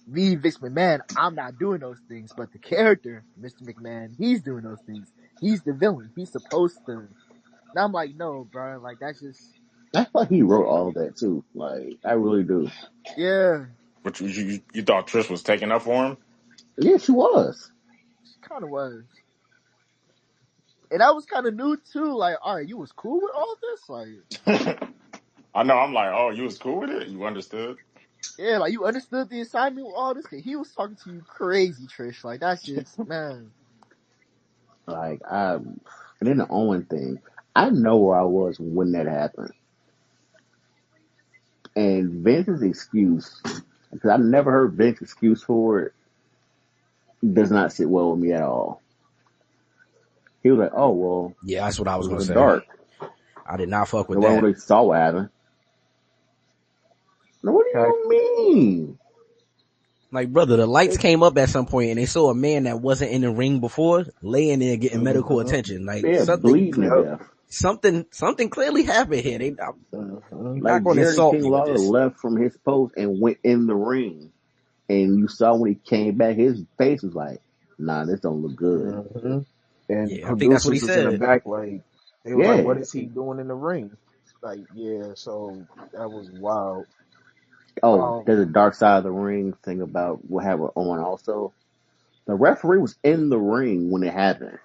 me, Vince McMahon, I'm not doing those things, but the character, Mr. McMahon, he's doing those things. He's the villain. He's supposed to. And I'm like, no, bro, like that's just, I feel like he wrote all of that too. Like I really do. yeah, But you thought Trish was taking up for Yeah, she was. kind of was. And that was kind of new too. Like, all right, you was cool with all this, like, him? I know. I'm like, oh, you was cool with it. You understood. yeah, like you understood the assignment with all this. Cause he was talking to you crazy, Trish. Like that's just, man. Like and then the Owen thing. I know where I was when that happened. And Vince's excuse, because I've never heard Vince's excuse for it, does not sit well with me at all. He was like, "Oh well, Yeah, that's what I it was was gonna in the say. dark. I did not fuck with Nobody that. really saw what happened." Now, what do Okay. you mean? Like, brother, the lights came up at some point and they saw a man that wasn't in the ring before laying there getting medical Mm-hmm. attention. Like Yeah, bleeding to Yep. death. something clearly happened here. I'm Mm-hmm. not Like going to Jerry insult King me with Lawler this. left from his post and went in the ring, and you saw when he came back, his face was like, "Nah, this don't look good." Mm-hmm. And Yeah, I think that's what he producers was in the said. back, like they was like, Yeah. "What is he doing in the ring?" Like, yeah. So that was wild. Oh, Um, there's a dark side of the ring thing about what happened with Owen also. The referee was in the ring when it happened.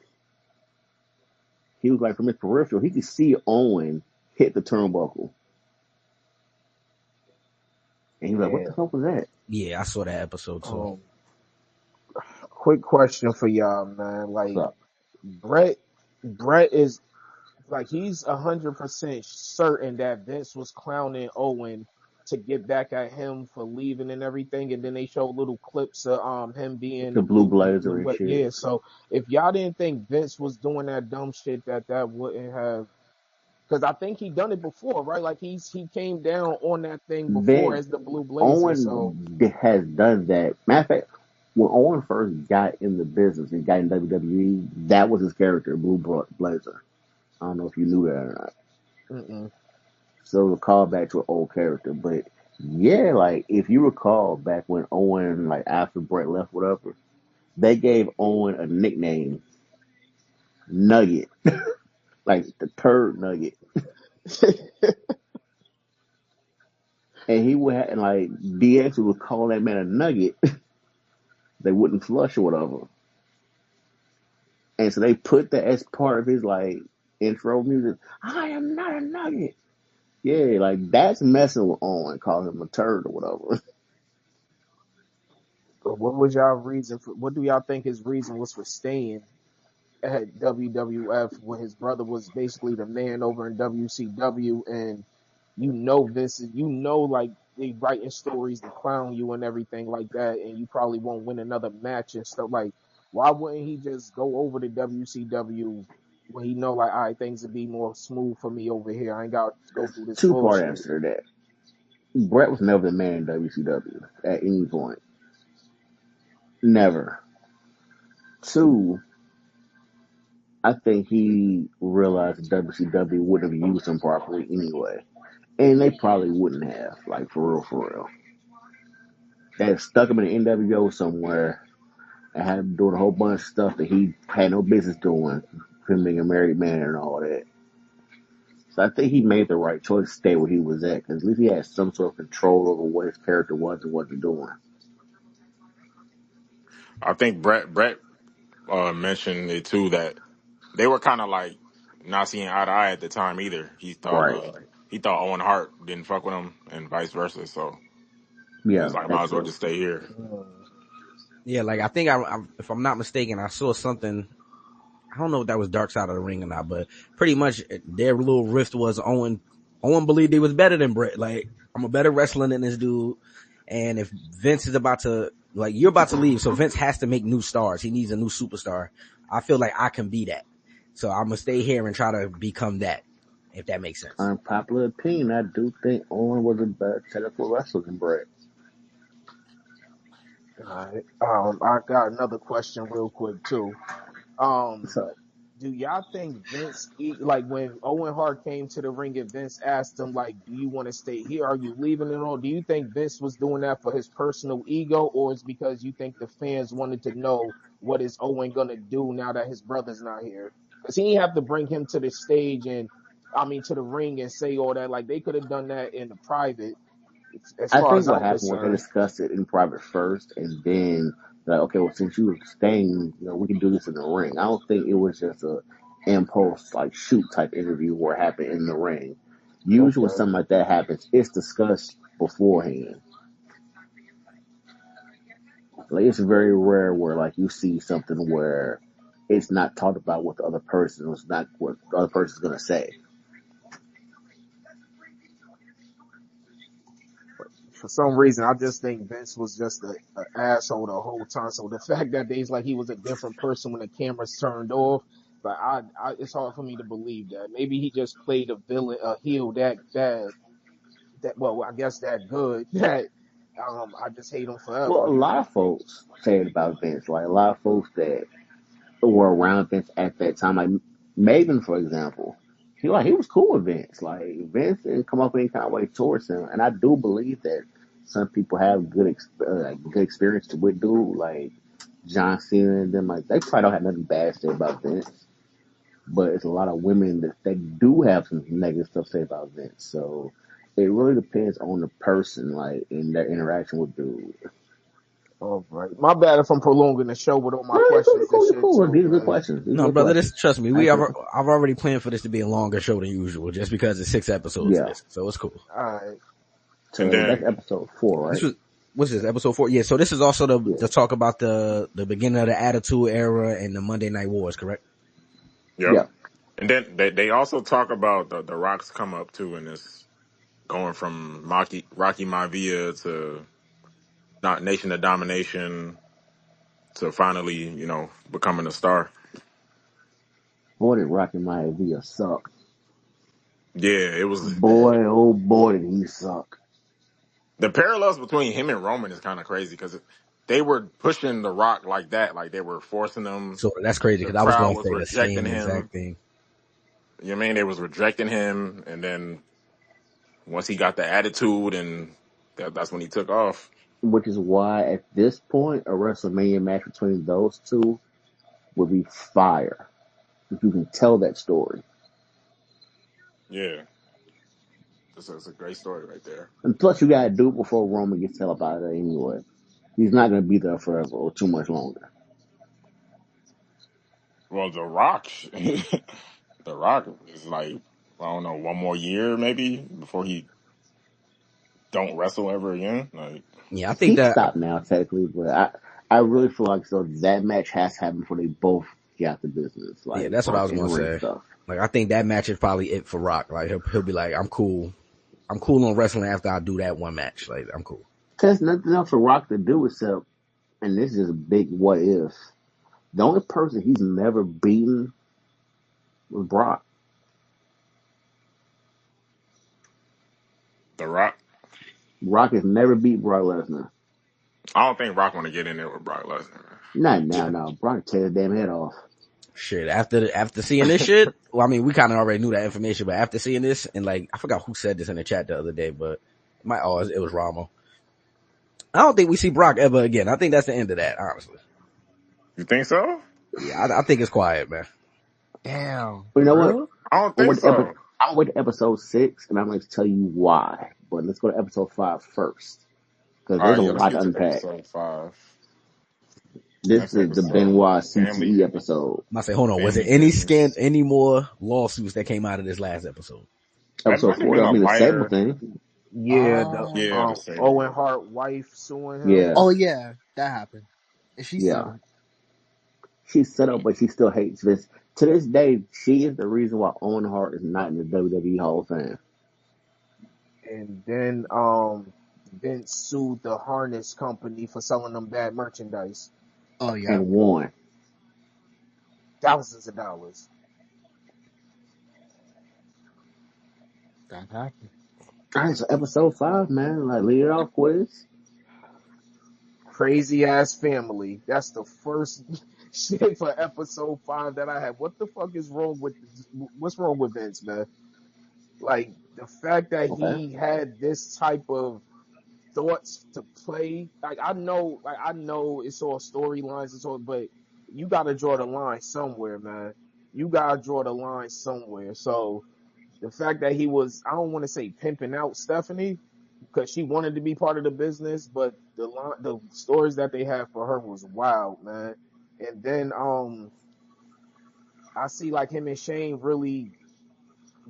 He was like from his peripheral, he could see Owen hit the turnbuckle. And he was like, "What yeah. the fuck was that?" Yeah, I saw that episode too. Quick question for y'all, man. Like So Brett is like he's 100% certain that Vince was clowning Owen to get back at him for leaving and everything, and then they show little clips of him being the the blue blue, blazer and but shit. yeah. So if y'all didn't think Vince was doing that dumb shit, that wouldn't have, because I think he done it before, right? Like he came down on that thing before Then as the blue blazer. So Has done that. Matter of fact, when Owen first got in the business and got in WWE, that was his character, Blue Blazer. I don't know if you knew that or not. mm-mm. So it was a callback to an old character. But yeah, like if you recall back when Owen, like after Brett left, whatever, they gave Owen a nickname, Nugget, like the turd nugget. And he would have, and like DX would call that man a nugget. They wouldn't flush or whatever. And so they put that as part of his like intro music. I am not a nugget. Yeah, like that's messing with Owen, calling him a turd or whatever. What was y'all reason for? What do y'all think his reason was for staying at WWF when his brother was basically the man over in WCW, and Vince, like they writing stories to clown you and everything like that, and you probably won't win another match and stuff. Like, why wouldn't he just go over to WCW when he know like, all right, things would be more smooth for me over here. I ain't got to go through this Two-part bullshit. answer to that. Brett was never the man in WCW at any point. Never. Two, I think he realized WCW wouldn't have used him properly anyway. And they probably wouldn't have, like for real, for real. They had stuck him in the NWO somewhere and had him doing a whole bunch of stuff that he had no business doing, him being a married man and all that. So I think he made the right choice to stay where he was at, because at least he had some sort of control over what his character was and wasn't doing. I think Brett mentioned it too that they were kind of like not seeing eye to eye at the time either. Right. He thought Owen Hart didn't fuck with him, and vice versa. So he Yeah, was like, might that's as well true. just stay here. Mm. Yeah, like I think if I'm not mistaken, I saw something. I don't know if that was Dark Side of the Ring or not, but pretty much their little rift was Owen believed he was better than Brett. Like, I'm a better wrestler than this dude. And if Vince is about to, like, you're about to leave, so Vince has to make new stars. He needs a new superstar. I feel like I can be that. So I'm gonna stay here and try to become that, if that makes sense. Unpopular opinion, I do think Owen was a better technical wrestler than Brett. All right. I got another question real quick too. Um, So do y'all think Vince, like when Owen Hart came to the ring and Vince asked him, like, do you want to stay here? Are you leaving it all? Do you think Vince was doing that for his personal ego, or is because you think the fans wanted to know what is Owen gonna do now that his brother's not here? Because he didn't have to bring him to the stage and, I mean, to the ring and say all that. Like they could have done that in the private, as I far think as what I'm happened was they concerned. discussed it in private first, and then like, okay, well, since you were staying, we can do this in the ring. I don't think it was just a impulse like shoot type interview where it happened in the ring. Usually, when Okay. something like that happens, it's discussed beforehand. Like it's very rare where like you see something where it's not talked about what the other person was not what the other person's gonna say. For some reason, I just think Vince was just a asshole the whole time. So the fact that he's like he was a different person when the cameras turned off, but it's hard for me to believe that. Maybe he just played a villain, a heel that bad, that well, I guess that good that I just hate him Well, a forever. lot of folks say it about Vince. Like a lot of folks that were around Vince at that time, like Maven, for example. He was cool with Vince. Like Vince didn't come up any kind of way towards him, and I do believe that some people have good experience with dude like John Cena and them. Like they probably don't have nothing bad to say about Vince, but it's a lot of women that they do have some negative stuff to say about Vince. So it really depends on the person, like in their interaction with dude. All right, my bad if I'm prolonging the show with all my No, you're cool, you're questions and cool, you're shit cool. too, These are good man. questions. These are No, good brother, questions. this, trust me, I I've think, already planned for this to be a longer show than usual, just because it's 6 episodes of yeah. this. So it's cool. All right, And So that's then episode 4, This right? was, what's this, episode 4? Yeah, so this is also Yeah. the talk about the beginning of the Attitude Era and the Monday Night Wars, correct? yep. Yeah. And then they also talk about the Rock's come up too in this, going from Rocky Maivia to not Nation of Domination to finally, becoming a star. Boy, did Rocky Maivia suck. Yeah, it was Boy, oh boy, did he suck. the parallels between him and Roman is kind of crazy because they were pushing the Rock like that, like they were forcing him. So that's crazy The because I was crowd going to was say the rejecting same him. exact thing. You know what I mean? They was rejecting him, and then once he got the attitude, and that's when he took off. Which is why at this point, a WrestleMania match between those two would be fire. If you can tell that story. Yeah, it's a great story right there. And plus, you gotta do it before Roman gets hell up out of there anyway. He's not gonna be there forever or too much longer. Well, The Rock, The Rock is like, I don't know, one more year maybe before he don't wrestle ever again. Like, Yeah, I think He that, stopped now, technically, but I really feel like so that match has to happen before they both get out the business, yeah, like that's what I for was going in to ring say. stuff. Like, I think that match is probably it for Rock. Like, he'll be like, I'm cool. I'm cool on wrestling after I do that one match. Like, I'm cool. There's nothing else for Rock to do except, and this is a big what if. The only person he's never beaten was Brock. The Rock, Rock has never beat Brock Lesnar. I don't think Rock want to get in there with Brock Lesnar. Not now, no. Brock tear his damn head off. Shit, after seeing this shit, well, I mean, we kind of already knew that information, but after seeing this, and like, I forgot who said this in the chat the other day, but it was Ramo. I don't think we see Brock ever again. I think that's the end of that, honestly. You think so? Yeah, I think it's quiet, man. Damn. But you know For what? real? I don't think so. I'll wait to episode 6, and I'm going to tell you why. But let's go to episode 5 first, because All there's right, a yeah, let's lot to get to unpack. episode 5. This Next is the episode, Benoit family. CTE episode. I say, hold on, was it Family any business. any more lawsuits that came out of this last episode? That Episode might have 4, been I a mean the Sable lighter. thing. yeah, the Yeah, the Owen Sable. Hart wife suing him. Yeah, Oh yeah, that happened. And she yeah. settled. She's set up, but she still hates Vince. To this day, she is the reason why Owen Hart is not in the WWE Hall of Fame. And then Vince sued the harness company for selling them bad merchandise, Oh yeah, And won. thousands of dollars. that happened. All right, so episode 5, man. Like, lead it off, quiz. Crazy ass family. That's the first shit for episode 5 that I had. What the fuck is wrong with what's wrong with Vince, man? Like the fact that Okay. he had this type of thoughts to play. Like I know it's all storylines, it's all, but you got to draw the line somewhere, man. You got to draw the line somewhere. So the fact that he was, I don't want to say pimping out Stephanie because she wanted to be part of the business, but the stories that they had for her was wild, man. And then I see like him and Shane really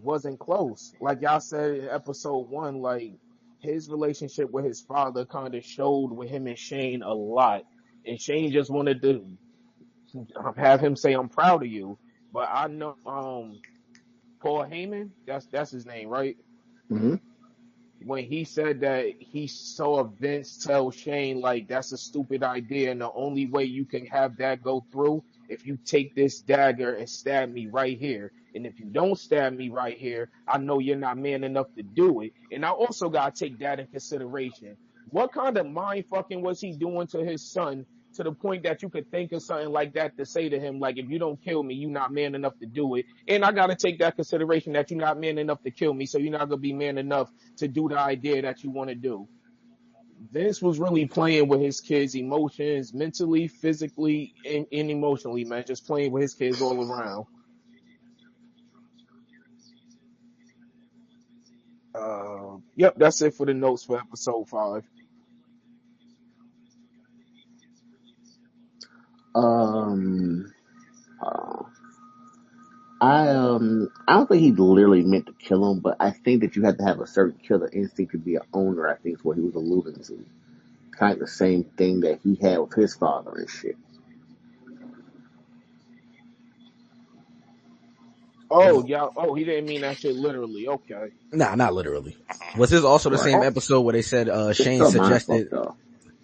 wasn't close. Like y'all said in episode 1, like his relationship with his father kind of showed with him and Shane a lot. And Shane just wanted to have him say, "I'm proud of you." But I know Paul Heyman, that's his name, right? Mm-hmm. When he said that he saw Vince tell Shane like that's a stupid idea and the only way you can have that go through if you take this dagger and stab me right here. And if you don't stab me right here, I know you're not man enough to do it. And I also gotta take that in consideration. What kind of mind fucking was he doing to his son to the point that you could think of something like that to say to him, like, if you don't kill me, you're not man enough to do it. And I gotta take that consideration that you're not man enough to kill me, so you're not gonna be man enough to do the idea that you want to do. Vince was really playing with his kids' emotions, mentally, physically, and emotionally, man. Just playing with his kids all around. Yep, that's it for the notes for episode 5. Um, uh, I don't think he literally meant to kill him, but I think that you have to have a certain killer instinct to be an owner. I think is what he was alluding to. Kind of the same thing that he had with his father and shit. Oh, yeah. Oh, he didn't mean that shit literally. Okay. Nah, not literally. Was this also the Right. same episode where they said It's Shane still mind fucked suggested, though.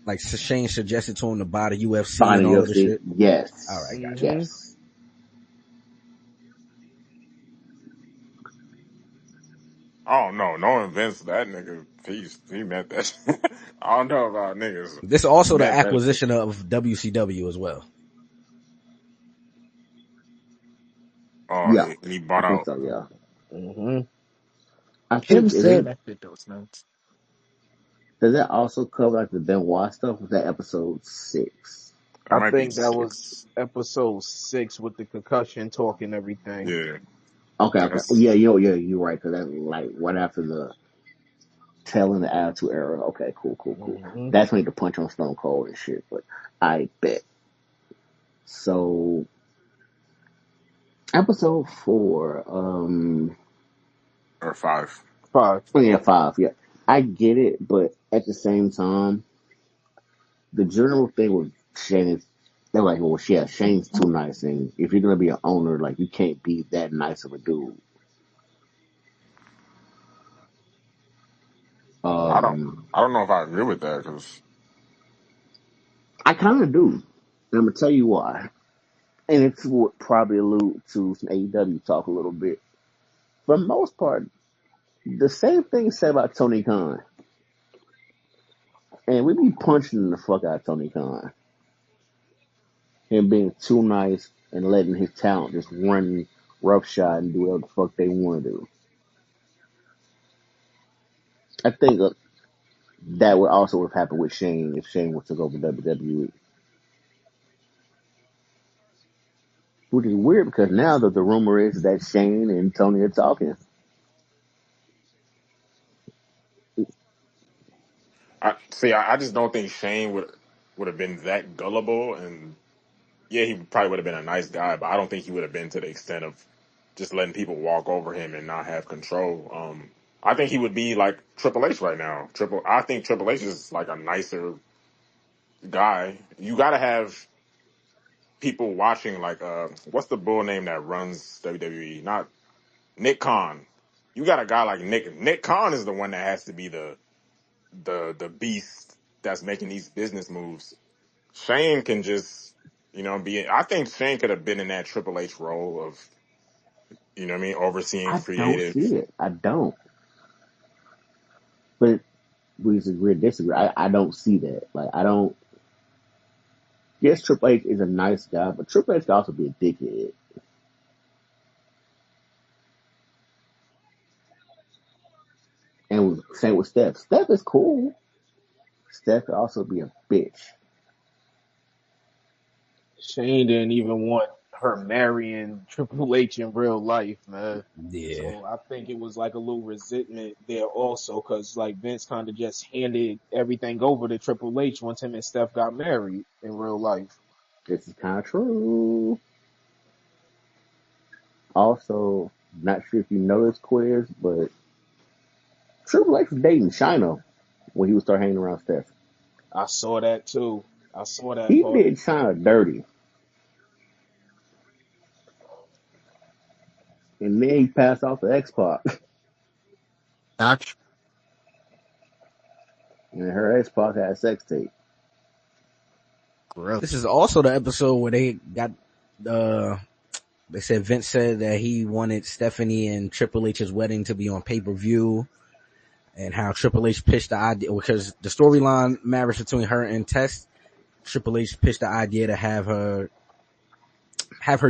like Shane suggested to him to buy the UFC Fine and in all of this UFC. shit? All right, Yes. gotcha. Mm-hmm. Yes. Oh no, knowing Vince, that nigga, he meant that. I don't know about niggas. This is He also the meant that shit. acquisition of WCW as well. Oh, Yeah. and he I bought think out. so, yeah. Mm-hmm. I Him think, is saying it, that fit those notes. does that also cover like the Benoit stuff? Was that episode 6? It I might be think that was 6. episode 6 with the concussion talk and everything. Yeah, Okay, okay. Well, that's. yeah, you're right, because that's like right after the tail in the Attitude Era. Okay, cool. Mm-hmm. That's when he could punch on Stone Cold and shit, but I bet. So, episode 4, Or 5. 5. oh yeah, 5, yeah. I get it, but at the same time, the general thing with Shane is, they're like, well, yeah, Shane's too nice, and if you're gonna be an owner, like, you can't be that nice of a dude. I don't. Um, I don't know if I agree with that because I kind of do. And I'm gonna tell you why. And it's what probably allude to some AEW talk a little bit. For the most part, the same thing said about Tony Khan. And we be punching the fuck out of Tony Khan. Him being too nice and letting his talent just run roughshod and do whatever the fuck they want to do. I think that would also have happened with Shane if Shane was to go to WWE. Which is weird because now that the rumor is that Shane and Tony are talking. I just don't think Shane would have been that gullible, and yeah, he probably would have been a nice guy, but I don't think he would have been to the extent of just letting people walk over him and not have control. I think he would be like Triple H right now. I think Triple H is like a nicer guy. You gotta have people watching like what's the bull name that runs WWE? Not Nick Khan. You got a guy like Nick Khan is the one that has to be the beast that's making these business moves. Shane can just, be. I think Shane could have been in that Triple H role of, what I mean, overseeing I don't creative. see it. I don't. But we disagree or disagree. I don't see that. Like, I don't. Yes, Triple H is a nice guy, but Triple H can also be a dickhead. And same with Steph. Steph is cool. Steph could also be a bitch. Shane didn't even want her marrying Triple H in real life, man. Yeah. So I think it was like a little resentment there also, because like Vince kind of just handed everything over to Triple H once him and Steph got married in real life. This is kind of true. Also, not sure if you know this, Quiz, but Triple H was dating Chyna when he would start hanging around Steph. I saw that too. I saw that He part. did Chyna dirty. And then he passed off to X-Pac. Actually, And her X-Pac had a sex tape. gross. This is also the episode where they got, they said Vince said that he wanted Stephanie and Triple H's wedding to be on pay-per-view, and how Triple H pitched the idea, because the storyline marriage between her and Tess, Triple H pitched the idea to have her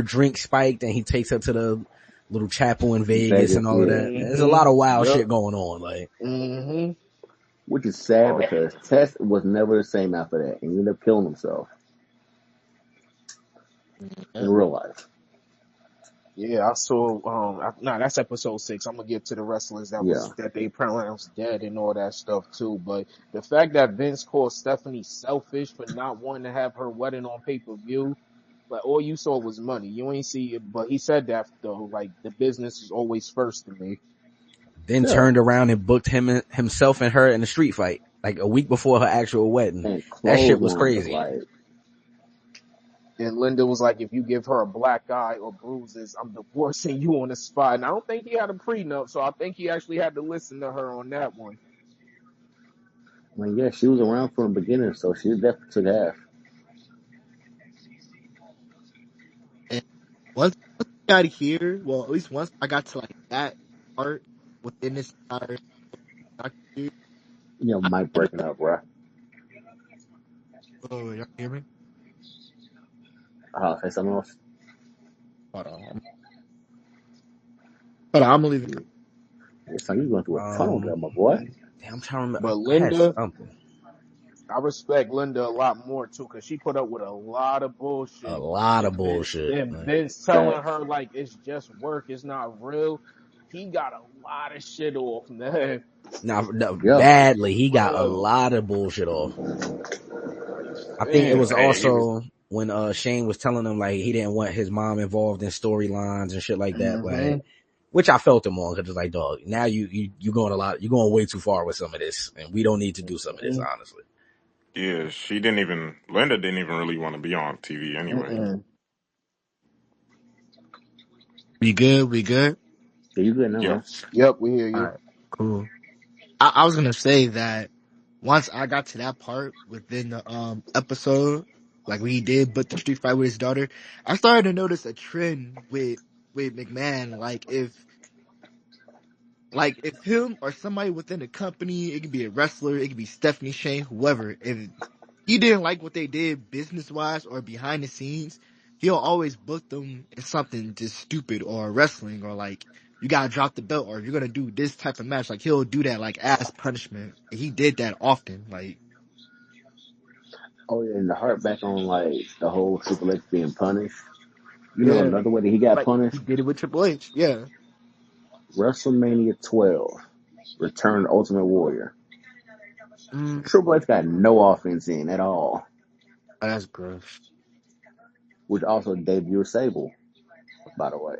drink spiked, and he takes her to the little chapel in Vegas and all of that. There's a lot of wild shit going on, like. Mm-hmm. Which is sad because Tess was never the same after that. And he ended up killing himself in real life. Yeah, I saw. Nah, that's episode 6. I'm gonna get to the wrestlers that they pronounced dead and all that stuff too. But the fact that Vince called Stephanie selfish for not wanting to have her wedding on pay-per-view, like all you saw was money. You ain't see it, but he said that though. Like the business is always first to me. Then turned around and booked himself and her in a street fight, like a week before her actual wedding. And That shit was crazy. And Linda was like, if you give her a black eye or bruises, I'm divorcing you on the spot. And I don't think he had a prenup, so I think he actually had to listen to her on that one. Well, yeah, she was around from the beginning, so she definitely took half. And once I got here, well, at least once I got to like that part within this entire documentary. Mike breaking up, bro. Oh, y'all hear me? Say something else. Hold on. Hold on, I'm gonna leave it. It's like you going through a tunnel there, my boy. Damn, I'm trying to remember. But Linda, I respect Linda a lot more too, because she put up with a lot of bullshit. A lot of bullshit. Then Vince telling her like it's just work, it's not real. He got a lot of shit off, man. Badly. He got a lot of bullshit off. I think it was also when Shane was telling him like he didn't want his mom involved in storylines and shit like that, like, which I felt him on, because it's like, dog, now you going you're going way too far with some of this, and we don't need to do some of this, honestly. Yeah, Linda didn't even really want to be on TV anyway. We good? Yeah, you good now? Yep, we hear you. All right, cool. I was gonna say that once I got to that part within the episode, like when he did but the street fight with his daughter, I started to notice a trend with McMahon. Like if him or somebody within the company, it could be a wrestler, it could be Stephanie, Shane, whoever, if he didn't like what they did business wise or behind the scenes, he'll always book them in something just stupid or wrestling or like you gotta drop the belt or you're gonna do this type of match. Like he'll do that like as punishment. He did that often. Like, oh yeah, and the heart back on like the whole Triple H being punished. You know another way that he got punished? He did it with Triple H, yeah. WrestleMania 12, Return of Ultimate Warrior. Triple H got no offense in at all. That's gross. Which also debuted Sable, by the way.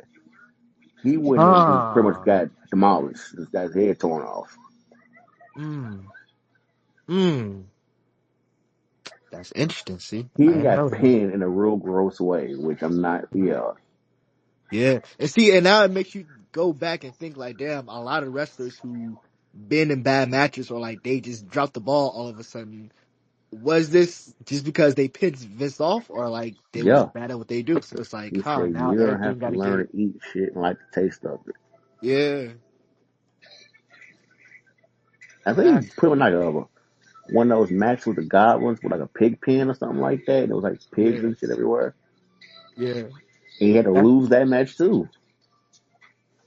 He wouldn't he pretty much got demolished. This guy's head torn off. That's interesting. See, He I even didn't got know that. pinned in a real gross way, which I'm not. Yeah, Yeah, and see, and now it makes you go back and think like, damn, a lot of wrestlers who been in bad matches or like they just dropped the ball all of a sudden. Was this just because they pissed Vince off, or like they were yeah. just bad at what they do? So it's like, He huh? said Now you're gonna everything have got to to learn get to eat shit and like the taste of it. yeah. I think he That's put him in like one of those matches with the goblins with like a pig pen or something like that. And it was like pigs yeah, and shit everywhere. yeah. And he had to That, lose that match too.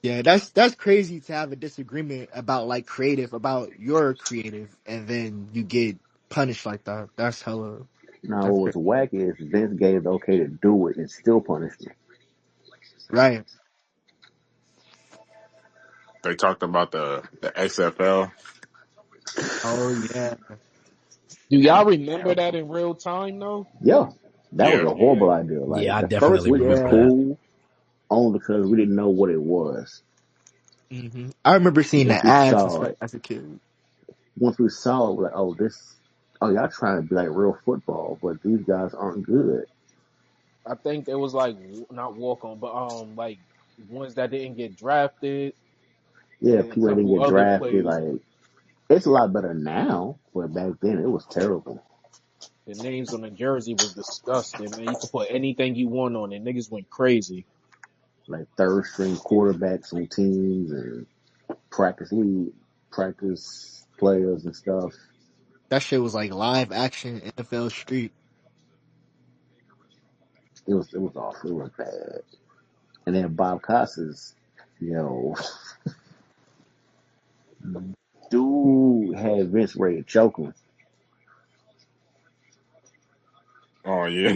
yeah, that's crazy to have a disagreement about like creative, about your creative, and then you get punished like that. That's hella. Now That's what was crazy. whack is Vince gave the okay to do it and still punished him. Right. They talked about the XFL. Oh yeah, Do y'all remember that in real time though? Yeah, that was Yeah. a horrible idea. Yeah, Like I the first definitely week was remember yeah. that. cool, only because we didn't know what it was. I remember seeing Once the we ads saw it, as a kid. we're like, oh, y'all trying to be like real football, but these guys aren't good. I think it was like not walk on, but like ones that didn't get drafted Yeah, and a people that didn't couple get other drafted, players. like it's a lot better now, but back then it was terrible. The names on the jersey was disgusting, man. You could put anything you want on it. Niggas went crazy. Like third string quarterbacks on teams and practice players and stuff. That shit was like live action NFL Street. It was awful. It was bad. And then Bob Costas, you know, dude had Vince ready to choke him. Oh yeah.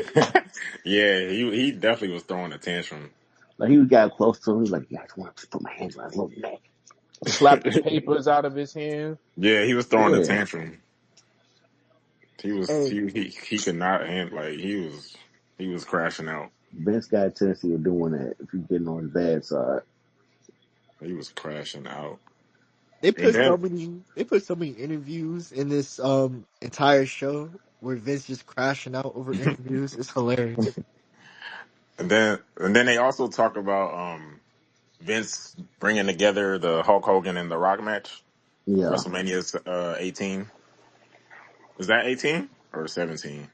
Yeah, he definitely was throwing a tantrum. Like he got close to him, he was like, "Yeah, I just want to put my hands on his little neck." Slapped the papers out of his hand. Yeah, he was throwing a Yeah, tantrum. He was Hey, he could not hand like he was crashing out. Vince got a tendency of doing that if you're getting on his bad side. He was crashing out. they And put so then many interviews in this entire show where Vince just crashing out over interviews. It's hilarious. and then they also talk about Vince bringing together the Hulk Hogan and the Rock match, Yeah, WrestleMania 18. Is that 18 or 17?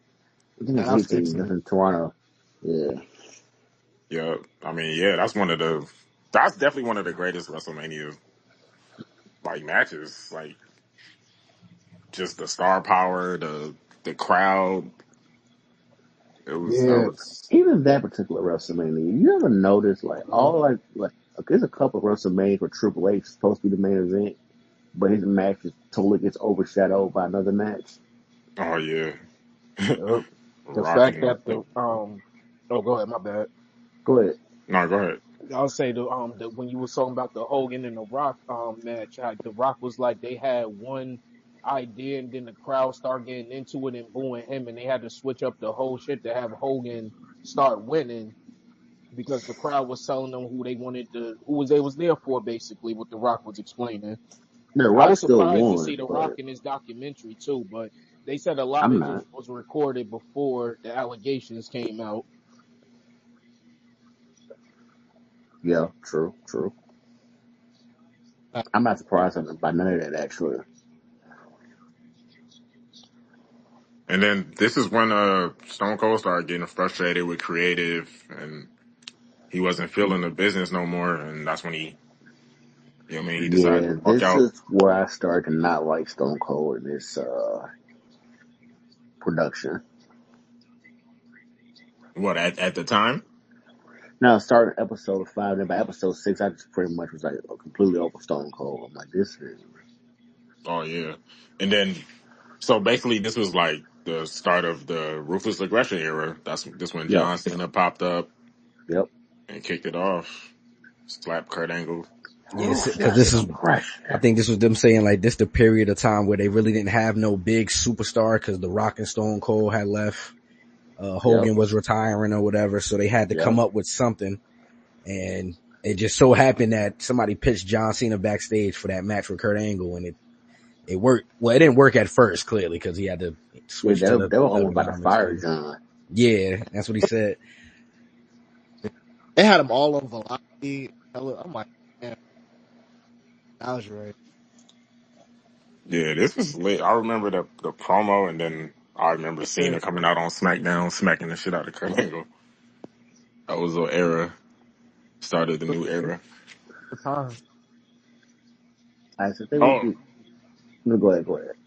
I think That it's was 18. That's 15. in Toronto. Yeah, Yeah, I mean, yeah, that's definitely one of the greatest WrestleMania like matches. Like just the star power, the crowd. That Yeah, was even that particular WrestleMania. You ever notice like all like there's a couple of WrestleMania where Triple H is supposed to be the main event, but his match is totally gets overshadowed by another match. oh yeah, Yup. The fact rocking. that the oh, go ahead, my bad. Go ahead. No, go ahead. I'll say when you were talking about the Hogan and the Rock match, how the Rock was like they had one idea and then the crowd started getting into it and booing him and they had to switch up the whole shit to have Hogan start winning because the crowd was telling them who they wanted to who was they was there for basically what the Rock was explaining. The I Rock was still surprised to see won, the Rock but in this documentary too, but they said a lot I'm of it not. was recorded before the allegations came out. Yeah, true. I'm not surprised by none of that actually. And then this is when Stone Cold started getting frustrated with creative, and he wasn't feeling the business no more, and that's when he decided Yeah, to walk this out. is where I started to not like Stone Cold in this production. What at the time? Now, starting episode 5, then by episode 6, I just pretty much was like completely over Stone Cold. I'm like, this is. Oh yeah, and then so basically this was like the start of the ruthless aggression era. That's this when Yep, John Cena popped up yep. and kicked it off, slapped Kurt Angle. Yes, because this Ruthless is, I aggression. think this was them saying like this the period of time where they really didn't have no big superstar because The Rock and Stone Cold had left. Yep, Hogan was retiring or whatever, so they had to yep. come up with something. And it just so happened that somebody pitched John Cena backstage for that match with Kurt Angle, and it worked. Well, it didn't work at first, clearly, because he had to Yeah, switch to the they were almost about to ergonomics fire thing. John. Yeah, that's what he said. They had him all on velocity. I'm like, man, that was right. Yeah, this was lit. I remember the promo, and then I remember Cena coming out on SmackDown, smacking the shit out of Kurt Angle. That was the era. Started the new era. The time. I said, they would Oh, do. No, go ahead.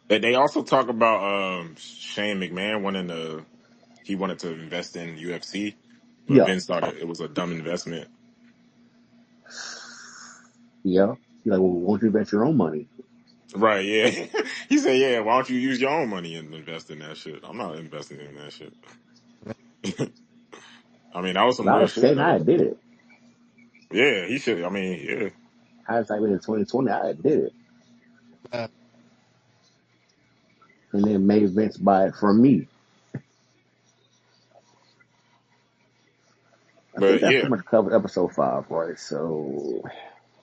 they also talk about Shane McMahon he wanted to invest in UFC, but Yeah, Vince thought it was a dumb investment. yeah. You're like, well, won't you bet your own money? Right? Yeah. He said, "Yeah, why don't you use your own money and invest in that shit?" I'm not investing in that shit. I mean, that was If some I real was shit Shane, I though. did it. Yeah, he should. I mean, yeah. Hindsight in 2020, I did it. Yeah. And then made Vince buy it from me. I think But that yeah, pretty much covered episode 5, right? So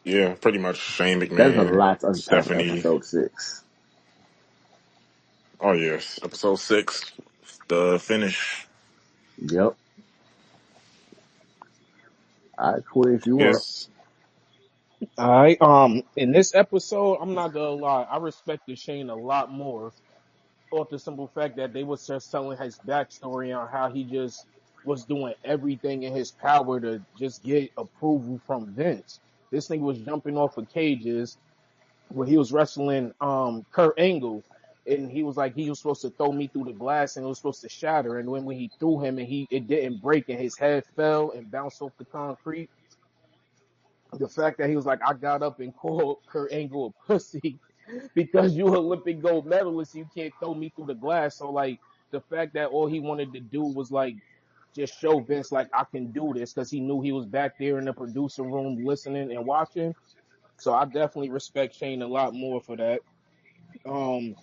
yeah, pretty much Shane there's a McMahon, lot to unpack with Stephanie. episode 6. Oh yes, episode 6, the finish. Yep. I quit if you want. Yes. In this episode, I'm not gonna lie, I respected Shane a lot more off the simple fact that they was just telling his backstory on how he just was doing everything in his power to just get approval from Vince. This thing was jumping off of cages when he was wrestling Kurt Angle, and he was like he was supposed to throw me through the glass and it was supposed to shatter, and when he threw him and it didn't break and his head fell and bounced off the concrete. The fact that he was like, I got up and called Kurt Angle a pussy because you Olympic gold medalist, you can't throw me through the glass. So like the fact that all he wanted to do was like just show Vince like I can do this because he knew he was back there in the producer room listening and watching. So I definitely respect Shane a lot more for that. Um,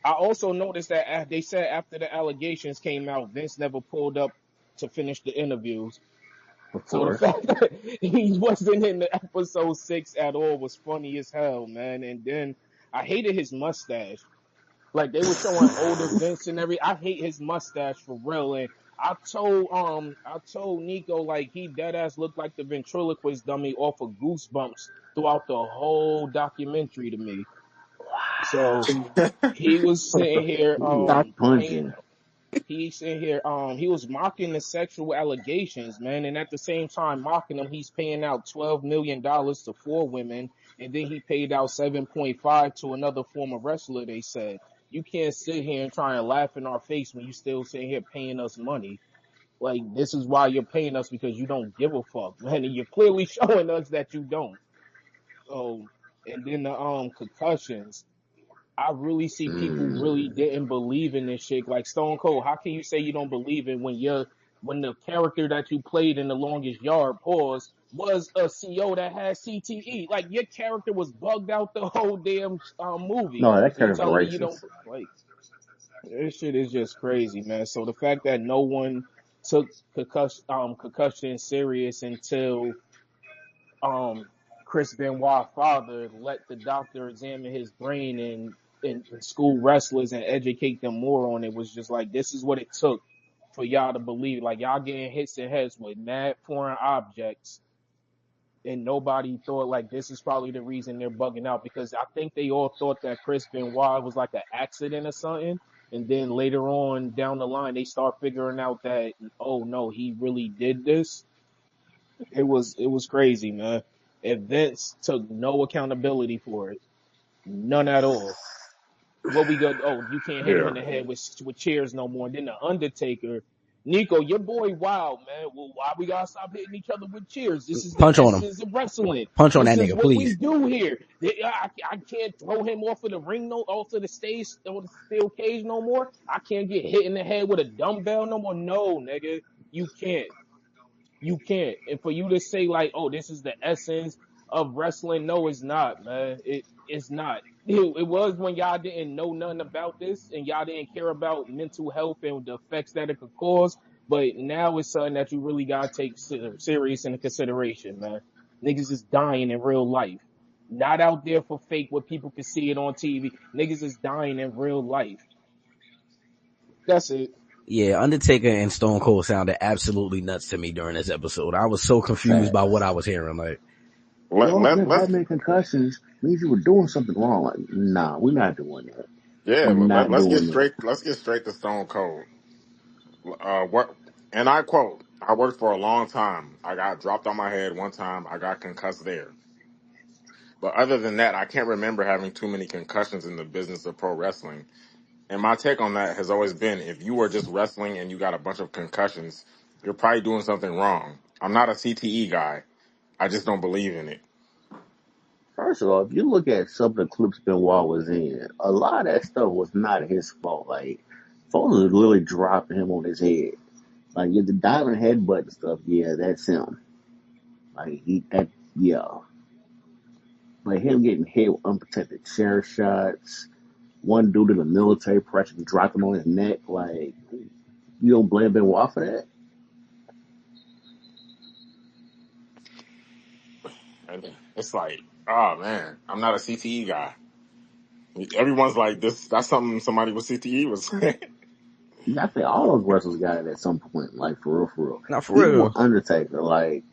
I also noticed that they said after the allegations came out, Vince never pulled up to finish the interviews. Of So the course. fact that he wasn't in the episode 6 at all was funny as hell, man. And then I hated his mustache. Like they were showing older Vince and I hate his mustache for real. And I told Nico like he dead ass looked like the ventriloquist dummy off of Goosebumps throughout the whole documentary to me. So he was sitting here Stop paying punching. he's in here, he was mocking the sexual allegations, man, and at the same time mocking them, he's paying out $12 million to 4 women, and then he paid out 7.5 to another former wrestler. They said you can't sit here and try and laugh in our face when you still sitting here paying us money. Like this is why you're paying us because you don't give a fuck, man, and you're clearly showing us that you don't. So, and then the concussions. I really see people really Mm. didn't believe in this shit. Like Stone Cold, how can you say you don't believe in when the character that you played in the longest yard pause was a CO that had CTE? Like your character was bugged out the whole damn movie, No, that and you character's telling me you don't racist. like this shit is just crazy, man. So the fact that no one took concussion serious until um Chris Benoit's father let the doctor examine his brain and school wrestlers and educate them more on it was just like this is what it took for y'all to believe. Like y'all getting hits and heads with mad foreign objects and nobody thought like this is probably the reason they're bugging out because I think they all thought that Chris Benoit was like an accident or something. And then later on down the line, they start figuring out that, oh no, he really did this. It was crazy, man. And Vince took no accountability for it, none at all. What we go? Oh, you can't hit him Yeah. in the head with chairs no more. And then the Undertaker, Nico, your boy, wow, man. Well, why we gotta stop hitting each other with chairs? This is the Punch on him. essence of wrestling. Punch on This that is nigga, what we please. do here. I can't throw him off of the ring, no, off of the stage, or the steel cage no more. I can't get hit in the head with a dumbbell no more. No, nigga, you can't. You can't. And for you to say like, oh, this is the essence of wrestling, no, it's not, man. It's not. It was when y'all didn't know nothing about this and y'all didn't care about mental health and the effects that it could cause. But now it's something that you really gotta take serious into consideration, man. Niggas is dying in real life. Not out there for fake where people can see it on TV. Niggas is dying in real life. That's it. Yeah, Undertaker and Stone Cold sounded absolutely nuts to me during this episode. I was so confused by what Facts. I was hearing. Like, Well, if you have let's that many concussions, means you were doing something wrong. Like, nah, we're not doing that. yeah, We're not let's get doing that. straight. Let's get straight to Stone Cold. What? And I quote: "I worked for a long time. I got dropped on my head one time. I got concussed there. But other than that, I can't remember having too many concussions in the business of pro wrestling." And my take on that has always been: if you are just wrestling and you got a bunch of concussions, you're probably doing something wrong. I'm not a CTE guy. I just don't believe in it. First of all, if you look at some of the clips Benoit was in, a lot of that stuff was not his fault. Like, folks was literally dropping him on his head. Like, yeah, the diamond headbutt and stuff, yeah, that's him. Like, yeah. Like, him getting hit with unprotected chair shots, one dude in the military practically dropped him on his neck. Like, you don't blame Benoit for that? And it's like, oh man, I'm not a CTE guy. Everyone's like, this. That's something somebody with CTE was saying. I think all those wrestlers got it at some point, like, for real, for real. not for Even with real. Undertaker, like,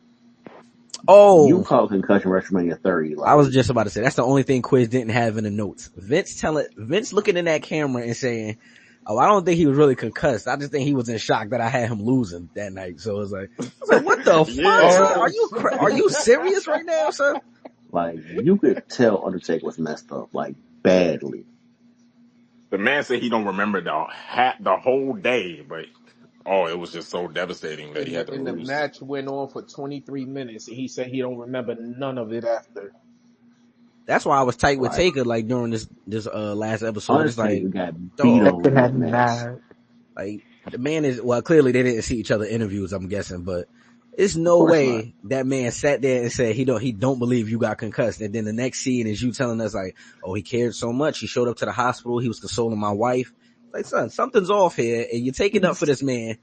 you Oh, call concussion WrestleMania 30, I was like, just about to say that's the only thing Quiz didn't have in the notes. Vince looking in that camera and saying, "Oh, I don't think he was really concussed. I just think he was in shock that I had him losing that night." So it's like, I was like, "What the fuck, Yeah. son? Oh, Are you serious right now, son?" Like, you could tell Undertaker was messed up, like, badly. The man said he don't remember the whole day, but oh, it was just so devastating that he had to and the lose. match went on for 23 minutes, and he said he don't remember none of it after. That's why I was tight with Like, Taker, like during this last episode. It's Undertaker like, got beat dog, over That in that had me match. mad. like the man is, well, clearly they didn't see each other interviews, I'm guessing, but it's Of no course not. way that man sat there and said he don't believe you got concussed. And then the next scene is you telling us like, oh, he cared so much. He showed up to the hospital. He was consoling my wife. Like, son, something's off here, and you're taking up for this man.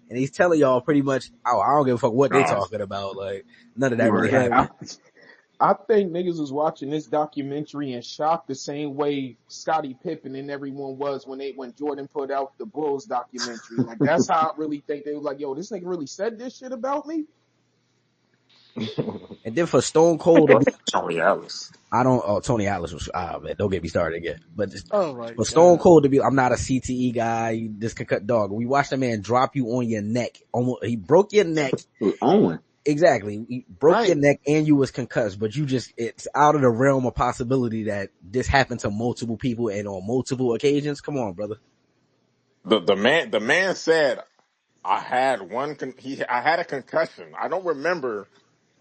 And he's telling y'all pretty much, oh, I don't give a fuck what they God, talking about. Like, none of that really Right. I, happened. I think niggas was watching this documentary in shock the same way Scottie Pippen and everyone was when Jordan put out the Bulls documentary. Like that's how I really think they were like, yo, this nigga really said this shit about me. And then for Stone Cold to be, Tony Atlas. Tony Atlas was, man, don't get me started again. But just, Oh my for Stone god. Cold to be, I'm not a CTE guy, this can cut dog. We watched a man drop you on your neck. Almost, he broke your neck. It was Owen. Exactly. He broke your Right. neck and you was concussed, but it's out of the realm of possibility that this happened to multiple people and on multiple occasions. Come on, brother. The man said I had I had a concussion. I don't remember.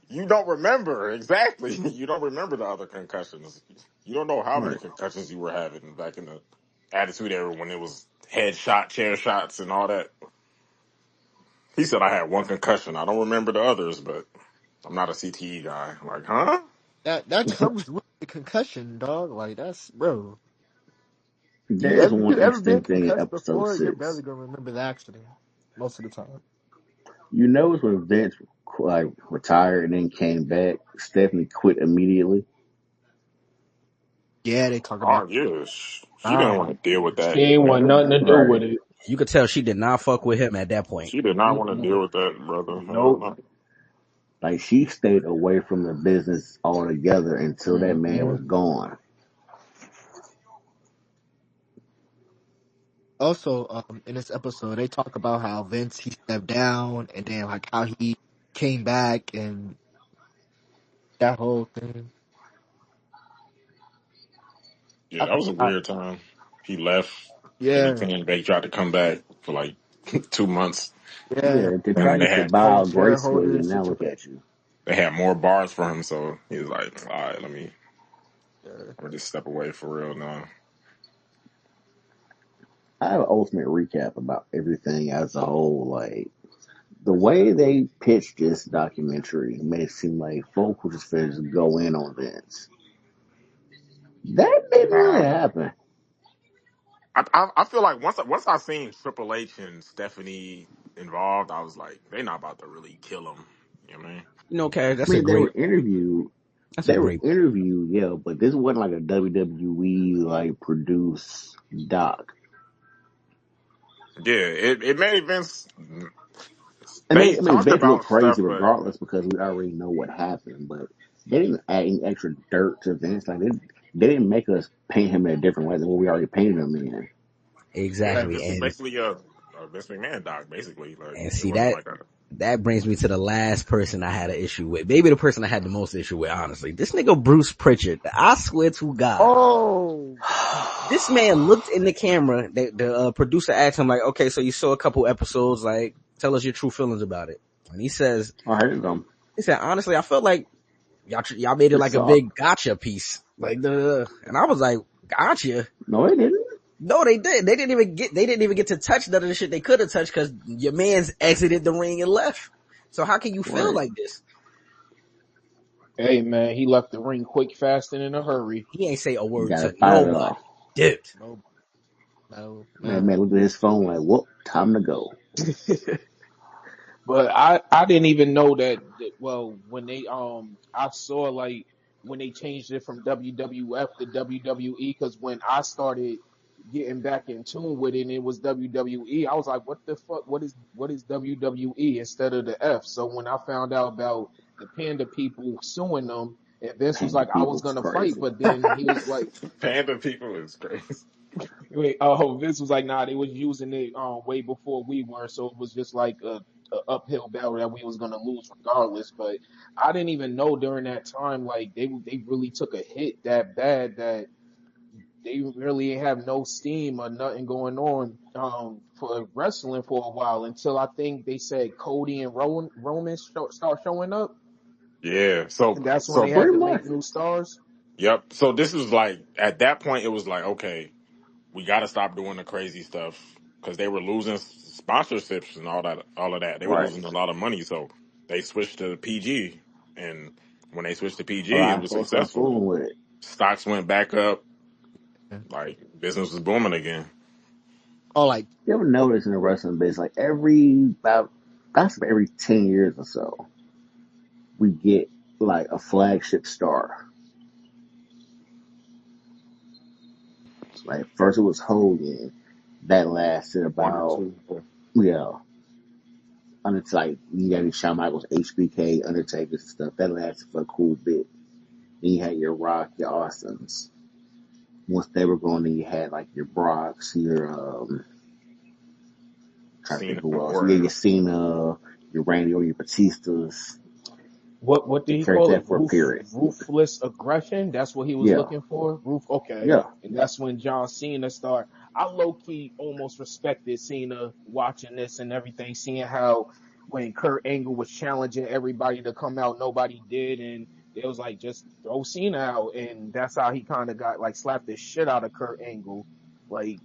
You don't remember exactly. You don't remember the other concussions. You don't know how many Right. concussions you were having back in the Attitude Era when it was headshot, chair shots, and all that. He said I had one concussion. I don't remember the others, but I'm not a CTE guy. I'm like, huh? That comes with the concussion, dog. Like that's bro. There's If one you ever been interesting thing in concussed episode before, you're barely 6. gonna remember the accident most of the time. You notice when Vince, like, retired and then came back, Stephanie quit immediately. Yeah, they talk about Oh yeah, she didn't now. want to deal with She that. ain't want nothing to do with Right. it. You could tell she did not fuck with him at that point. She did not want to Mm-mm. deal with that, brother. Hell Nope. no. Like, she stayed away from the business altogether until that man Mm-mm. was gone. Also, in this episode, they talk about how Vince he stepped down, and then like how he came back and that whole thing. Yeah, I that was a forgot. weird time. He left and he Yeah, came back. He tried to come back for like 2 months, yeah. Yeah, they and then tried to they get the had Whole buyout gracefully, shareholder and now look situation. at you. they had more bars for him. So he was like, "All right, Yeah. let me just step away for real now." I have an ultimate recap about everything as a whole. Like, the way they pitched this documentary made it seem like folk were just finna just go in on Vince. That didn't really Nah, happen. I feel like once I seen Triple H and Stephanie involved, I was like, they not about to really kill him. You know what I mean? You know, Cash, I that's a mean, they great, were interviewed. That's a They were great. interviewed, yeah, but this wasn't like a WWE like produced doc. Yeah, it made Vince I mean, talk Vince looked about crazy stuff, but regardless because we already know what happened. But they didn't add any extra dirt to Vince. Like they didn't make us paint him in a different way than what we already painted him in. yeah, Exactly. this is basically a Vince McMahon doc, basically. Like And it see wasn't that like a that brings me to the last person I had an issue with. Maybe the person I had the most issue with, honestly. This nigga Bruce Pritchard. I swear to God. Oh, This man looked in the camera. The producer asked him like, okay, so you saw a couple episodes, like, tell us your true feelings about it. And he says, I heard them. he said, honestly, I felt like y'all made it It like a sucked. big gotcha piece. Like, and I was like, gotcha? No, it didn't. No, they did. They didn't even get to touch none of the shit they could have touched because your man's exited the ring and left. So how can you feel Right. like this? Hey man, he left the ring quick, fast, and in a hurry. He ain't say a You word got to to fight it nobody. off. Dipped. Man looked at his phone like, whoop, time to go. But I didn't even know that well when they I saw like when they changed it from WWF to WWE because when I started getting back in tune with it and it was WWE, I was like, what the fuck, what is WWE instead of the F? So when I found out about the Panda people suing them, and Vince was Panda like, I was people's gonna fight, crazy. but then he was like, Panda people is crazy. wait, Vince was like, nah, they was using it way before we were, so it was just like a uphill battle that we was gonna lose regardless. But I didn't even know during that time, like they really took a hit that bad that they really have no steam or nothing going on for wrestling for a while until I think they said Cody and Roman start showing up, Yeah. and that's when So they had Pretty to much. make new stars. yep. So this was like at that point it was like, okay, we got to stop doing the crazy stuff because they were losing sponsorships and all of that. They were Right. losing a lot of money, so they switched to PG. And when they switched to A PG, lot it of was folks start successful. fooling with it. Stocks went back up. Like business was booming again. oh, like You ever notice in the wrestling business, like every 10 years or so, we get like a flagship star. Like first it was Hogan, that lasted One or about two. yeah. Until like you got your Shawn Michaels, HBK, Undertakers and stuff. That lasted for a cool bit. Then you had your Rock, your Austins. Once they were going, then you had like your Brocks, your trying to think Cena, who else. Yeah, Orton. your Cena, your Randy or your Batistas. What did They he carried call it? that for a period. Ruthless aggression. That's what he was Yeah, looking for. Okay, yeah. and that's when John Cena started. I low key almost respected Cena watching this and everything, seeing how when Kurt Angle was challenging everybody to come out, nobody did, and it was like just throw Cena out, and that's how he kind of got like slapped the shit out of Kurt Angle. Like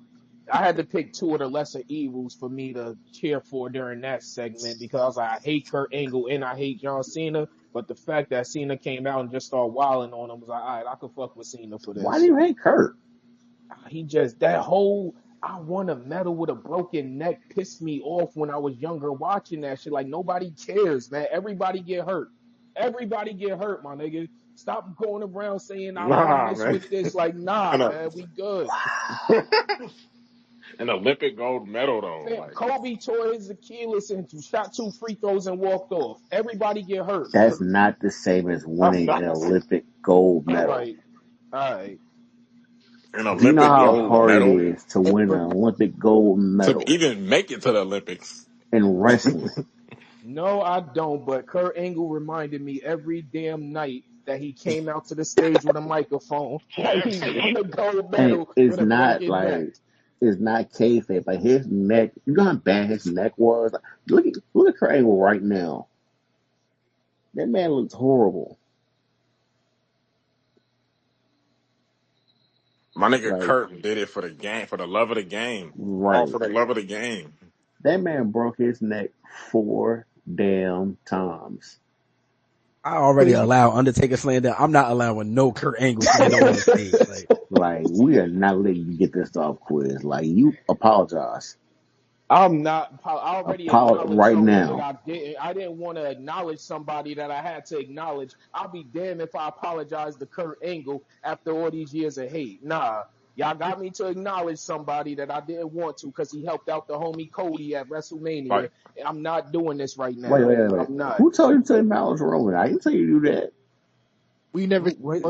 I had to pick two of the lesser evils for me to cheer for during that segment because I was like, I hate Kurt Angle and I hate John Cena. But the fact that Cena came out and just started wilding on him was like, all right, I could fuck with Cena for Why do this. you hate Kurt? He just, that whole, I want a medal with a broken neck pissed me off when I was younger watching that shit. Like, nobody cares, man. Everybody get hurt. Everybody get hurt, my nigga. Stop going around saying I won Nah, this man. with this. Like, nah, And a man, we good. an Olympic gold medal though. Man, Like Kobe tore his Achilles and shot 2 free throws and walked off. Everybody get hurt. That's not the same as I'm winning not an Olympic gold All medal. right. All right. an Do you know Olympic how gold hard it medal is to win an Olympic gold to medal even make it to the Olympics. in wrestling? No, I don't. But Kurt Angle reminded me every damn night that he came out to the stage with a microphone that he won a gold And medal with a broken neck. it's not kayfabe. Like his neck, you know how bad his neck was. Like, look at Kurt Angle right now. That man looks horrible. My nigga Like Kurt did it for the game, for the love of the game. All right, for the love of the game. that man broke his neck 4 damn times. I already allow Undertaker slander. I'm not allowing no Kurt Angle slander on the stage. Like, Like we are not letting you get this off quiz. Like you apologize. I'm not. I already acknowledged Right someone that now. I didn't. I didn't want to acknowledge somebody that I had to acknowledge. I'll be damned if I apologize to Kurt Angle after all these years of hate. Nah, y'all got me to acknowledge somebody that I didn't want to because he helped out the homie Cody at WrestleMania. Like, And I'm not doing this right Wait, now. wait, wait, wait. I'm not. Who told you to acknowledge Roman? I didn't tell you to do that. We never. Wait,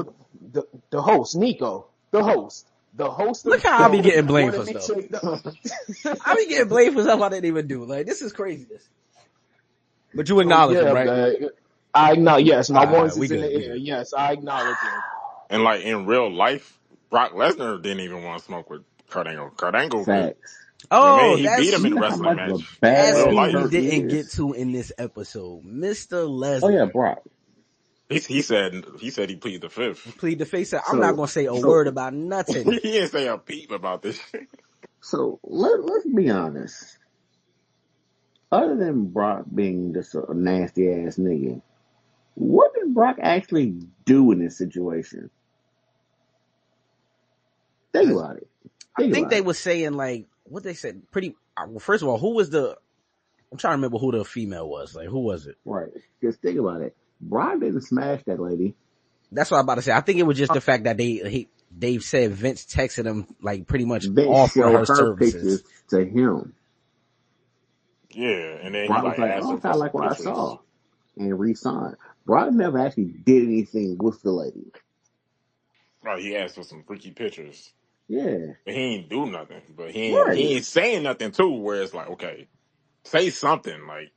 the host, Nico, the host of Look the how I be show, getting blamed wanted for me stuff. to. I be getting blamed for stuff I didn't even do. Like, this is craziness. But you So acknowledge him, yeah, right? I know. Yes, my voice We is in the good. air. Yes, I acknowledge him. and like in real life, Brock Lesnar didn't even want to smoke with Kurt Angle. Kurt Angle could. Facts. You know what I mean? Oh, He beat him You in a know how wrestling much of a match in that's real badass who we life. Kurt didn't get is. to in this episode. Mr. Oh yeah, Lesnar. Brock. He said he pleaded the fifth. Plead the face. I'm not So, gonna say a so, word about He nothing. didn't say a peep about this shit. let's be honest. Other than Brock being just a nasty ass nigga, what did Brock actually do in this situation? Think about it. I Think think about they it. were saying like what they said. Well, first of all, who was the? I'm trying to remember who the female was. Like, who was it? Right. Just think about it. Brock didn't smash that lady. That's what I'm about to say. I think it was just the fact that Dave said Vince texted him like pretty much Vince offer showed her her services. pictures to him. Yeah, and then he Brock was like like, asked "Oh, I him for kind of some like what I pictures. saw," and re-signed. Brock never actually did anything with the lady. Right, he asked for some freaky pictures. Yeah. But he ain't do nothing. But Right. he ain't saying nothing too. Where it's like, okay, say something like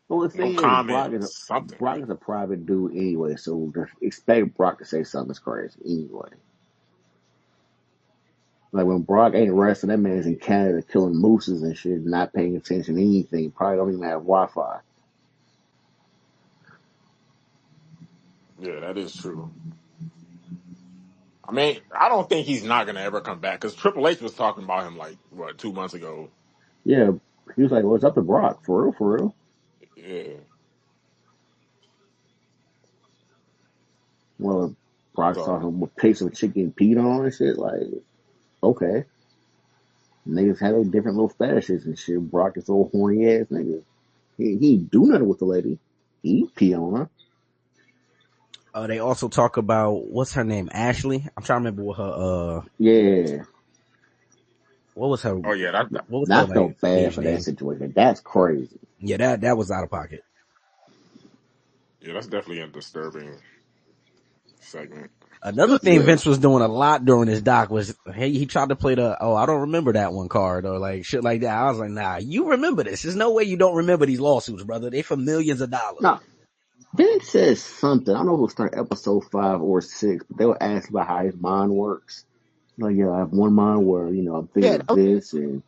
Well, the no thing is, comment, something. Brock is a private dude anyway, so to expect Brock to say something is crazy anyway. Like when Brock ain't wrestling, that man's in Canada killing mooses and shit, not paying attention to anything. Probably don't even have Wi-Fi. Yeah, that is true. I mean, I don't think he's not gonna ever come back because Triple H was talking about him like what 2 months ago. Yeah, he was like, "What's up to Brock? For real, for real." Yeah. Well, Brock's So talking with pics of chicken peed on and shit. Like, okay, niggas have their different little fetishes and shit. Brock is a little horny ass nigga. He ain't do nothing with the lady. He pee on her. They also talk about what's her name, Ashley. I'm trying to remember what her Yeah, what was her oh yeah, what was her I like felt bad stage for that name? situation. That's crazy. Yeah, that was out of pocket. that's definitely a disturbing segment. Another thing Yeah. Vince was doing a lot during his doc was he tried to play the I don't remember that one card or like shit like that. I was like, nah, you remember this. There's no way you don't remember these lawsuits, brother. They for millions of dollars. No, Vince says something. I don't know if it'll start episode 5 or 6, but they were asked about how his mind works. Like, yeah, I have one mind where, I'm thinking Yeah, of this, and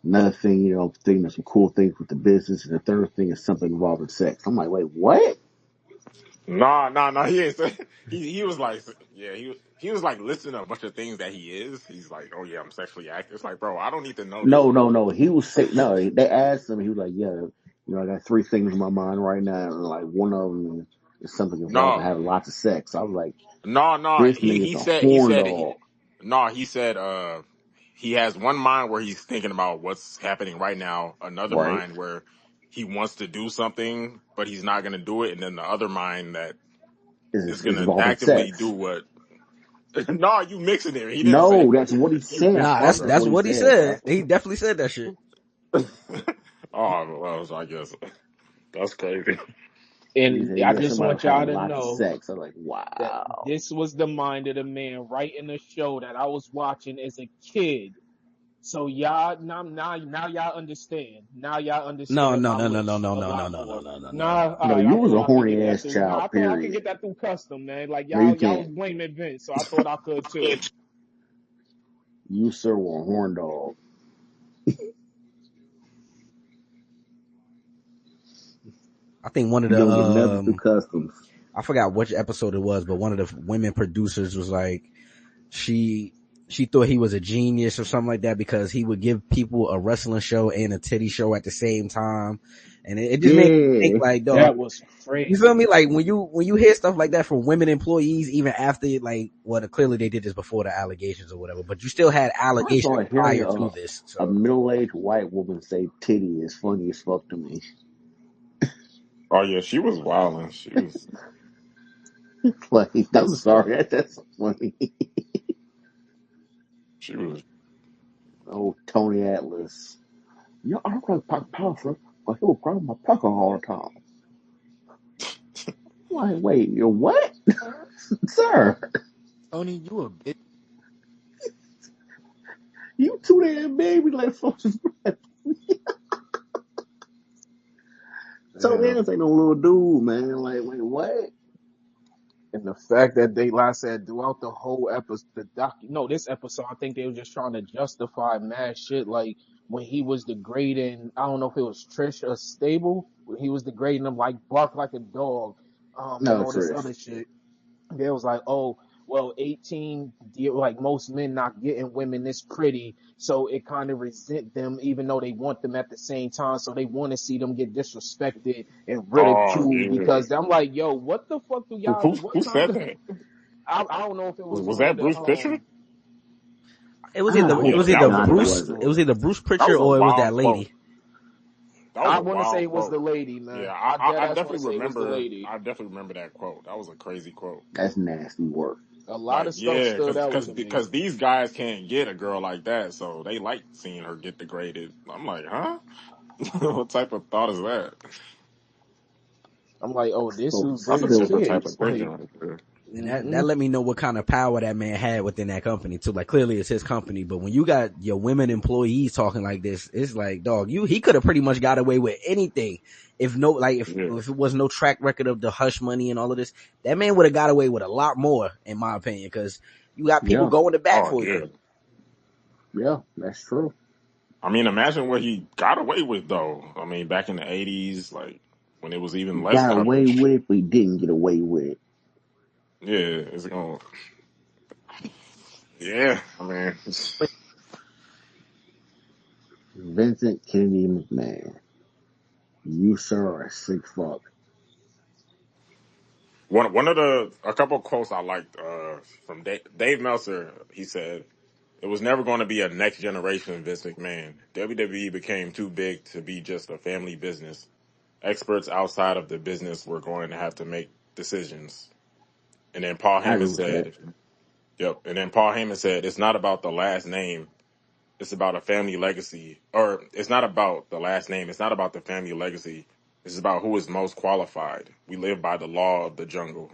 another thing, I'm thinking of some cool things with the business, and the third thing is something involving sex. I'm like, wait, what? Nah. He ain't say, he was like, yeah, he was like listing a bunch of things that he is. He's like, oh yeah, I'm sexually active. It's like, bro, I don't need to know this. No. He was saying, no, they asked him, he was like, yeah, I got 3 things in my mind right now, and like one of them is something involving No, having lots of sex. I was like, no. this nigga's a horn dog. He said he has one mind where he's thinking about what's happening right now, another Right? mind where he wants to do something but he's not going to do it, and then the other mind that is going Is to involving actively do sex. what. No, you mixing it. He didn't say No, that's what he you said. I Nah, promise that's that's what he what he said, bro. said. He definitely said that shit. Oh well, so I guess that's crazy. He And said, I yeah, just somebody want y'all having to lots of know sex. I'm like, that wow. this was the mind of the man right in the show that I was watching as a kid. So y'all now y'all understand. Now y'all No, understand no, my no, no, no, list no, a no, no, lot no, no, more. no, no, no. Nah, all No, right. you I was a thought I could horny get that ass through. Nah, I child, thought I could get period. that through custom, man. Like No, you y'all was can't. blaming Vince, so I thought I could too. You, sir, were a horn dog. I think one of You the don't get nothing through customs. I forgot which episode it was, but one of the women producers was like, she thought he was a genius or something like that because he would give people a wrestling show and a titty show at the same time. And it just made me think Yeah. like, dog, That was you feel crazy. me? Like when you hear stuff like that from women employees, even after like, well, clearly they did this before the allegations or whatever, but you still had First of allegations all, hearing prior to this. a So middle-aged white woman say titty is funny as fuck to me. Oh yeah, she was wilding. She was. Like, I'm sorry, that's so funny. She was. Oh, Tony Atlas. Yeah, I don't like Pop Puffer, but he will grab my pucker all the time. Like, wait, you're what? Sir, Tony, you a bitch. you too damn baby like folks. Tony Yeah. Atlas ain't no little dude, man. Like, wait, what? And the fact that they, like I said, throughout the whole episode, this episode, I think they were just trying to justify mad shit. Like when he was degrading, I don't know if it was Trish or Stable, when he was degrading them like bark like a dog, and No, all this Trish. other shit. They was like, oh, well, 18, like most men not getting women this pretty, so it kind of resent them, even though they want them at the same time. So they want to see them get disrespected and Oh ridiculed yeah. because I'm like, yo, what the fuck do Who y'all, who, what who kind said of, that? I don't know if it was Was one of that the, Bruce Pitcher? I Oh it yeah, hope that was a God it crazy wasn't. it quote. was either Bruce That Pritchard was a or it was that wild quote. lady. That was I a want to say wild it was the quote. lady, Yeah, man. I dead I ass want to definitely say it was the remember. lady. I definitely remember that quote. That was a crazy quote. That's nasty work. A lot Like of stuff yeah, stood out to me. because these guys can't get a girl like that, so they like seeing her get degraded. I'm like, huh? What type of thought is that? I'm like, oh, this So who's That's a bringing different type chicks. of thinking Like, right there. And hmm that let me know what kind of power that man had within that company too. Like clearly it's his company, but when you got your women employees talking like this, it's like, dog, he could have pretty much got away with anything. If no, like Yeah. if it was no track record of the hush money and all of this, that man would have got away with a lot more, in my opinion, because you got people yeah, going to bat Oh for you. yeah. yeah, that's true. I mean, imagine what he got away with though. I mean, back in the '80s, like when it was even less Got away coverage. with it, but he didn't get away with it. Yeah, it's going. Yeah, I mean, Vincent Kennedy McMahon. You, sir, are a sick fuck. one of the a couple of quotes I liked from Dave Meltzer. He said it was never going to be a next generation Vince McMahon. WWE became too big to be just a family business. Experts outside of the business were going to have to make decisions. And then Paul I agree Heyman with that. said, "Yep." And then Paul Heyman said, "It's not about the last name. It's about a family legacy, or it's not about the last name. It's not about the family legacy. It's about who is most qualified. We live by the law of the jungle."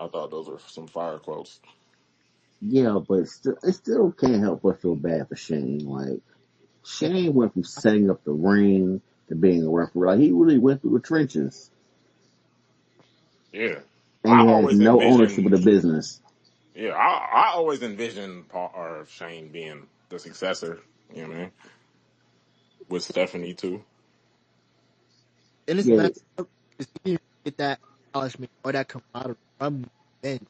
I thought those were some fire quotes. Yeah, but it still can't help but feel bad for Shane. Like, Shane went from setting up the ring to being a referee. Like, he really went through the trenches. Yeah, And I he has always no ownership of the envisioned. business. Yeah, I always envisioned Paul or Shane being the successor. You know what I mean? With Stephanie too. And it's Yeah, messed up because he didn't get that acknowledgement or that camaraderie from men.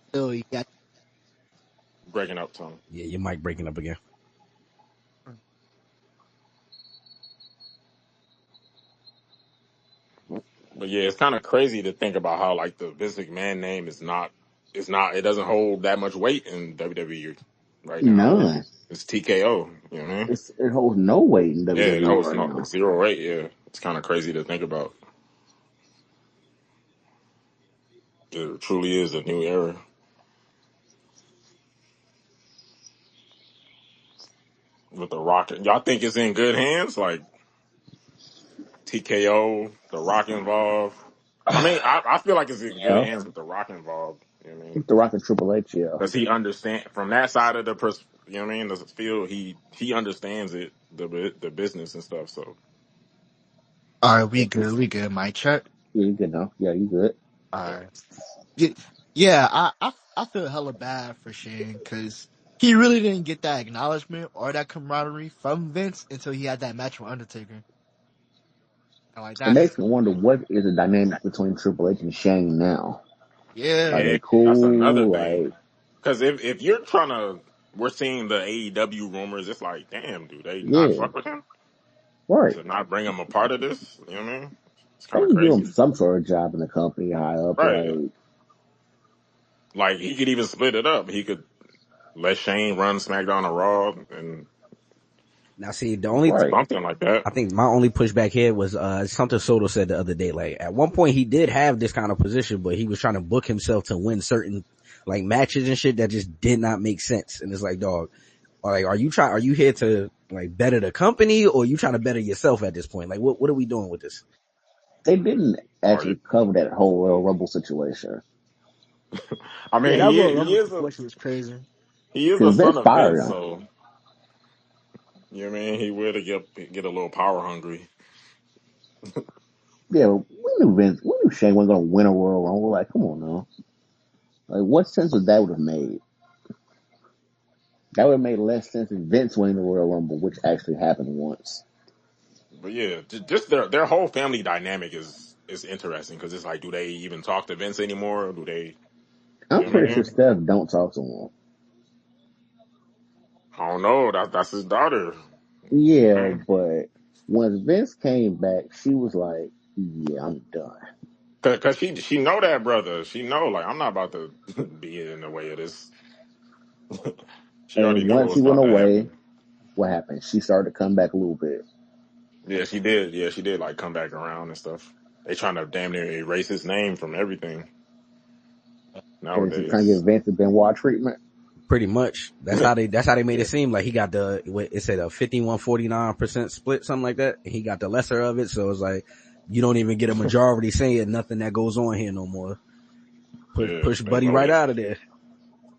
Still, he got. Breaking up Tony. Yeah, your mic breaking up again. But yeah, it's kind of crazy to think about how like the Vince McMahon name it doesn't hold that much weight in WWE right now. none. It's TKO. You know what I mean? It holds no weight in Yeah, it WWE holds right no now. zero weight. Yeah, it's kind of crazy to think about. It truly is a new era with the Rock. Y'all think it's in good hands? Like TKO, the Rock involved. I mean, I feel like it's in good Yeah. hands with the Rock involved. You know what I mean? With The Rock and Triple H, yeah. Does he understand from that side of the you know what I mean? The field, he understands it, the business and stuff. So All right, we good. We good. My check. Yeah, you good now. Yeah, you good. All right. Yeah, yeah. I feel hella bad for Shane because he really didn't get that acknowledgement or that camaraderie from Vince until he had that match with Undertaker. And like It that's makes me wonder what is the dynamic between Triple H and Shane now. Like, yeah. yeah, they that's another cool. thing. Like, Because if you're trying to, we're seeing the AEW rumors. It's like, damn, dude, they not yeah. fuck with him. Right. to not bring him a part of this. You know what I mean? It's They kind of can give him crazy, some sort of job in the company high up. right? Like, Like he could even split it up. He could let Shane run SmackDown or Raw and Now, see, the only right. something like that. I think my only pushback here was something Soto said the other day. Like at one point he did have this kind of position, but he was trying to book himself to win certain like matches and shit that just did not make sense. And it's like, dog, like are you here to like better the company or are you trying to better yourself at this point? Like what are we doing with this? They didn't Or actually cover that whole Royal Rumble situation I Yeah, mean, that Royal he Rumble is a situation was crazy. because son Vince of fired Vince, him. so you know what I mean. He would get a little power hungry. Yeah, we knew Shane wasn't going to win a Royal Rumble. Like, come on now. Like, what sense would that would have made? That would have made less sense if Vince winning the Royal Rumble, which actually happened once. But yeah, just their whole family dynamic is interesting because it's like, do they even talk to Vince anymore? Or do they? I'm You know what pretty I sure mean? Steph don't talk to him. I don't know. That's his daughter. Yeah, Man. but once Vince came back, she was like, "Yeah, I'm done." Cause she know that brother. She know like I'm not about to be in the way of this. She already And knew what once was he went about to away, happen. what happened? She started to come back a little bit. Yeah, she did. Yeah, she did like come back around and stuff. They trying to damn near erase his name from everything And she's trying to nowadays. give Vince the Benoit treatment. Pretty much. That's how they made Yeah, it seem like he got it said a 51-49% split, something like that. And he got the lesser of it. So it's like, you don't even get a majority saying nothing that goes on here no more. yeah. Push Buddy right out of there.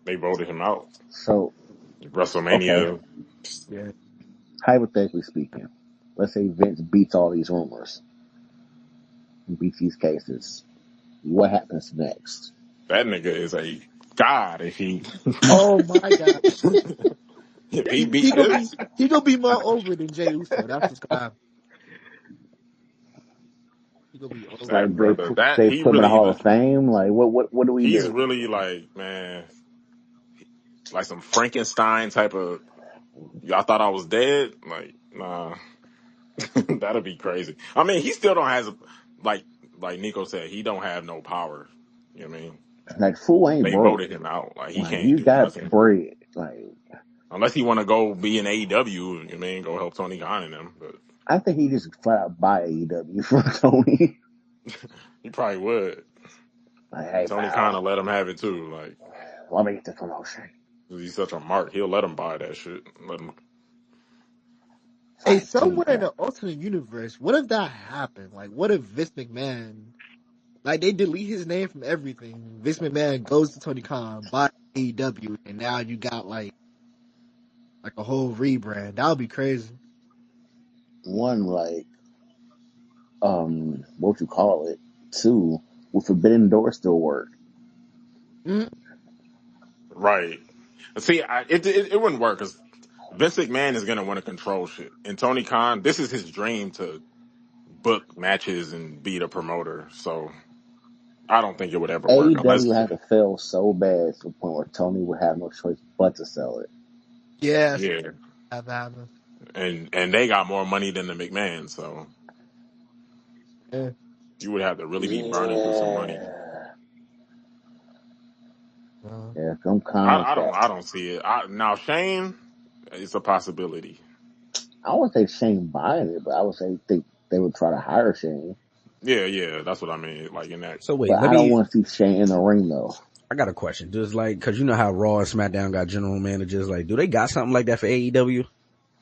They voted him out. So, okay, WrestleMania. Yeah. hypothetically speaking, let's say Vince beats all these rumors, beats these cases. What happens next? That nigga is a god if he Oh my God. if he He, beat he gonna be this. he gonna be more over than Jey Uso. That's what's gonna happen. He gonna be over. That Like they brother, that they put him in the Hall of Fame. Like what do we he's do? really like, man, like some Frankenstein type of. Y'all thought I was dead? Like, nah, that'd be crazy. I mean, he still don't have like Nico said, he don't have no power. You know what I mean? Like fool ain't They broke. voted him out. Like he Like can't you do got nothing bread. Like unless he want to go be in AEW. You know what I mean? Go help Tony Khan and them. But I think he just flat out buy AEW for Tony. he probably would. Like, hey Tony Khan pal, will let him have it too. Like let me get the promotion. he's such a mark. He'll let him buy that shit. Let him. Hey, Like, come somewhere in on. the alternate universe, what if that happened? Like, what if Vince McMahon, like, they delete his name from everything? Vince McMahon goes to Tony Khan, buys AEW, and now you got like a whole rebrand. That would be crazy. One, like, what you call it? Two, will Forbidden Door still work? Mhm. Right. See, it wouldn't work because Vince McMahon is gonna want to control shit, and Tony Khan, this is his dream to book matches and be the promoter. So I don't think it would ever work AEW unless, has to fail so bad to the point where Tony would have no choice but to sell it. Yes, yeah, that happened. and they got more money than the McMahon, so Yeah. you would have to really be burning through some money. Yeah. Uh, Yeah, come I Comcast. don't see it. Now Shane, it's a possibility. I would say Shane buying it, but I would say they would try to hire Shane. Yeah, that's what I mean. Like in that, So wait, But I don't want to see Shane in the ring though. I got a question. Just like, cause you know how Raw and Smackdown got general managers, like, do they got something like that for AEW?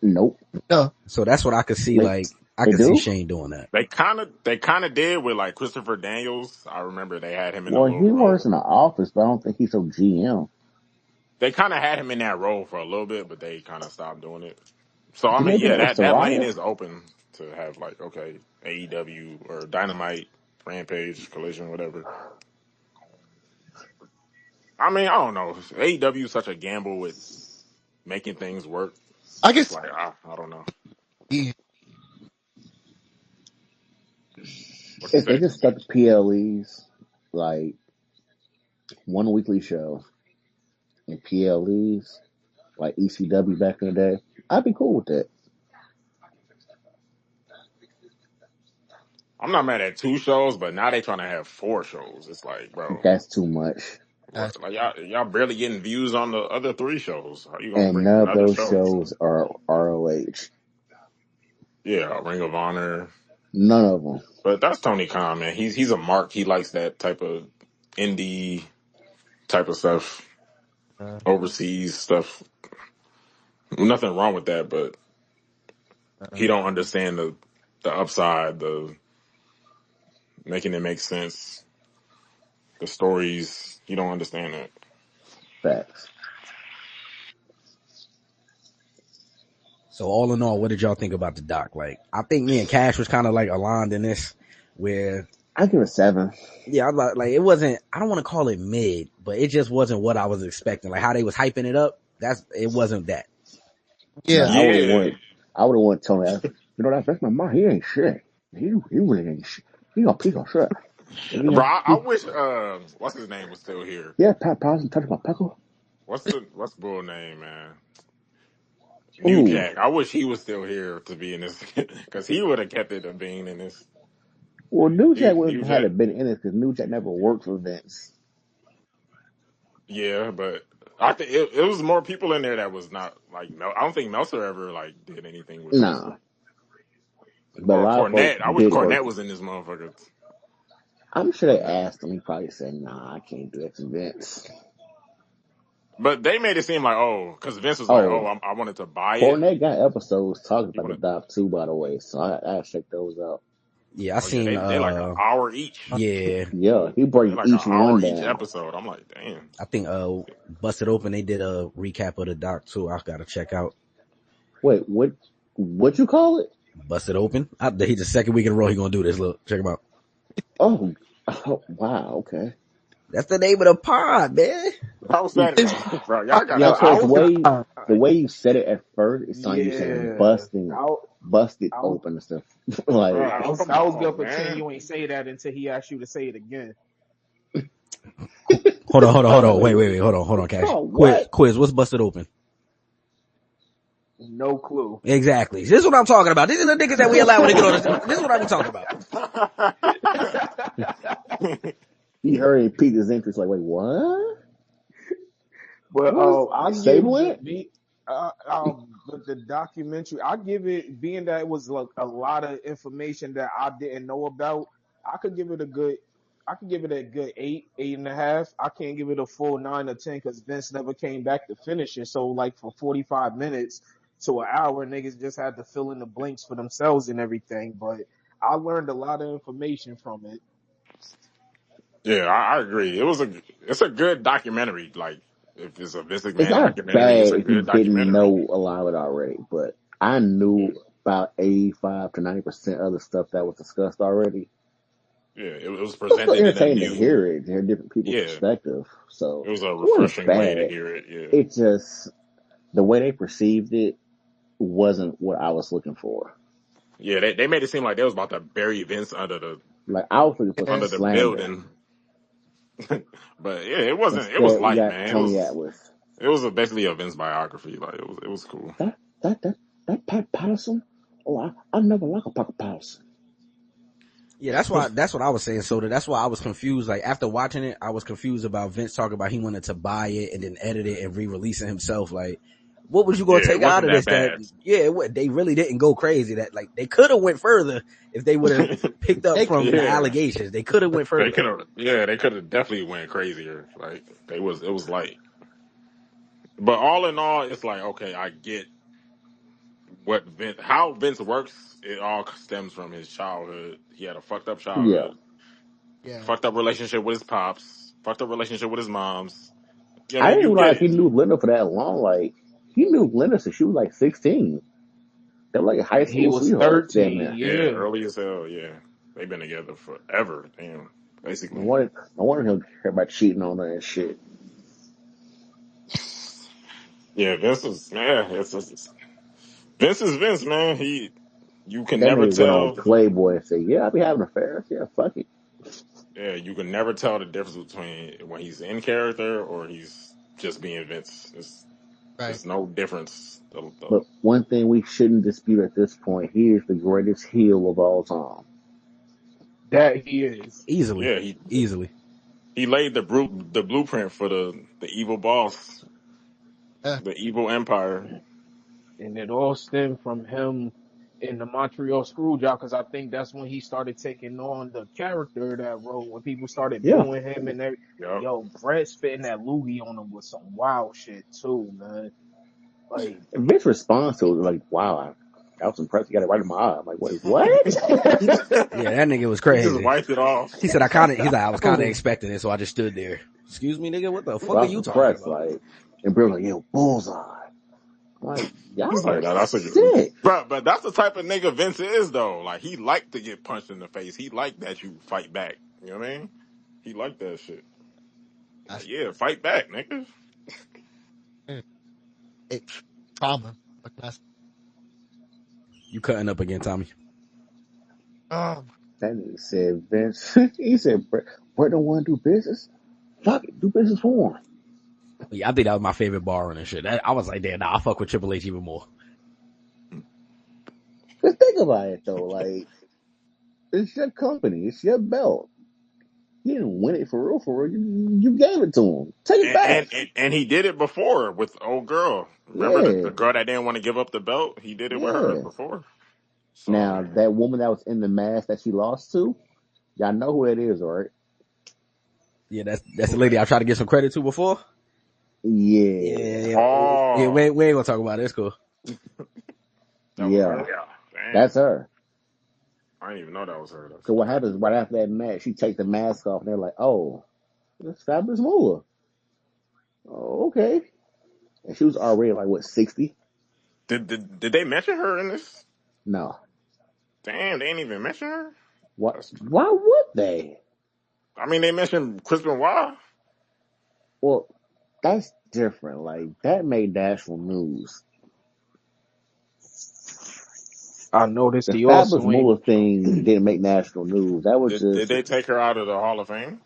Nope. no. So that's what I could see, They like, I they could see do? Shane doing that. they kind of did with like Christopher Daniels. I remember they had him in a Well, little he works role. in the office, but I don't think he's a GM. They kind of had him in that role for a little bit, but they kind of stopped doing it. So I Didn't they mean, do yeah, that with that lane Soraya? is open to have like okay AEW or Dynamite, Rampage, Collision, whatever. I mean, I don't know. AEW is such a gamble with making things work. I It's guess like I don't know yeah. what you If they say. just stuck PLEs, like one weekly show and PLEs, like ECW back in the day, I'd be cool with that. I'm not mad at 2 shows, but now they trying to have 4 shows. It's like, bro, That's too much. That's like y'all barely getting views on the other 3 shows. How you gonna And bring none of another those show? shows are ROH. Yeah, Ring of Honor. None of them. But that's Tony Khan, man. He's a mark. He likes that type of indie type of stuff, overseas stuff. Nothing wrong with that, but he don't understand the upside, the making it make sense, the stories. He don't understand that. Facts. So all in all, what did y'all think about the doc? Like, I think me and Cash was kind of like aligned in this, where I give it 7. yeah, like it wasn't. I don't want to call it mid, but it just wasn't what I was expecting. Like how they was hyping it up. It wasn't that. No, yeah. I would have Yeah, wanted. I would have wanted Tony. That's my mom. He ain't shit. He really ain't shit. He gonna shit. bro. I wish what's his name was still here. Yeah, Pat Patterson touched my peckle. What's bull name, man? New Ooh. Jack. I wish he was still here to be in this because he would have kept it of being in this. Well, New Jack would New have had Jack. it been in it because New Jack never worked for Vince. Yeah, but I think it was more people in there that was not like I don't think Meltzer ever like did anything with Vince Nah, but a or lot of folks Cornette. I wish did work. Cornette was in this motherfucker. I'm sure they asked him. He probably said, "Nah, I can't do that to Vince." But they made it seem like because Vince was like, Oh, I wanted to buy it. Cornette got episodes talking He about the wanted, doc too, by the way. So I check those out. Yeah, I oh yeah, seen. they like an hour each. Yeah, Yeah, he They break like an each hour one each down. episode. I'm like, damn. I think Busted Open. They did a recap of the doc too. I gotta check out Wait, what you call it? Busted Open. He's the second week in a row he gonna do this. Look, check him out. Oh, wow, okay. That's the name of the pod, man. How Saturday, bro? Y'all got Yeah, an because hour. the way you said it at first, it sounded you saying Yeah, busted I was, open and stuff. Like, yeah, Bro, come I was gonna on, pretend man. you ain't say that until he asked you to say it again. Hold on. wait, Wait. Hold on, Cash. oh, what? Quiz. What's Busted Open? No clue. Exactly. This is what I'm talking about. These are the niggas that we allow to get on this. This is what I'm talking about. He heard and piqued his interest. Like, wait, what? But What? I give Stable it? with the documentary, I give it, being that it was like a lot of information that I didn't know about. I could give it a good, I could give it a good 8.5. I can't give it a full 9 or 10 because Vince never came back to finish it. So like for 45 minutes to an hour, niggas just had to fill in the blanks for themselves and everything. But I learned a lot of information from it. Yeah, I agree. It's a good documentary. Like if it's a Vince It's McMahon not documentary, it's bad a if you good didn't documentary. know a lot of it already, but I knew about 85 to 90% of the stuff that was discussed already. Yeah, it was It was still presented in a entertaining to new. hear it, to hear different people's Yeah, perspective. So it was a it wasn't refreshing way to bad. hear it. Yeah, It just, the way they perceived it wasn't what I was looking for. yeah. They made it seem like they was about to bury Vince Like, I was looking for some under the slander. building, but yeah, it wasn't. It was Instead, we light, got man. Tony Atlas. It was basically a Vince biography. Like it was cool. That, that, that, that Pat Patterson? Oh, I never like a Pat Patterson. Yeah, that's what I was saying, Soda. That's why I was confused. Like after watching it, I was confused about Vince talking about he wanted to buy it and then edit it and re-release it himself. Like, what was you going to Yeah, it take out wasn't of that this? bad. They really didn't go crazy. That like they could have went further if they would have picked up from the Yeah, allegations. They could have went they further. could have. Yeah, they could have definitely went crazier. Like it was light. But all in all, it's like okay, I get how Vince works. It all stems from his childhood. He had a fucked up Yeah. childhood, yeah. fucked up relationship with his pops, fucked up relationship with his moms. I I mean, didn't you get realize he it. knew Linda for that long. Like, he knew Linda since she was like 16. They were like high And he school was sweethearts, damn 13. near. Yeah, Yeah. early as hell. Yeah, they've been together forever. Damn, No basically. wonder, no wonder he'll care about cheating on her and shit. Yeah, Vince is man. Vince is Vince, man. You can That never nigga went on tell. Playboy and said, "Yeah, I be having affairs. Yeah, fuck it." Yeah, you can never tell the difference between when he's in character or he's just being Vince. Right. It's no difference. But one thing we shouldn't dispute at this point, he is the greatest heel of all time. That he is. Easily. Yeah, Easily. he laid the blueprint for the evil boss, the evil empire. And it all stemmed from him in the Montreal Screwjob, because I think that's when he started taking on the character of that role. When people started Yeah. booing him and every, Yep. yo, Brett spitting that loogie on him was some wild shit too, man. Like, And Vince responds to it like, wow, I was impressed. You got it right in my eye. I'm like, wait, what? Yeah, that nigga was He just crazy. wiped it off. He said, I was kind of expecting it, so I just stood there. Excuse me, nigga, what the So fuck I are was you talking impressed. about? Like, and Bill was like, yo, bullseye. I'm like, y'all It's like are that's a sick. but that's the type of nigga Vince is though. Like he liked to get punched in the face. He liked that you fight back. You know what I mean? He liked that shit. Like, yeah, fight back, nigga. it, trauma. But that's You cutting up again, Tommy. um That nigga said, Vince, he said, Brett don't want to do business? Fuck it, do business for him. Yeah, I think that was my favorite bar and shit. I was like, damn, nah, I fuck with Triple H even more. Just think about it though. Like, it's your company, it's your belt. He didn't win it for real, for real. You gave it to him. Take it back. And he did it before with old girl. Remember Yeah, the girl that didn't want to give up the belt? He did it with her yeah. before. So I Now, mean, that woman that was in the mask that she lost to, y'all know who that is, right? Yeah, that's the lady I tried to get some credit to before. Yeah. Yeah, we ain't gonna talk about it. It's cool. That was Yeah. her. Damn. That's her. I didn't even know that was her. That's So what crazy. happens right after that match, she takes the mask off and they're like, oh, that's Fabulous Moolah. Oh, okay. And she was already like, what, 60? Did they mention her in this? No. Damn, they ain't even mention her. What? That's Why would they? I mean, they mentioned Chris Benoit. Well, that's different. Like, that made national news. I noticed The he Fabulous also Moolah ain't. thing didn't make national news. That was Did just, they take her out of the Hall of Fame?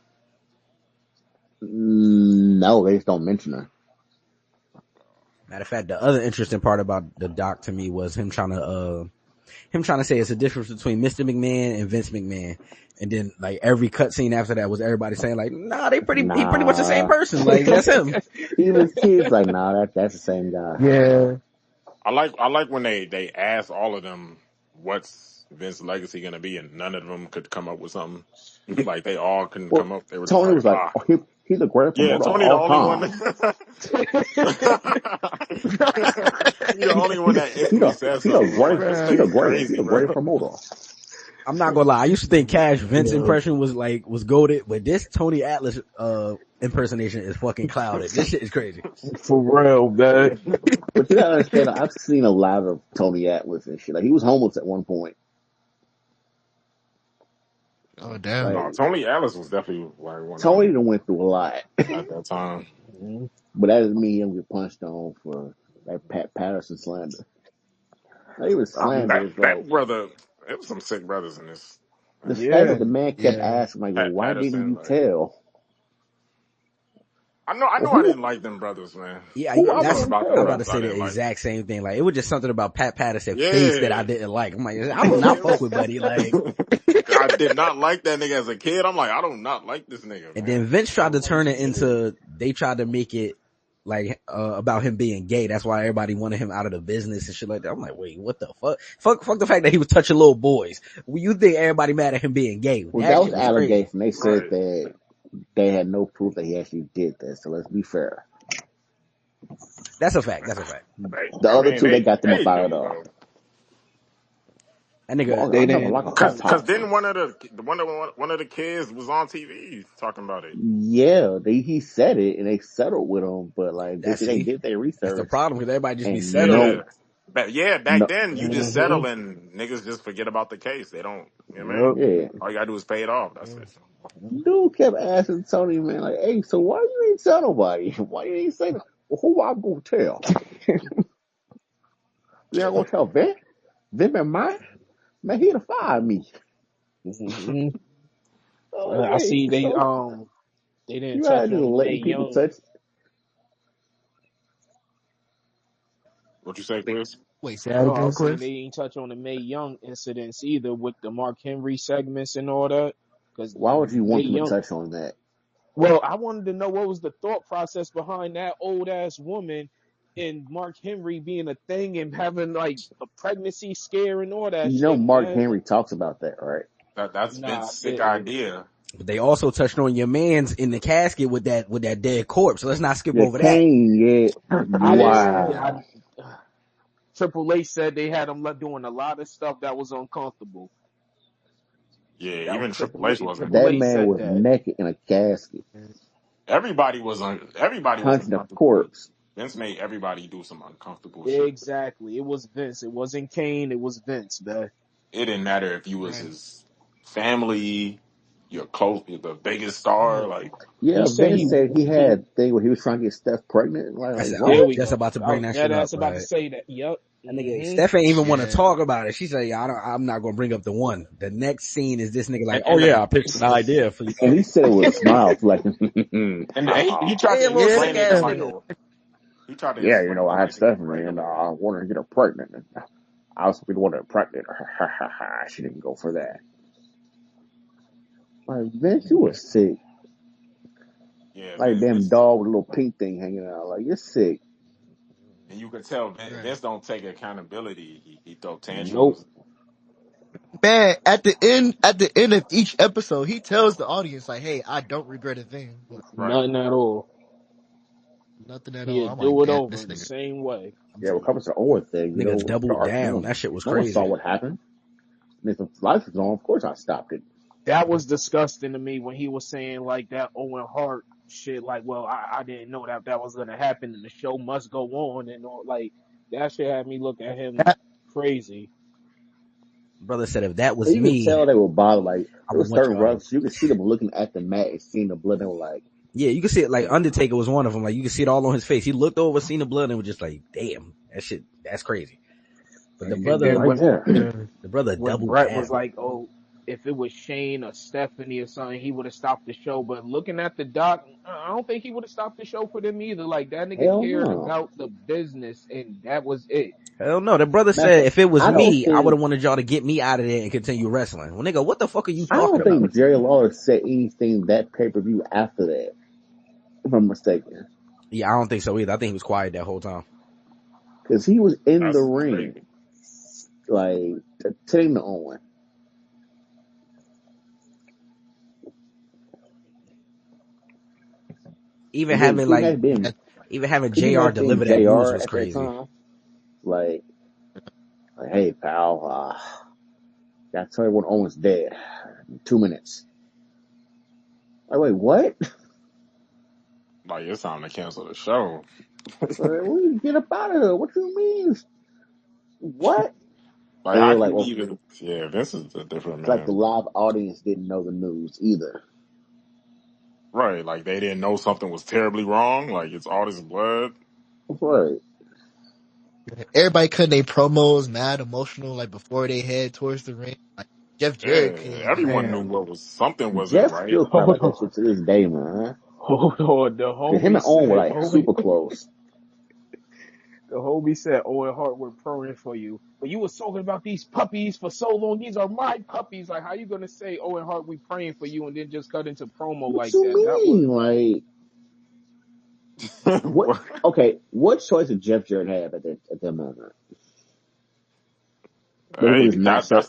no, they just don't mention her. Matter of fact, the other interesting part about the doc to me was him trying to say it's a difference between Mr. McMahon and Vince McMahon. And then like every cutscene after that was everybody saying like, nah, he pretty much the same Nah. person. Like that's him. Even his kids like, nah, that's the same guy. Yeah. I like when they asked all of them what's Vince's legacy gonna be, and none of them could come up with something. Like they all couldn't Well, come up. They were just Tony like, was like, oh, he's the greatest yeah, promoter of Tony the all only one. time. He the only one that He instantly the said he the something. I'm great like, this he the nigga greatest he crazy, the bro. greatest promoter. I'm not gonna lie. I used to think Cash Vince Yeah. impression was goated, but this Tony Atlas impersonation is fucking clouded. This shit is crazy. For real, man. But you gotta understand, I've seen a lot of Tony Atlas and shit. Like he was homeless at one point. oh damn. Like No, Tony Atlas was definitely like one of Tony them done went through a lot. at that time. But that doesn't mean he'll get punched on for that Pat Patterson slander. Like, he was slanders, That bro. brother, there was some sick brothers in this. The Like, fact Yeah. that the man kept Yeah. asking, like, well, Pat why didn't Patterson, you like tell? I Well, know I didn't like them brothers, man. Yeah, who There was I something that's wouldn't about them I'm about tell? to brothers I say the didn't like. exact same thing. Like it was just something about Pat Patterson's face that I Yeah. didn't like. I'm like, I do not fuck with Buddy. Like, I did not like that nigga as a kid. I'm like, I do not like this nigga, and then man. Vince I tried to don't like turn it this nigga. into. They tried to make it like about him being gay. That's why everybody wanted him out of the business and shit like that. I'm like, wait, what the fuck? Fuck the fact that he was touching little boys. Well, you think everybody mad at him being gay? Well, That that was shit was crazy. allegation. They said Right. that they had no proof that he actually did that. So let's be fair. That's a fact. That's a fact. The I other mean, two, they got them up they out of do there. though. That nigga, They I'm talking like a didn't. hot Cause posse. then one of the kids was on TV talking about it. Yeah, he said it and they settled with him, but like they did their that's the research problem because everybody just be and settling. Yeah. But yeah, back no, then you just Mm-hmm. settle and niggas just forget about the case. They don't, you know what I mean? Yep. yeah. All you gotta do is pay it off. That's it. Dude kept asking Tony, man, like, hey, so why you ain't tell nobody? Why you ain't say that? Well, who I gonna tell? You not gonna tell Vin? Vin been mine? Man, he'd have fired me. Mm-hmm. Oh, I wait, see so they didn't you had touch just on May letting people Young. touch. What you say, Chris? Wait, say that Oh, I again, was saying Chris? they ain't touch on the Mae Young incidents either with the Mark Henry segments and all that. Because Why would you Mae want them to Young, touch on that? well, I wanted to know what was the thought process behind that old ass woman and Mark Henry being a thing and having like a pregnancy scare and all that You know, shit, Mark man. Henry talks about that, right? That's Nah, I Vince's sick didn't. idea. But they also touched on your man's in the casket with that dead corpse. So let's not skip Yeah, over that. Kane, yeah. I didn't see it. Wow. Triple H said they had him doing a lot of stuff that was uncomfortable. Yeah, That even was Triple H wasn't. Triple That H man said was that. naked in a casket, Everybody was punching a uncomfortable. corpse. Vince made everybody do some uncomfortable shit. Exactly. It was Vince. It wasn't Kane. It was Vince, man. It didn't matter if you was Right. his family, your close, the biggest star. Like, He Yeah, said Vince said he had he a thing where he was trying to get Steph pregnant. I Like said, I there was what? we just go. about to I bring was that dead shit up. ass about to say that. Yep. That nigga Mm-hmm. Steph ain't even want to Yeah. talk about it. She said, "Yeah, I'm not gonna bring up the one." The next scene is this nigga like, and "Oh and yeah, the, I pitched an idea for you." And he said it with a smile, like, he tried Hey, to little Yeah. sick explain it ass like nigga. he tried to yeah, you know, explain I it have like it was Stephanie, and regular. I wanted to get her pregnant. And I was the one that pregnant. She didn't go for that. Like, Vince, you were sick. Yeah, Like a damn Vince, dog with a little pink thing hanging out. Like, you're sick. and you could tell Right. Vince don't take accountability. He throw Nope. tantrums. Man, at the end of each episode, he tells the audience like, "Hey, I don't regret a thing." Like, Right. Nothing at all. nothing at all. He'll I'm like, do it damn, over this the nigga. same way. Yeah, when it comes to the Owen thing, you know, Nigga with doubled Dark, down. That shit was no one saw crazy. what happened. And if the lights was on, of course I stopped it. That was disgusting to me when he was saying like that Owen Hart shit. Like, well, I didn't know that was gonna happen, and the show must go on, and all. Like that shit had me look at him That, crazy. Brother said, "If that And was you could me, tell they were bothered. Like, I there would was want certain y'all." refs, you could see them looking at the mat and seeing the blood. They were like, Yeah, you can see it. Like Undertaker was one of them. Like you can see it all on his face. He looked over, seen the blood, and was just like, "Damn, that shit, that's crazy." But the And then brother, right there. the brother when doubled Brett was down. like, "Oh, if it was Shane or Stephanie or something, he would have stopped the show." But looking at the doc, I don't think he would have stopped the show for them either. Like that nigga Hell cared no. about the business, and that was it. Hell no. The brother Matter of said, fact, if it was I don't me, I would think have wanted y'all to get me out of there and continue wrestling. Well, nigga, what the fuck are you I talking don't about? think Jerry Lawler said anything that pay per view after that. If I'm mistaken, Yeah, I don't think so either. I think he was quiet that whole time. because he was in the That's ring, crazy. like telling the Owen. Even And then having like, even having could you JR imagine deliver that news JR was at that crazy. time? Like, hey pal, gotta tell everyone Owen's dead in 2 minutes. Like, wait, what? Like, it's time to cancel the show. Well, get up out of here. What you mean? What? Like, And how they're can like, you well, even? Yeah, Vince is a different it's like the man. live audience didn't know the news either. Right. Like, they didn't know something was terribly wrong. Like, it's all this blood. Right. everybody cutting their promos mad emotional like before they head towards the ring. Like Jeff Jarrett couldn't Yeah, even everyone like. knew Man, what was something wasn't Jeff right. still cry hold about that on, shit to this day, man. hold on. The Cause him homie and Owen were said, like super close. the homie said, Owen Hart, we're praying for you. But you was talking about these puppies for so long. These are my puppies. Like, how you gonna say, Owen Hart, we praying for you, and then just cut into promo What like you that? That was mean? Like, what? What? Okay, what choice did Jeff Jarrett have at that moment? That he Hey, was not so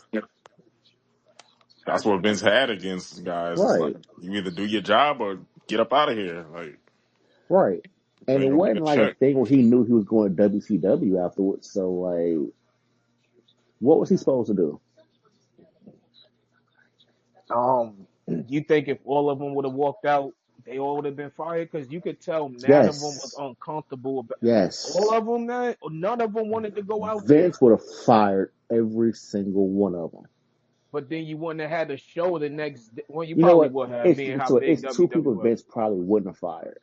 that's what Vince had against guys. It's like right, you either do your job or get up out of here. Like, right. you And it ain't gonna get a wasn't like a check. thing where he knew he was going to WCW afterwards. So like, what was he supposed to do? you think if all of them would have walked out, they all would have been fired? Because you could tell none of them was Yes, uncomfortable about all yes. of them. That none of them wanted to go out there. Vince would have fired every single one of them. But then you wouldn't have had a show the next day. Well, you You know probably what? would have, being how big It's two WWE people was. Vince probably wouldn't have fired.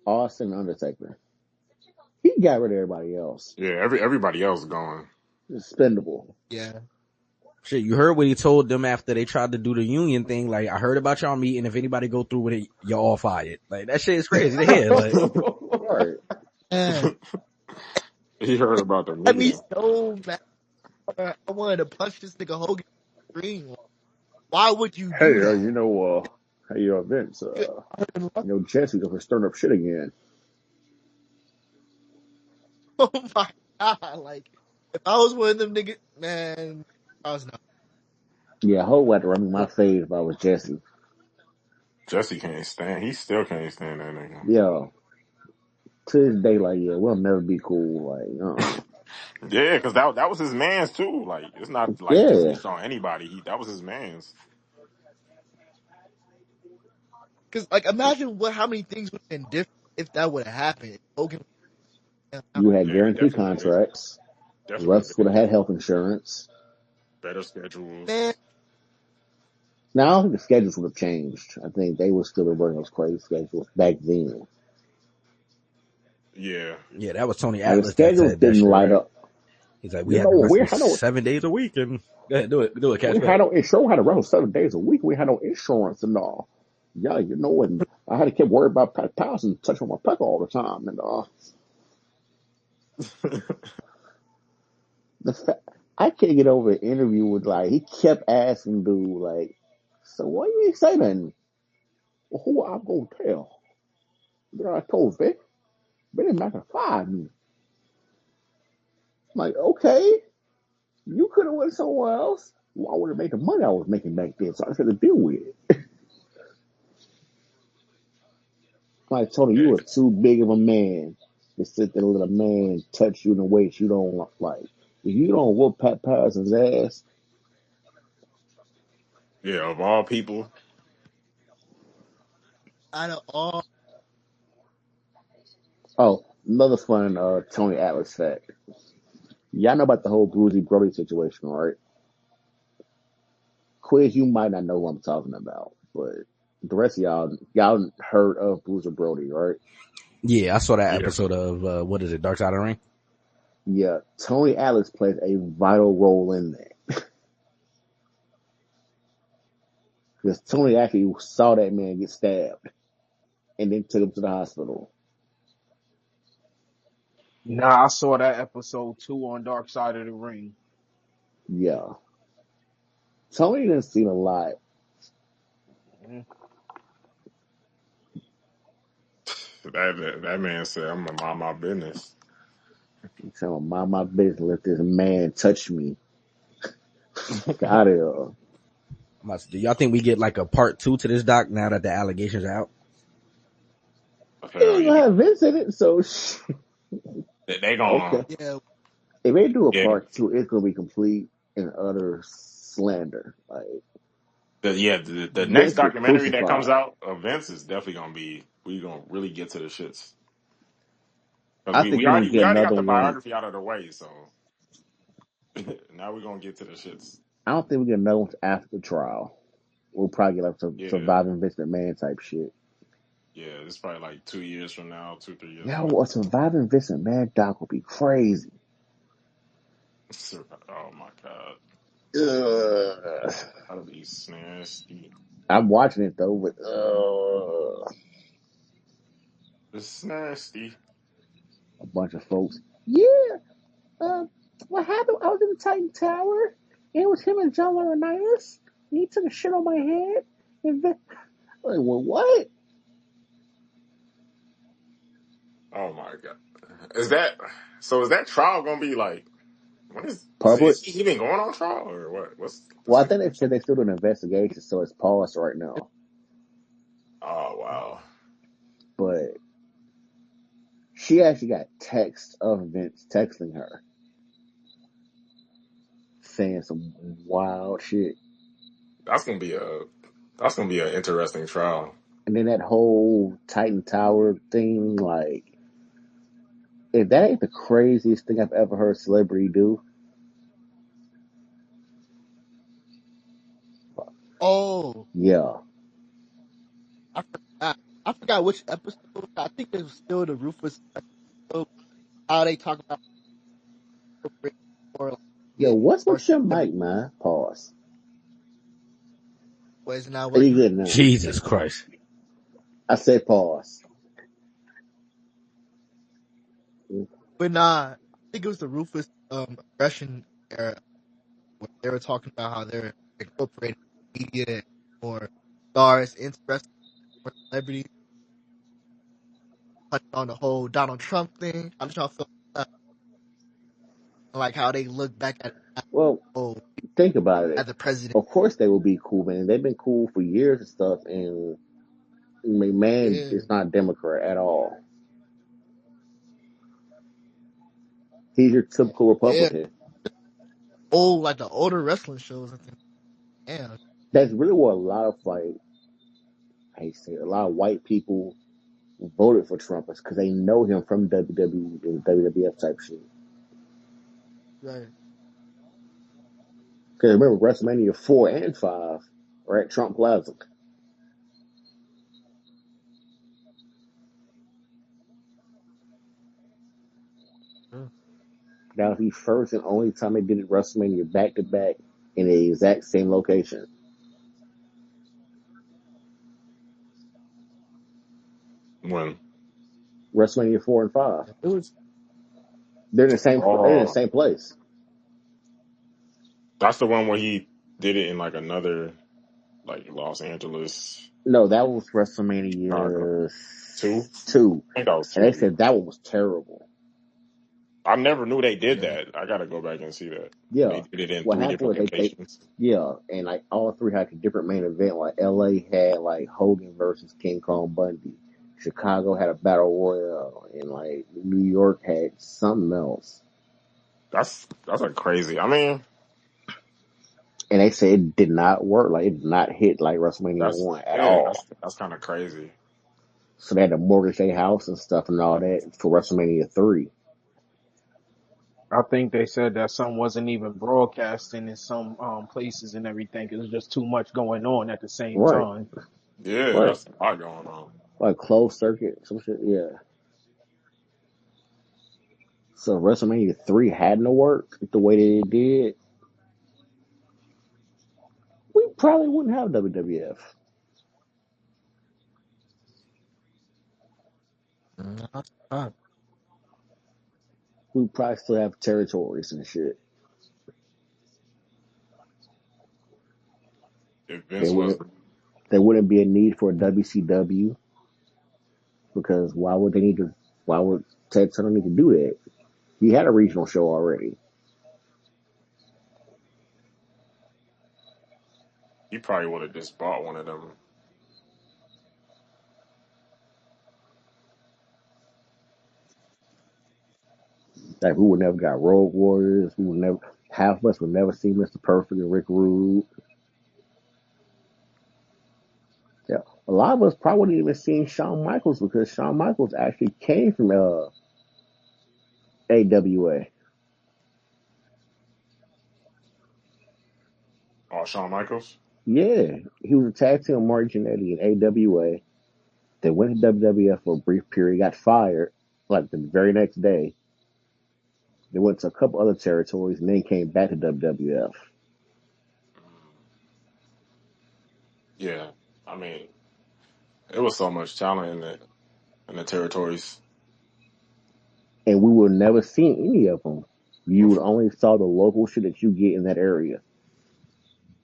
Austin and Undertaker. He got rid of everybody else. Yeah, everybody else gone. Expendable. Yeah, Shit, you heard what he told them after they tried to do the union thing. Like, I heard about y'all meeting. If anybody go through with it, you're all fired. Like, that shit is crazy to hear. Like, Right. and He heard about the I mean, meeting. so mad. I wanted to punch this nigga Hogan in the screen. Why would you Hey, do that? hey, Vince, Jesse goes to stirring up shit again. Oh my god! Like, if I was one of them niggas, man, I was not. Yeah, Ho had to run me my fade if I was Jesse. Jesse can't stand. He still can't stand that nigga. Yeah, to this day, like, yeah, we'll never be cool. Like, Yeah, because that was his man's too. Like it's not like just yeah, it's on anybody. That was his man's. Because, like, imagine how many things would have been different if that would have happened. Hogan, you had Yeah, guaranteed definitely would have been. contracts. Definitely would have Russ would been have had health insurance. better schedules. man, Now, I don't think the schedules would have changed. I think they would still be running those crazy schedules back then. Yeah, Yeah, that was Tony Like, the Atlas that schedules said that didn't shit, light right? up. He's like, we had to We wrestle had no, 7 days a week, and go ahead, do it, we catch had up. no insurance. We had to run 7 days a week. We had no insurance and all. Yeah, and I had to keep worrying about Pat Patterson touching my puck all the time. And the fact I can't get over an interview with like he kept asking dude like, so why you ain't say nothing? Well, who I'm gonna tell? I told Vic. Vic didn't matter five me. I'm like, okay, you could have went somewhere else. Well, I would have made the money I was making back then, so I just had to deal with it. Like Tony, yeah, you are too big of a man to sit there and let a man touch you in a way that you don't like. If you don't whoop Pat Patterson's ass, yeah. Of all people, out of all, oh, another fun Tony Atlas fact. Y'all know about the whole Brucey Brody situation, right? Quiz, you might not know who I'm talking about, but the rest of y'all heard of Bruiser Brody, right? Yeah, I saw that yeah, episode of what is it, Dark Side of the Ring? Yeah, Tony Atlas plays a vital role in that because Tony actually saw that man get stabbed and then took him to the hospital. Nah, I saw that episode too on Dark Side of the Ring. Yeah, Tony didn't see a lot. Mhm. that man said, "I'm gonna mind my business." He said, "Well, mind my business. Let this man touch me. Fuck out of here." Do y'all think we get like a part 2 to this doc now that the allegations are out? He Hell ain't yeah, gonna have Vince in it, so they gonna okay. yeah, If they do a yeah. part two, it's gonna be complete and utter slander. Like The next Vince get documentary that comes crucified. out of Vince is definitely gonna be. We gonna really get to the shits because I we think we we're gonna already we get already another got the one. biography out of the way, so now we're gonna get to the shits. I don't think we get another one after the trial. We'll probably get like some Yeah, surviving Vince McMahon type shit. yeah. It's probably like 2 years from now, 2 3 years from Yo, a surviving Vince McMahon doc would be crazy. now. Oh my god, Ugh. that'd be nasty. I'm watching it though, but It's nasty. a bunch of folks. Yeah, what happened? I was in the Titan Tower. It was him and John Laurinaitis. And he took a shit on my head. And then, like, well, what? Oh my god, is that so? Is that trial gonna be like? When Public? is he even going on trial or what? What's the Well, I think they situation? said they still doing an investigation, so it's paused right now. Oh wow. But she actually got text of Vince texting her saying some wild shit. That's gonna be an interesting trial. And then that whole Titan Tower thing, like, if that ain't the craziest thing I've ever heard a celebrity do, oh, yeah. I forgot. I forgot which episode. I think it was still the Rufus episode. How they talk about or like, Yo, get what's or with your every mic, man? Pause. was not Are you working. good now? Jesus Christ. I said pause. But nah, I think it was the Ruthless aggression era where they were talking about how they're incorporating media and more stars into wrestling, more celebrities, touching on the whole Donald Trump thing. I'm just trying to feel like how they look back at Well, oh think about it. at the president. Of course they will be cool, man. They've been cool for years and stuff, and McMahon Yeah, is not Democrat at all. He's your typical yeah. Republican. Old like the older wrestling shows. I think. Damn. That's really what a lot of like I hate to say it, a lot of white people voted for Trump is because they know him from WWE and WWF type shit. Right. Because remember WrestleMania 4 and 5 are at Trump Plaza. Mm. That was the first and only time they did it WrestleMania back to back in the exact same location. When? WrestleMania 4 and 5. It was. They're in the Oh, same place. that's the one where he did it in like another, like Los Angeles, No, that was Chicago. WrestleMania Two? 2. I think that was And they two. said that one was terrible. I never knew they did Yeah. that. I gotta go back and see that. They Yeah. did it in What three happened different was locations. yeah, and like all three had a different main event. Like LA had like Hogan versus King Kong Bundy. Chicago had a battle royal, and like New York had something else. That's like crazy. I mean, And they said it did not work. Like it did not hit like WrestleMania that's 1 at yeah, all. that's kind of crazy. So they had to mortgage their house and stuff and all that for WrestleMania 3. I think they said that some wasn't even broadcasting in some places and everything. It was just too much going on at the same Right, time. Yeah, right. that's a lot going on. Like closed circuit, some shit. Yeah. So WrestleMania 3 hadn't worked the way that it did. We probably wouldn't have WWF. That's fine. We probably still have territories and shit. If They Vince was, wouldn't. There wouldn't be a need for a WCW because why would they need to? Why would Ted Turner need to do that? He had a regional show already. he probably would have just bought one of them. Like we would never got Road Warriors. We would never. Half of us would never see Mr. Perfect and Rick Rude. Yeah, a lot of us probably wouldn't even seen Shawn Michaels because Shawn Michaels actually came from AWA. Oh, Shawn Michaels. Yeah, he was a tag team with Marty Jannetty in AWA. They went to WWF for a brief period, got fired like the very next day. They went to a couple other territories and then came back to WWF. Yeah, I mean, it was so much talent in the territories. And we would never seen any of them. You would only saw the local shit that you get in that area.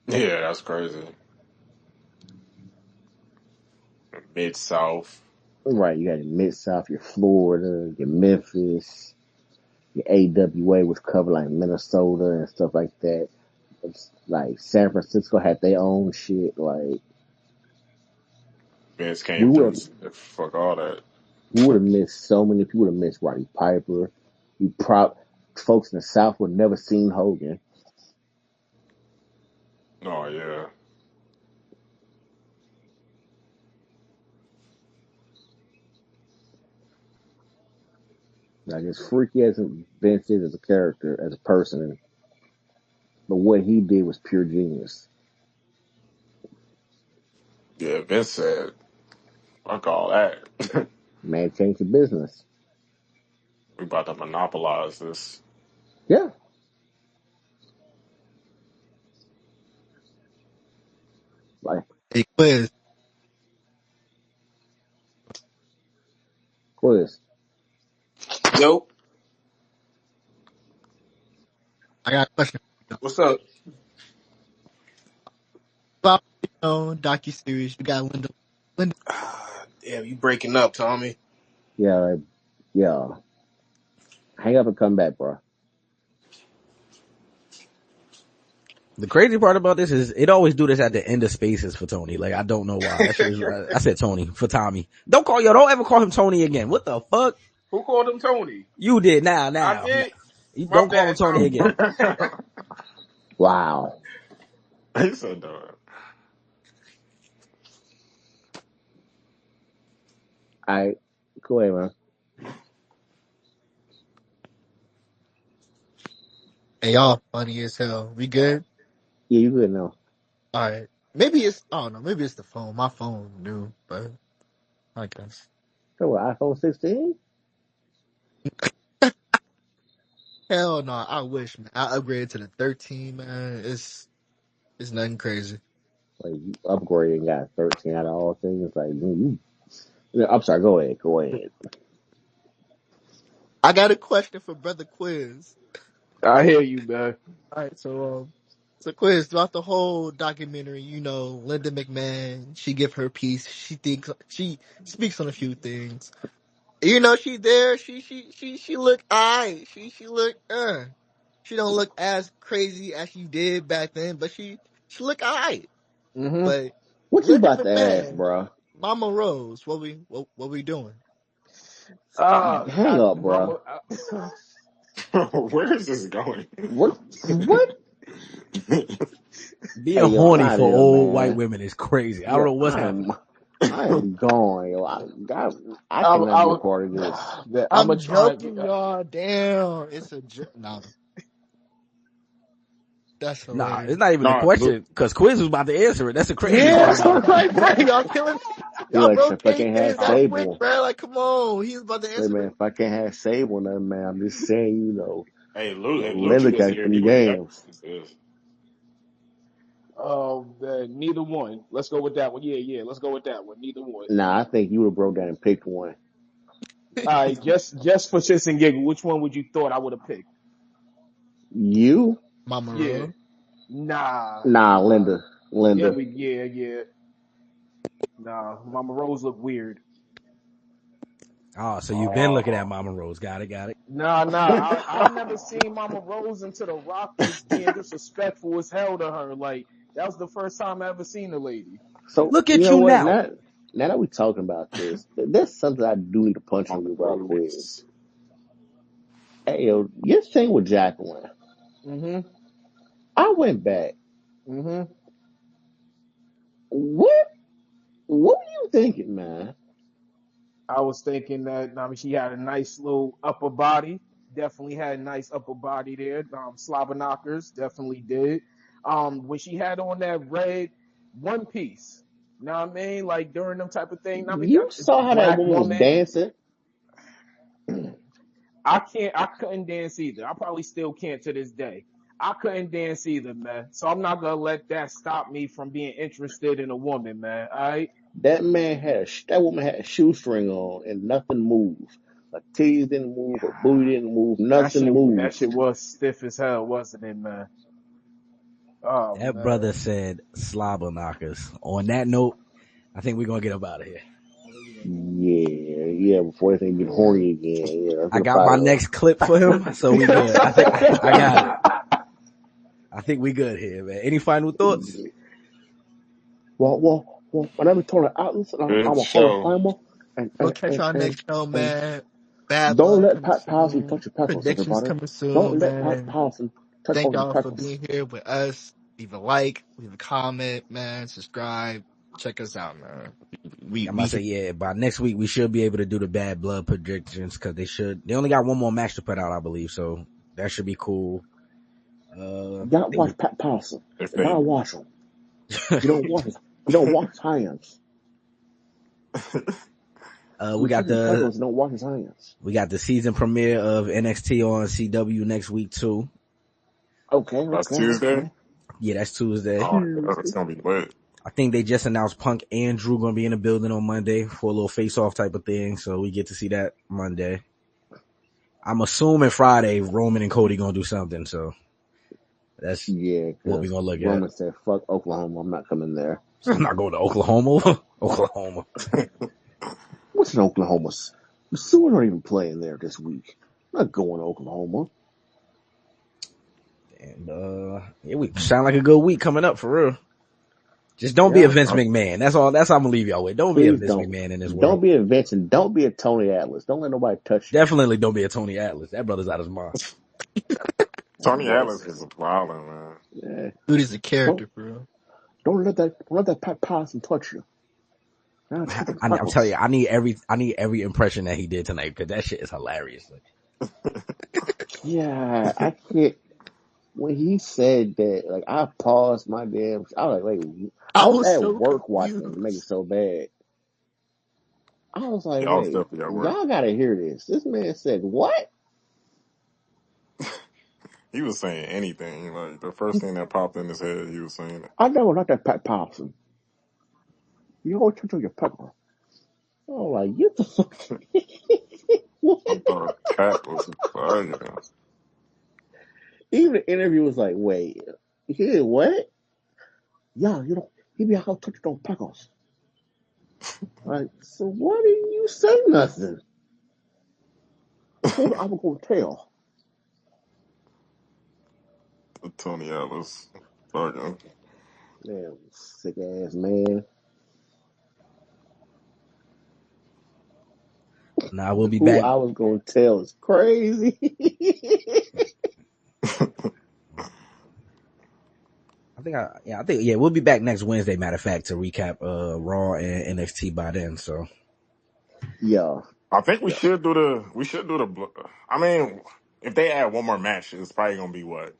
Yeah, that's crazy. Mid South. Right, you had your Mid South, your Florida, your Memphis, your AWA was covered like Minnesota and stuff like that. It's like San Francisco had their own shit. Like Vince we came would through. have Fuck all that. we would have missed so many people. Would have missed Roddy Piper. We folks in the South would never seen Hogan. Oh yeah, Like as freaky as Vince is as a character, as a person, but what he did was pure genius. yeah. Vince said, "Fuck all that. Man changed the business. We about to monopolize this." Yeah. Like Hey, quiz. Quiz. Yo, I got a question What's up? about docu-series. We got Linda. Damn, you breaking up, Tommy. Yeah, like, yeah. Hang up and come back, bro. The crazy part about this is it always do this at the end of spaces for Tony. Like, I don't know why. That shit is, I said Tony for Tommy. Don't ever call him Tony again. What the fuck? Who called him Tony? You did now. I did. You My don't call him bad, Tony Tommy. again. Wow. He's so dumb. All right. Go ahead, man. Hey, y'all funny as hell. We good? Yeah, you good now. All right. Maybe it's, I don't know. Maybe it's the phone. My phone new, but I guess. So what, iPhone 16? Hell no. I wish, man. I upgraded to the 13, man. It's nothing crazy. Like, you upgraded and got 13 out of all things. Like, I'm sorry. Go ahead. I got a question for Brother Quiz. I hear you, man. All right. So Quiz, throughout the whole documentary, Linda McMahon, she give her piece. She speaks on a few things. She there. She look alright. She look. She don't look as crazy as she did back then, but she look alright. Mm-hmm. But What you Linda about to ask, McMahon, bro? Mama Rose, what we doing? Hang up, bro. Where is this going? What? Being Hey, yo, I'm horny out of for here, old white man. women is crazy. I don't Yo, know what's happening. I am gone, yo. I I, cannot be a I, part of this. I'm I'm gonna try. joking, y'all. Damn, it's a joke. No, that's Nah, hilarious. it's not even a No, look, question because Quiz was about to answer it. That's the crazy Yeah, part that's what about I'm it. trying to say. Y'all killing. You Y'all like, if I rotate can't things have so quick, Sable, bro. Like, come on. He's about to hey, answer man, the. if I can't have Sable, then, man, I'm just saying, hey, if Lucci Linda wasn't got here. He them would have games. definitely said this. Neither one. Let's go with that one. Yeah. Let's go with that one. Neither one. Nah, I think you would have broke down and picked one. All right, just for shits and giggles, which one would you thought I would have picked? You? Mama Yeah. Rose. Nah. Nah, Linda. Yeah. Nah, Mama Rose look weird. Oh, so you've been looking at Mama Rose. Got it. Nah. I never seen Mama Rose until the Rock was being disrespectful as hell to her. Like that was the first time I ever seen the lady. So, Look you at know you what? now. Now that we're talking about this, there's something I do need to punch on you about quiz. Hey, yo, your thing with Jacqueline. Mm-hmm. I went back. Mm-hmm. What? What were you thinking, man? I was thinking that she had a nice little upper body. Definitely had a nice upper body there. Slobber knockers definitely did. When she had on that red one piece, you know what I mean? Like during them type of thing. You saw how that Black woman was woman. dancing? I couldn't dance either. I probably still can't to this day. I couldn't dance either, man. So I'm not gonna let that stop me from being interested in a woman, man. All right. That woman had a shoestring on and nothing moved. Her titties didn't move, her booty didn't move, nothing That moved. shit was stiff as hell, wasn't it, man? Oh That man. brother said slobber knockers. On that note, I think we're gonna get up out of here. Yeah, before they get horny again. Yeah, let's I get up got out my of here. next clip for him, so we good. I think I got it. I think we good here, man. Any final thoughts? Well, when I return to Atlas, I'm Good a Hall of show. Famer. And, We'll and, catch and, y'all and, next show, and man. Bad don't blood let coming Pat Patterson soon. touch your pencils, Predictions everybody. coming Don't soon, let Pat man. Patterson touch Thank all your y'all for pencils. being here with us. Leave a like, leave a comment, man. Subscribe. Check us out, man. I'm about to say, yeah, by next week we should be able to do the bad blood predictions because they only got one more match to put out, I believe, so that should be cool. You gotta watch Pat Patterson. If You they gotta watch him. You don't watch his hands. We got Pencils, don't watch his hands. the season premiere of NXT on CW next week too. Okay. that's Tuesday. Yeah, that's Tuesday. Oh, that's gonna be lit. I think they just announced Punk and Drew gonna be in the building on Monday for a little face-off type of thing, so we get to see that Monday. I'm assuming Friday Roman and Cody gonna do something, so That's Yeah, what we're because gonna look at. Roman said, "Fuck Oklahoma, I'm not coming there." I'm not going to Oklahoma. Oklahoma. What's in Oklahoma? The Sewers aren't even playing there this week. I'm not going to Oklahoma. And yeah, we sound like a good week coming up for real. Just don't be a Yeah, Vince McMahon. That's all. That's how I'm gonna leave y'all with. Don't be a please Vince don't. McMahon in this Don't world. be a Vince and don't be a Tony Atlas. Don't let nobody touch you. Definitely don't be a Tony Atlas. That brother's out of his mind. Tony Yes. Atlas is wilding, man. Yeah. Dude is a character, Don't bro. don't let that Pat Patterson touch you. I'm telling you, I need every impression that he did tonight because that shit is hilarious. Yeah, I can't. When he said that, like, I paused my damn. I was like, wait. I I was was at so work watching it to make it confused. so bad. I was like, Yeah, I was wait, definitely at work. y'all gotta hear this. This man said, what? He was saying anything. Like the first thing that popped in his head, he was saying it. I know not that Pat Patterson. You always touch on your pepper. Oh, like, you the fuck. I thought Cat was bugging. Even the interview was like, wait, you hear what? Yeah, you know, he be out touching on peckers. Like, so why didn't you say nothing? Told her I was gonna tell. Tony Atlas bugging. Damn, sick ass man. Now we'll be Who back. I was gonna tell is crazy. I think we'll be back next Wednesday. Matter of fact, to recap Raw and NXT by then. So Yeah. I think we should do the. I mean, if they add one more match, it's probably gonna be what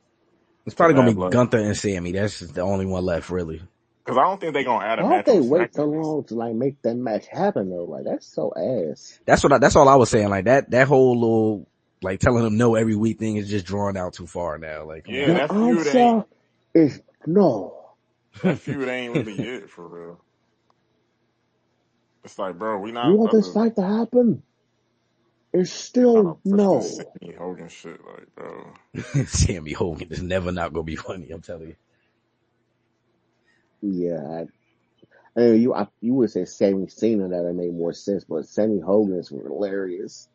it's to probably gonna Bad be Blood. Gunther and Sammy. That's the only one left, really. Because I don't think they're gonna add a Why don't match they on wait so SmackDown. long to like make that match happen though? Like that's so ass. That's all I was saying. Like that whole little like telling them no every week thing is just drawn out too far now. Like, come on. Yeah, The answer is no. that feud ain't really it for real. It's like, bro, we You not want about this to fight to happen? It's try still to push this no. Sammy Hogan shit, like, bro. Sammy Hogan is never not gonna be funny. I'm telling you. Yeah, I mean, you would say Sammy Cena that would make more sense, but Sammy Hogan is hilarious.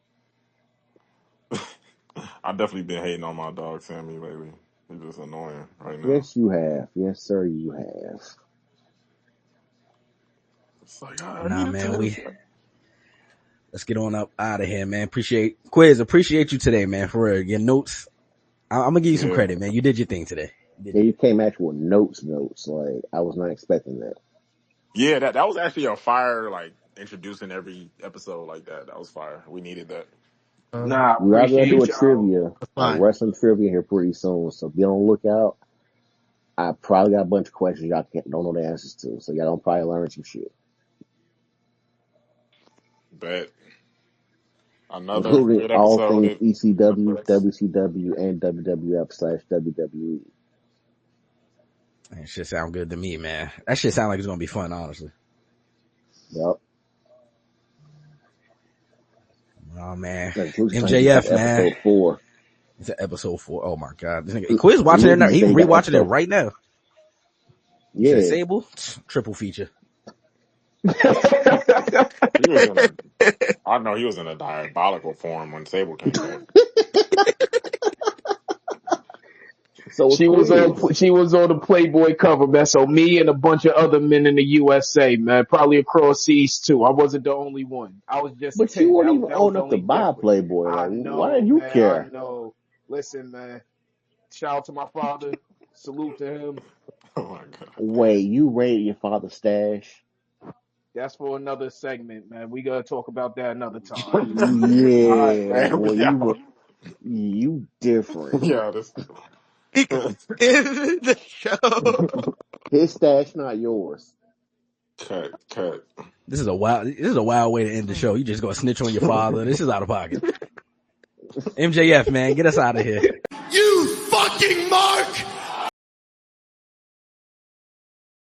I definitely been hating on my dog Sammy lately. He's just annoying right now. Yes, you have. Yes, sir, you have. It's like I Nah, need a man, title. let's get on up out of here, man. Appreciate you today, man. For real. Your notes. I'm gonna give you some credit, man. You did your thing today. Yeah, you came at you with notes. Like I was not expecting that. Yeah, that was actually a fire, like introducing every episode like that. That was fire. We needed that. Nah, I We are gonna do a appreciate y'all. trivia, a Fine. wrestling trivia here pretty soon. So be on the lookout. I probably got a bunch of questions y'all don't know the answers to, so y'all don't probably learn some shit, Bet another including good all episode. things At ECW, Netflix. WCW, and WWF/WWE. That shit sound good to me, man. That shit sound like it's gonna be fun, honestly. Yep. Oh man, MJF, MJF, man. episode 4. It's episode 4. Oh my god, this nigga Quiz watching it now. He rewatching it right now. Yeah. Said Sable triple feature. He was in a. I know he was in a diabolical form when Sable came back. So She was Quiz. on the Playboy cover, man. So me and a bunch of other men in the USA, man, probably across seas too. I wasn't the only one. I was just But you weren't even that old was the enough to only buy difference. Playboy. I Like, why know, did you man. I care? know. Listen, man. Shout out to my father. Salute to him. Oh my god. Wait, you raided your father's stash? That's for another segment, man. We gotta talk about that another time. All right. Yeah, Hey, boy, yo, you different. yeah, this. He could end the show. His stash, not yours. cut. This is a wild way to end the show. You just gonna snitch on your father. This is out of pocket. MJF, man, get us out of here. You fucking mark!